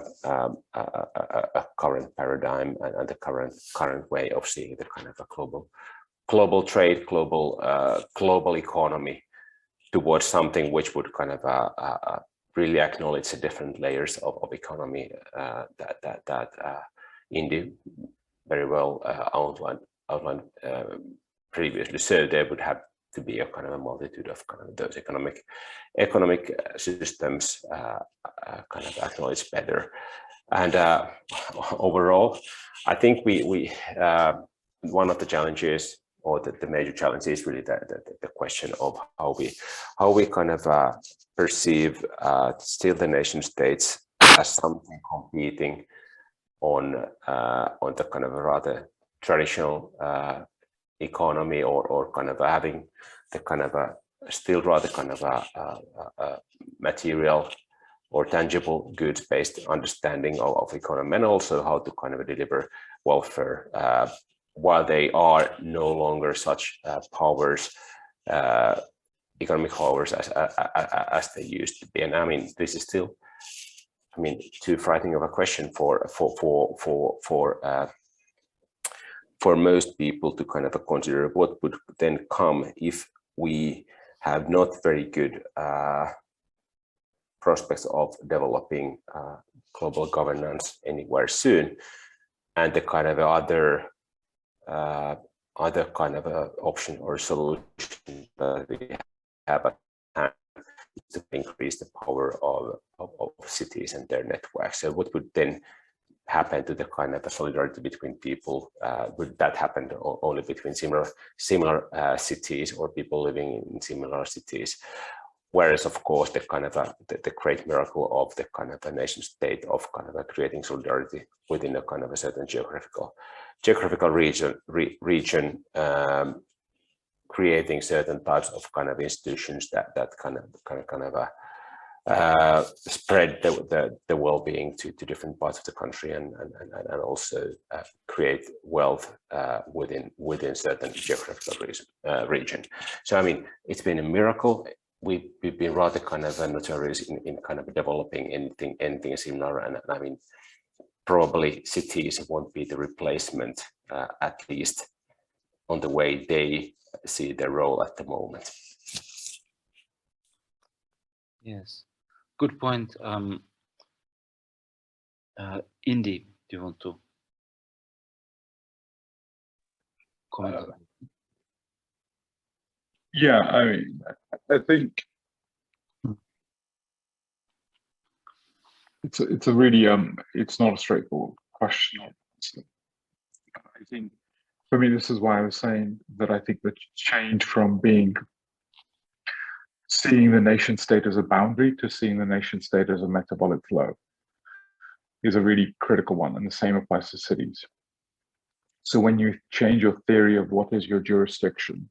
a current paradigm and the current way of seeing the kind of a global trade, global economy, towards something which would kind of really acknowledge the different layers of economy that Indy very well outlined previously. So there would have to be a kind of a multitude of kind of those economic systems kind of acknowledged better. And overall, I think we one of the challenges, or the major challenge, is really the question of how we kind of perceive still the nation states as something competing on the kind of a rather traditional economy, or kind of having the kind of a still rather kind of a material or tangible goods based understanding of economy, and also how to kind of deliver welfare while they are no longer such powers, economic powers as they used to be. And I mean, this is still, I mean, too frightening of a question for most people to kind of consider what would then come if we have not very good prospects of developing global governance anywhere soon, and the kind of other kind of option or solution that we have at hand is to increase the power of cities and their networks. So what would then happen to the kind of solidarity between people? Would that happen only between similar cities, or people living in similar cities? Whereas, of course, the kind of the great miracle of the kind of a nation state of kind of creating solidarity within a kind of a certain geographical region, creating certain types of kind of institutions that kind of spread the well-being to different parts of the country, and also create wealth within certain geographical region. So I mean, it's been a miracle we've been rather kind of notorious in kind of developing anything similar, and I mean, probably cities won't be the replacement, at least on the way they see their role at the moment. Yes, good point. Indy, do you want to comment? Yeah, I mean, I think it's a really it's not a straightforward question. I think for me, this is why I was saying that I think the change from seeing the nation state as a boundary to seeing the nation state as a metabolic flow is a really critical one, and the same applies to cities. So when you change your theory of what is your jurisdiction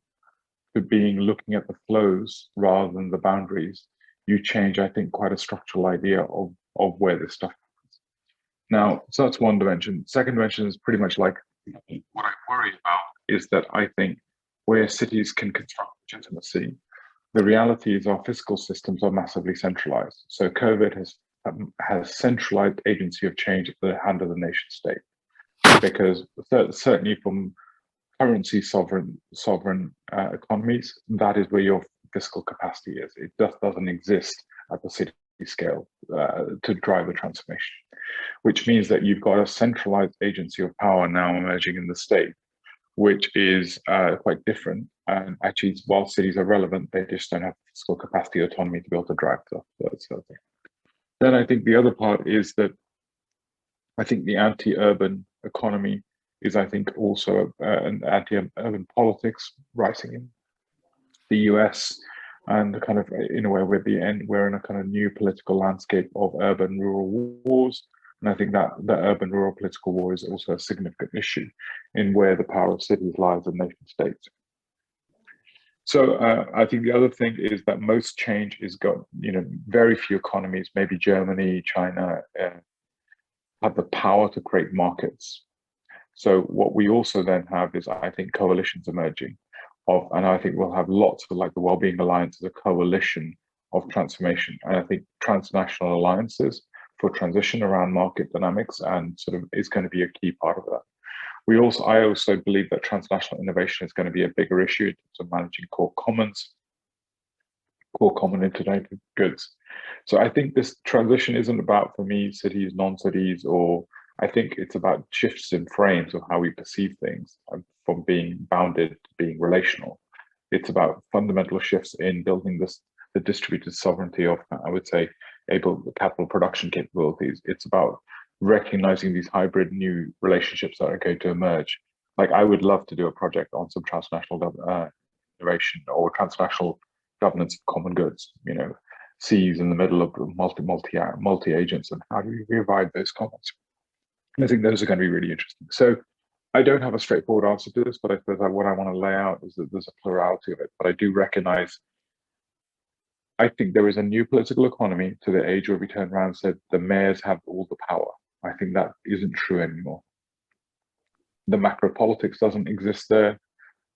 to being looking at the flows rather than the boundaries, you change, I think, quite a structural idea of where this stuff happens. Now, so that's one dimension. Second dimension is pretty much like what I worry about is that I think where cities can construct legitimacy, the reality is our fiscal systems are massively centralized. So COVID has centralized agency of change at the hand of the nation state, because certainly from currency sovereign economies, that is where your fiscal capacity is. It just doesn't exist at the city scale to drive the transformation, which means that you've got a centralized agency of power now emerging in the state, which is quite different. And actually, while cities are relevant, they just don't have fiscal capacity, autonomy to be able to drive stuff. So then I think the other part is that I think the anti-urban economy is, I think, also an anti-urban politics rising in the US, and kind of in a way we're in a kind of new political landscape of urban-rural wars. And I think that the urban-rural political war is also a significant issue in where the power of cities lies in nation states. So I think the other thing is that most change is very few economies, maybe Germany, China, have the power to create markets. So what we also then have is, I think, coalitions emerging and I think we'll have lots of, like, the Wellbeing Alliance as a coalition of transformation. And I think transnational alliances for transition around market dynamics and sort of is going to be a key part of that. I also believe that transnational innovation is going to be a bigger issue in terms of managing core common integrated goods. So I think this transition isn't about, for me, cities, non-cities, or I think it's about shifts in frames of how we perceive things, from being bounded to being relational. It's about fundamental shifts in building the distributed sovereignty of, I would say, able capital production capabilities. It's about recognizing these hybrid new relationships that are going to emerge. Like, I would love to do a project on some transnational innovation or transnational governance of common goods, C's in the middle of multi agents, and how do we revive those commons? And I think those are going to be really interesting. So I don't have a straightforward answer to this, but I suppose what I want to lay out is that there's a plurality of it. But I do recognize, I think there is a new political economy to the age where we turn around and said the mayors have all the power. I think that isn't true anymore. The macro politics doesn't exist there.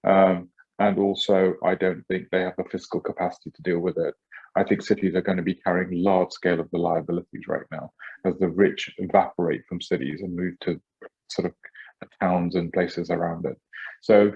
And also, I don't think they have the fiscal capacity to deal with it. I think cities are going to be carrying large scale of the liabilities right now as the rich evaporate from cities and move to sort of towns and places around it. So,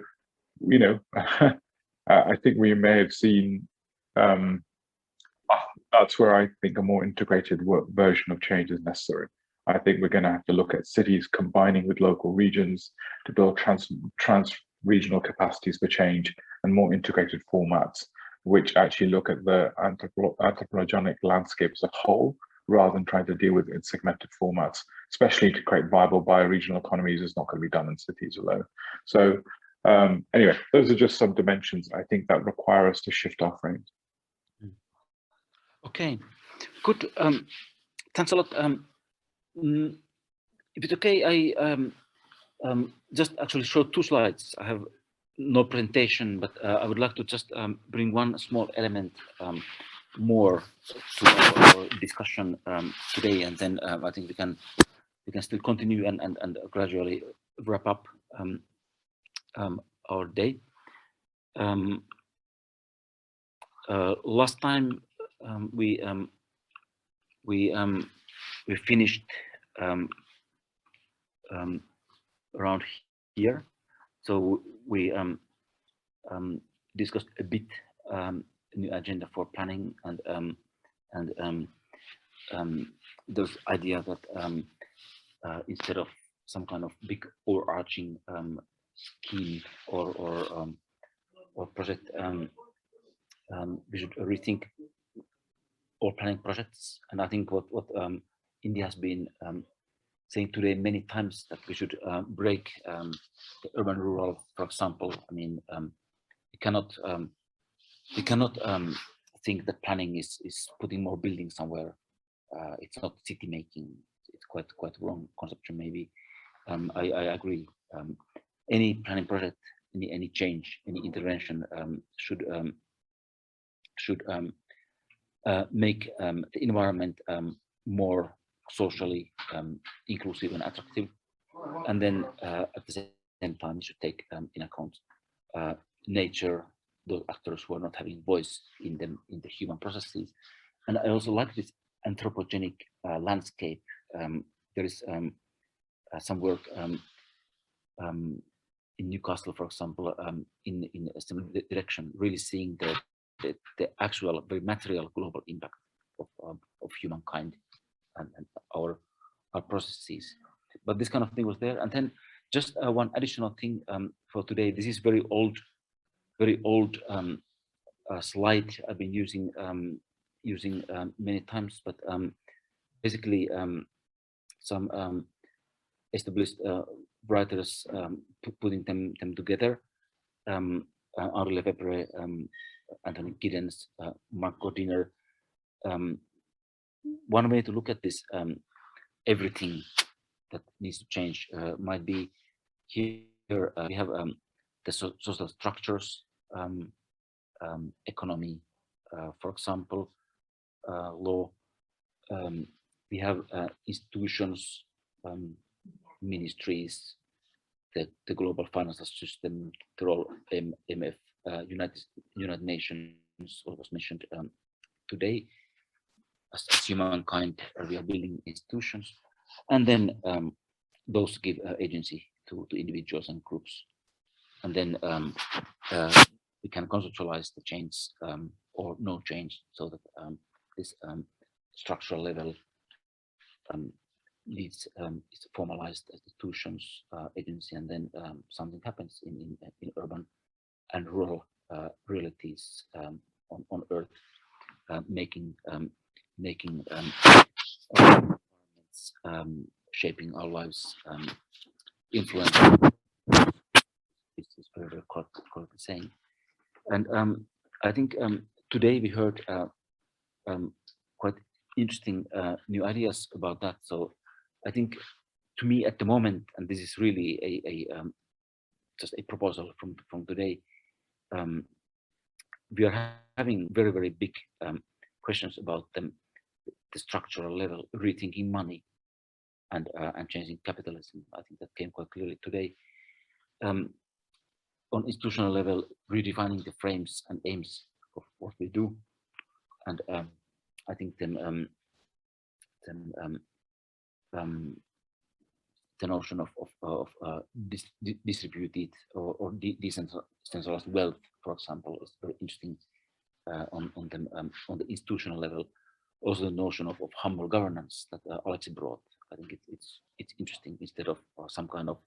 I think we may have seen, that's where I think a more integrated version of change is necessary. I think we're going to have to look at cities combining with local regions to build trans-regional capacities for change and more integrated formats, which actually look at the anthropogenic landscape as a whole, rather than trying to deal with it in segmented formats, especially to create viable bioregional economies is not going to be done in cities alone. So anyway, those are just some dimensions, I think, that require us to shift our frames. Okay, good. Thanks a lot. If it's okay, I just actually show 2 slides. I have no presentation, but I would like to just bring one small element more to our discussion today, and then I think we can still continue and gradually wrap up our day. last time we finished around here, so we discussed a bit new agenda for planning and those idea that instead of some kind of big overarching scheme or project, we should rethink all planning projects. And I think what India has been saying today many times, that we should break the urban-rural, for example. I mean, we cannot think that planning is putting more buildings somewhere. It's not city making. It's quite wrong conception maybe. I agree. Any planning project, any change, any intervention should make the environment more socially inclusive and attractive, and then at the same time you should take in account nature, those actors who are not having voice in the human processes. And I also like this anthropogenic landscape. There is some work in Newcastle, for example, in a similar direction, really seeing the actual, very material global impact of humankind and our processes. But this kind of thing was there. And then just one additional thing for today. This is very old slide I've been using many times, but basically some established writers putting them together. Henri Lefebvre, Anthony Giddens, Mark Gardiner. One way to look at this, everything that needs to change might be here. We have the social structures, economy, for example, law. We have institutions, ministries, the global financial system, the role MF, United Nations, what was mentioned today. As humankind, we are building institutions, and then those give agency to individuals and groups, and then we can conceptualize the change or no change, so that this structural level leads is formalized institutions, agency, and then something happens in urban and rural realities on Earth, making shaping our lives, influence. It's very, very correct saying. And I think today we heard quite interesting new ideas about that. So I think, to me at the moment, and this is really a just a proposal from today, we are having very, very big questions about the structural level, rethinking money and changing capitalism. I think that came quite clearly today. On institutional level, redefining the frames and aims of what we do, and I think the notion of distributed or decentralized wealth, for example, is very interesting on the institutional level. Also, the notion of humble governance that Alexi brought. I think it's interesting. Instead of some kind of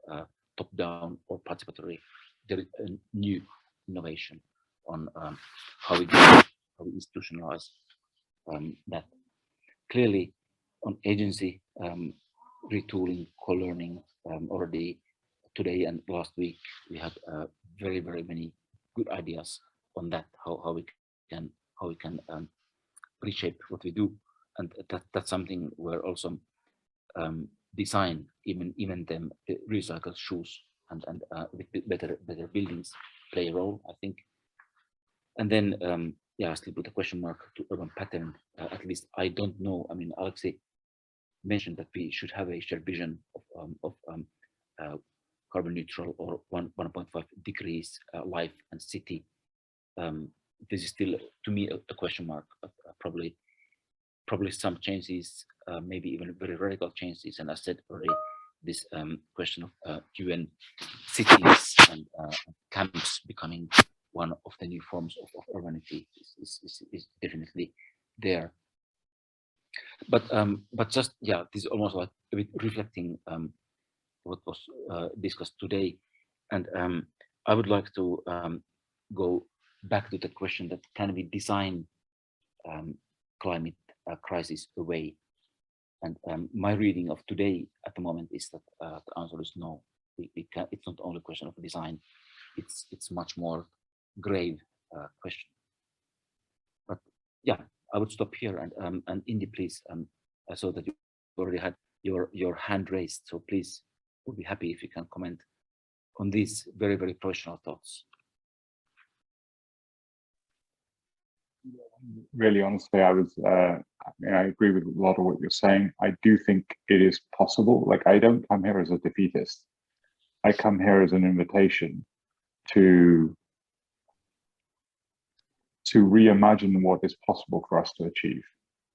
top-down or participatory, there is a new innovation on how we institutionalize that. Clearly, on agency, retooling, co-learning, already today and last week we had very, very many good ideas on that. How we can reshape what we do, and that's something where also design, even them recycled shoes and with better buildings play a role, I think. And then yeah, I still put a question mark to urban pattern. At least I don't know. I mean, Alexei mentioned that we should have a shared vision of carbon neutral or 1.5 degrees life and city this is still to me a question mark, but probably some changes, maybe even very radical changes. And I said already, this question of UN cities and camps becoming one of the new forms of urbanity is definitely there. But just, yeah, this is almost like a bit reflecting what was discussed today. And I would like to go back to the question that can we design climate crisis away? And my reading of today at the moment is that the answer is no. We can, it's not only a question of design, it's much more grave question. But yeah, I would stop here, and Indy, please, I saw that you already had your hand raised, so please, we'll be happy if you can comment on these very, very personal thoughts. Really, honestly, I agree with a lot of what you're saying. I do think it is possible. Like, I don't come here as a defeatist. I come here as an invitation to reimagine what is possible for us to achieve.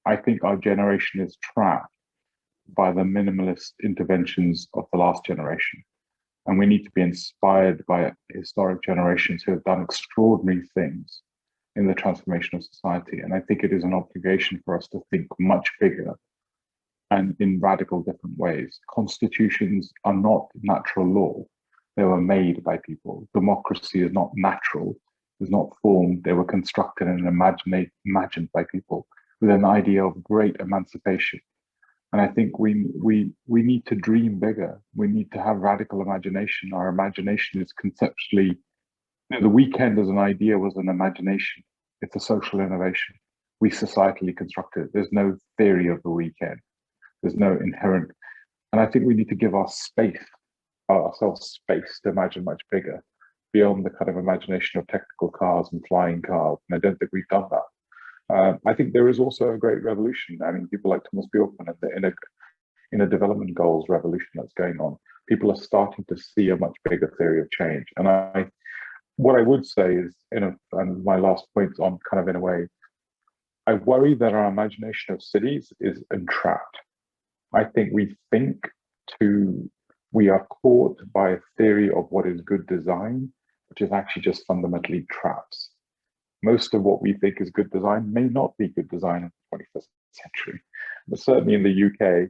I think our generation is trapped by the minimalist interventions of the last generation. And we need to be inspired by historic generations who have done extraordinary things in the transformation of society. And I think it is an obligation for us to think much bigger and in radical different ways. Constitutions are not natural law. They were made by people. Democracy is not natural, is not formed. They were constructed and imagined by people with an idea of great emancipation. And I think we need to dream bigger. We need to have radical imagination. Our imagination is conceptually, the weekend as an idea was an imagination. It's a social innovation. We societally constructed it. There's no theory of the weekend. There's no inherent, and I think we need to give ourselves space to imagine much bigger, beyond the kind of imagination of technical cars and flying cars. And I don't think we've done that. I think there is also a great revolution. I mean, people like Thomas Bjorkman in a development goals revolution that's going on. People are starting to see a much bigger theory of change. And what I would say is, and my last point on kind of in a way, I worry that our imagination of cities is entrapped. I think we are caught by a theory of what is good design, which is actually just fundamentally traps. Most of what we think is good design may not be good design in the 21st century. But certainly in the UK,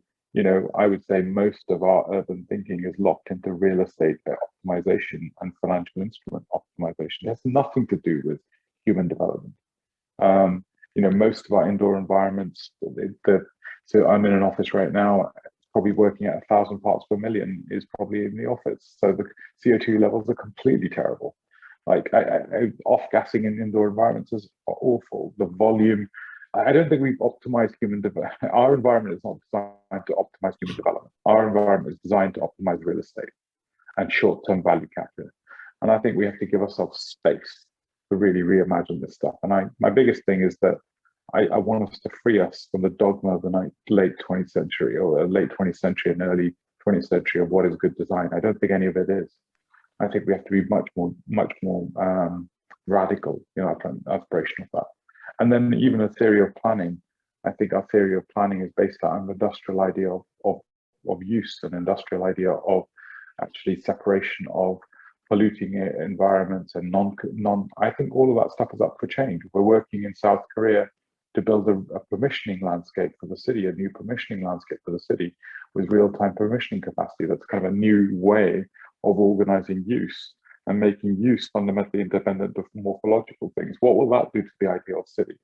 I would say most of our urban thinking is locked into real estate optimization and financial instrument optimization. It has nothing to do with human development. Most of our indoor environments, so I'm in an office right now, probably working at 1,000 parts per million is probably in the office. So the CO2 levels are completely terrible. Like off-gassing in indoor environments is awful. The volume, I don't think we've optimized human development. Our environment is not designed to optimize human development. Our environment is designed to optimize real estate and short-term value capture. And I think we have to give ourselves space to really reimagine this stuff. And my biggest thing is that I want us to free us from the dogma of the late 20th century or late 20th century and early 20th century of what is good design. I don't think any of it is. I think we have to be much more radical in our aspiration of that. And then even a theory of planning. I think our theory of planning is based on an industrial idea of use, an industrial idea of actually separation of polluting environments and I think all of that stuff is up for change. We're working in South Korea to build a permissioning landscape for the city, a new permissioning landscape for the city with real-time permissioning capacity. That's kind of a new way of organizing use and making use fundamentally independent of morphological things. What will that do to the ideal city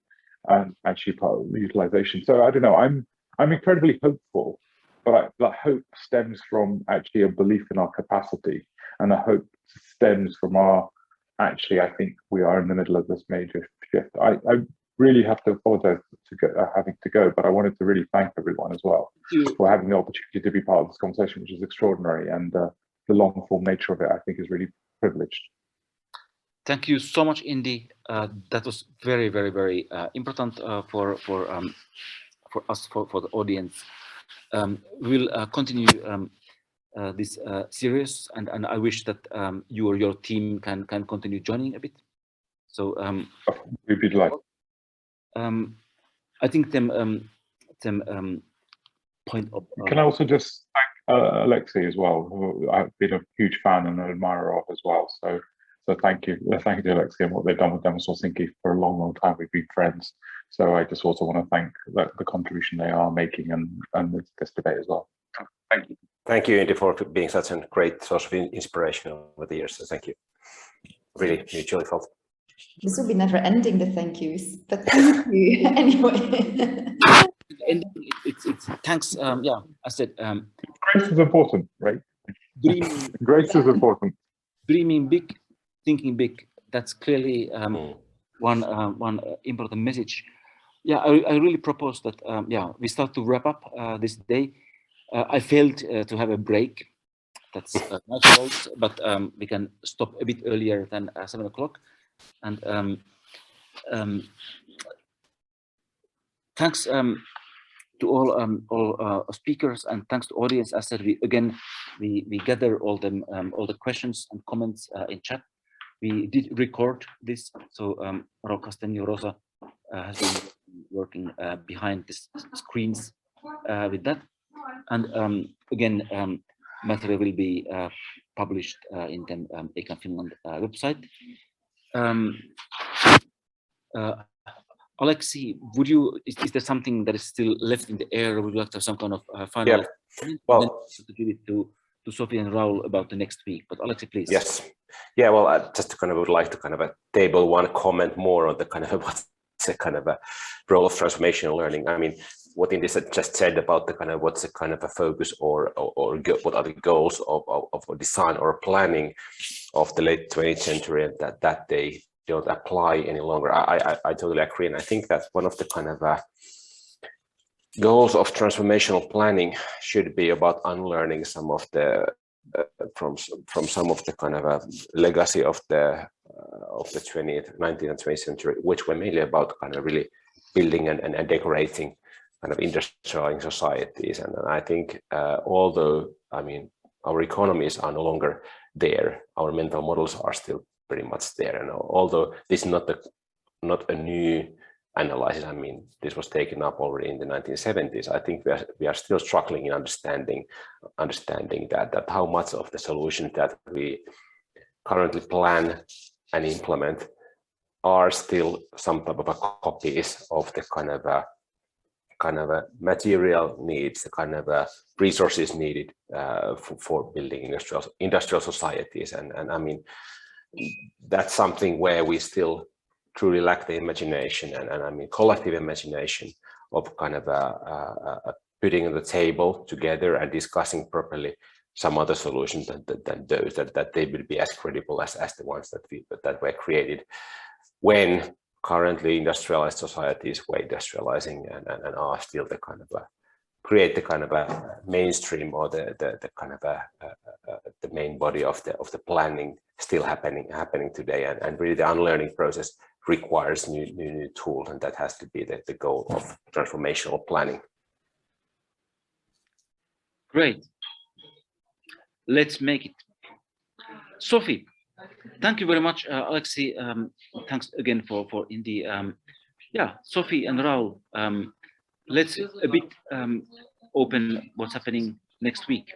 and actually part of the utilization? So I don't know, I'm incredibly hopeful, but that hope stems from actually a belief in our capacity, and a hope stems from I think we are in the middle of this major shift. I really have to apologize having to go, but I wanted to really thank everyone as well for having the opportunity to be part of this conversation, which is extraordinary. And the long form nature of it, I think, is really privileged. Thank you so much, Indy. That was very, very, very important for us, for the audience. We'll continue this series, and I wish that you or your team can continue joining a bit. So we'd be delighted. I think point of. Can I also just thank Alexei as well, who I've been a huge fan and an admirer of as well. So thank you to Alexei and what they've done with Demos Helsinki for a long, long time. We've been friends. So I just also want to thank the contribution they are making and this debate as well. Thank you. Thank you, Indy, for being such a great source of inspiration over the years. So thank you. Really mutually felt. This will be never ending, the thank yous, but thank you anyway. And it's thanks. Yeah, I said. Grace is important, right? Grace is important. Dreaming big, thinking big. That's clearly one important message. Yeah, I really propose that. Yeah, we start to wrap up this day. I failed to have a break. That's my fault, but we can stop a bit earlier than 7 o'clock. And thanks to all speakers, and thanks to audience. As said, we gather all the questions and comments in chat. We did record this, so Rosa has been working behind the screens with that. And again, material will be published in the ECAN Finland website. Alexei, is there something that is still left in the air? Would you like to have some kind of final? Yeah. Well, to give it to Sophie and Raul about the next week, but Alexei, please. Yes. Yeah. Well, I just kind of would like to kind of table one comment more on the kind of what's the kind of a role of transformational learning. I mean, what Indy just said about the kind of what's the kind of a focus or what are the goals of design or planning of the late 20th century, and that they don't apply any longer. I totally agree, and I think that one of the kind of goals of transformational planning should be about unlearning some of the from some of the kind of legacy of the 19th and 20th century, which were mainly about kind of really building and decorating kind of industrializing societies. And I think although, I mean, our economies are no longer there, our mental models are still pretty much there. And although this is not a new analysis, I mean, this was taken up already in the 1970s, I think we are still struggling in understanding that how much of the solutions that we currently plan and implement are still some type of copies of the kind of a material needs, the kind of resources needed for building industrial societies. And I mean, that's something where we still truly lack the imagination and I mean collective imagination of kind of putting on the table together and discussing properly some other solutions than those that they will be as credible as the ones that were created when currently industrialized societies were industrializing and are still the kind of create the kind of a mainstream or the kind of the main body of the planning still happening today, and really the unlearning process requires new tools, and that has to be the goal of transformational planning. Great. Let's make it. Sophie, thank you very much. Alexei, thanks again for Indy. Yeah, Sophie and Raul, let's a bit open what's happening next week.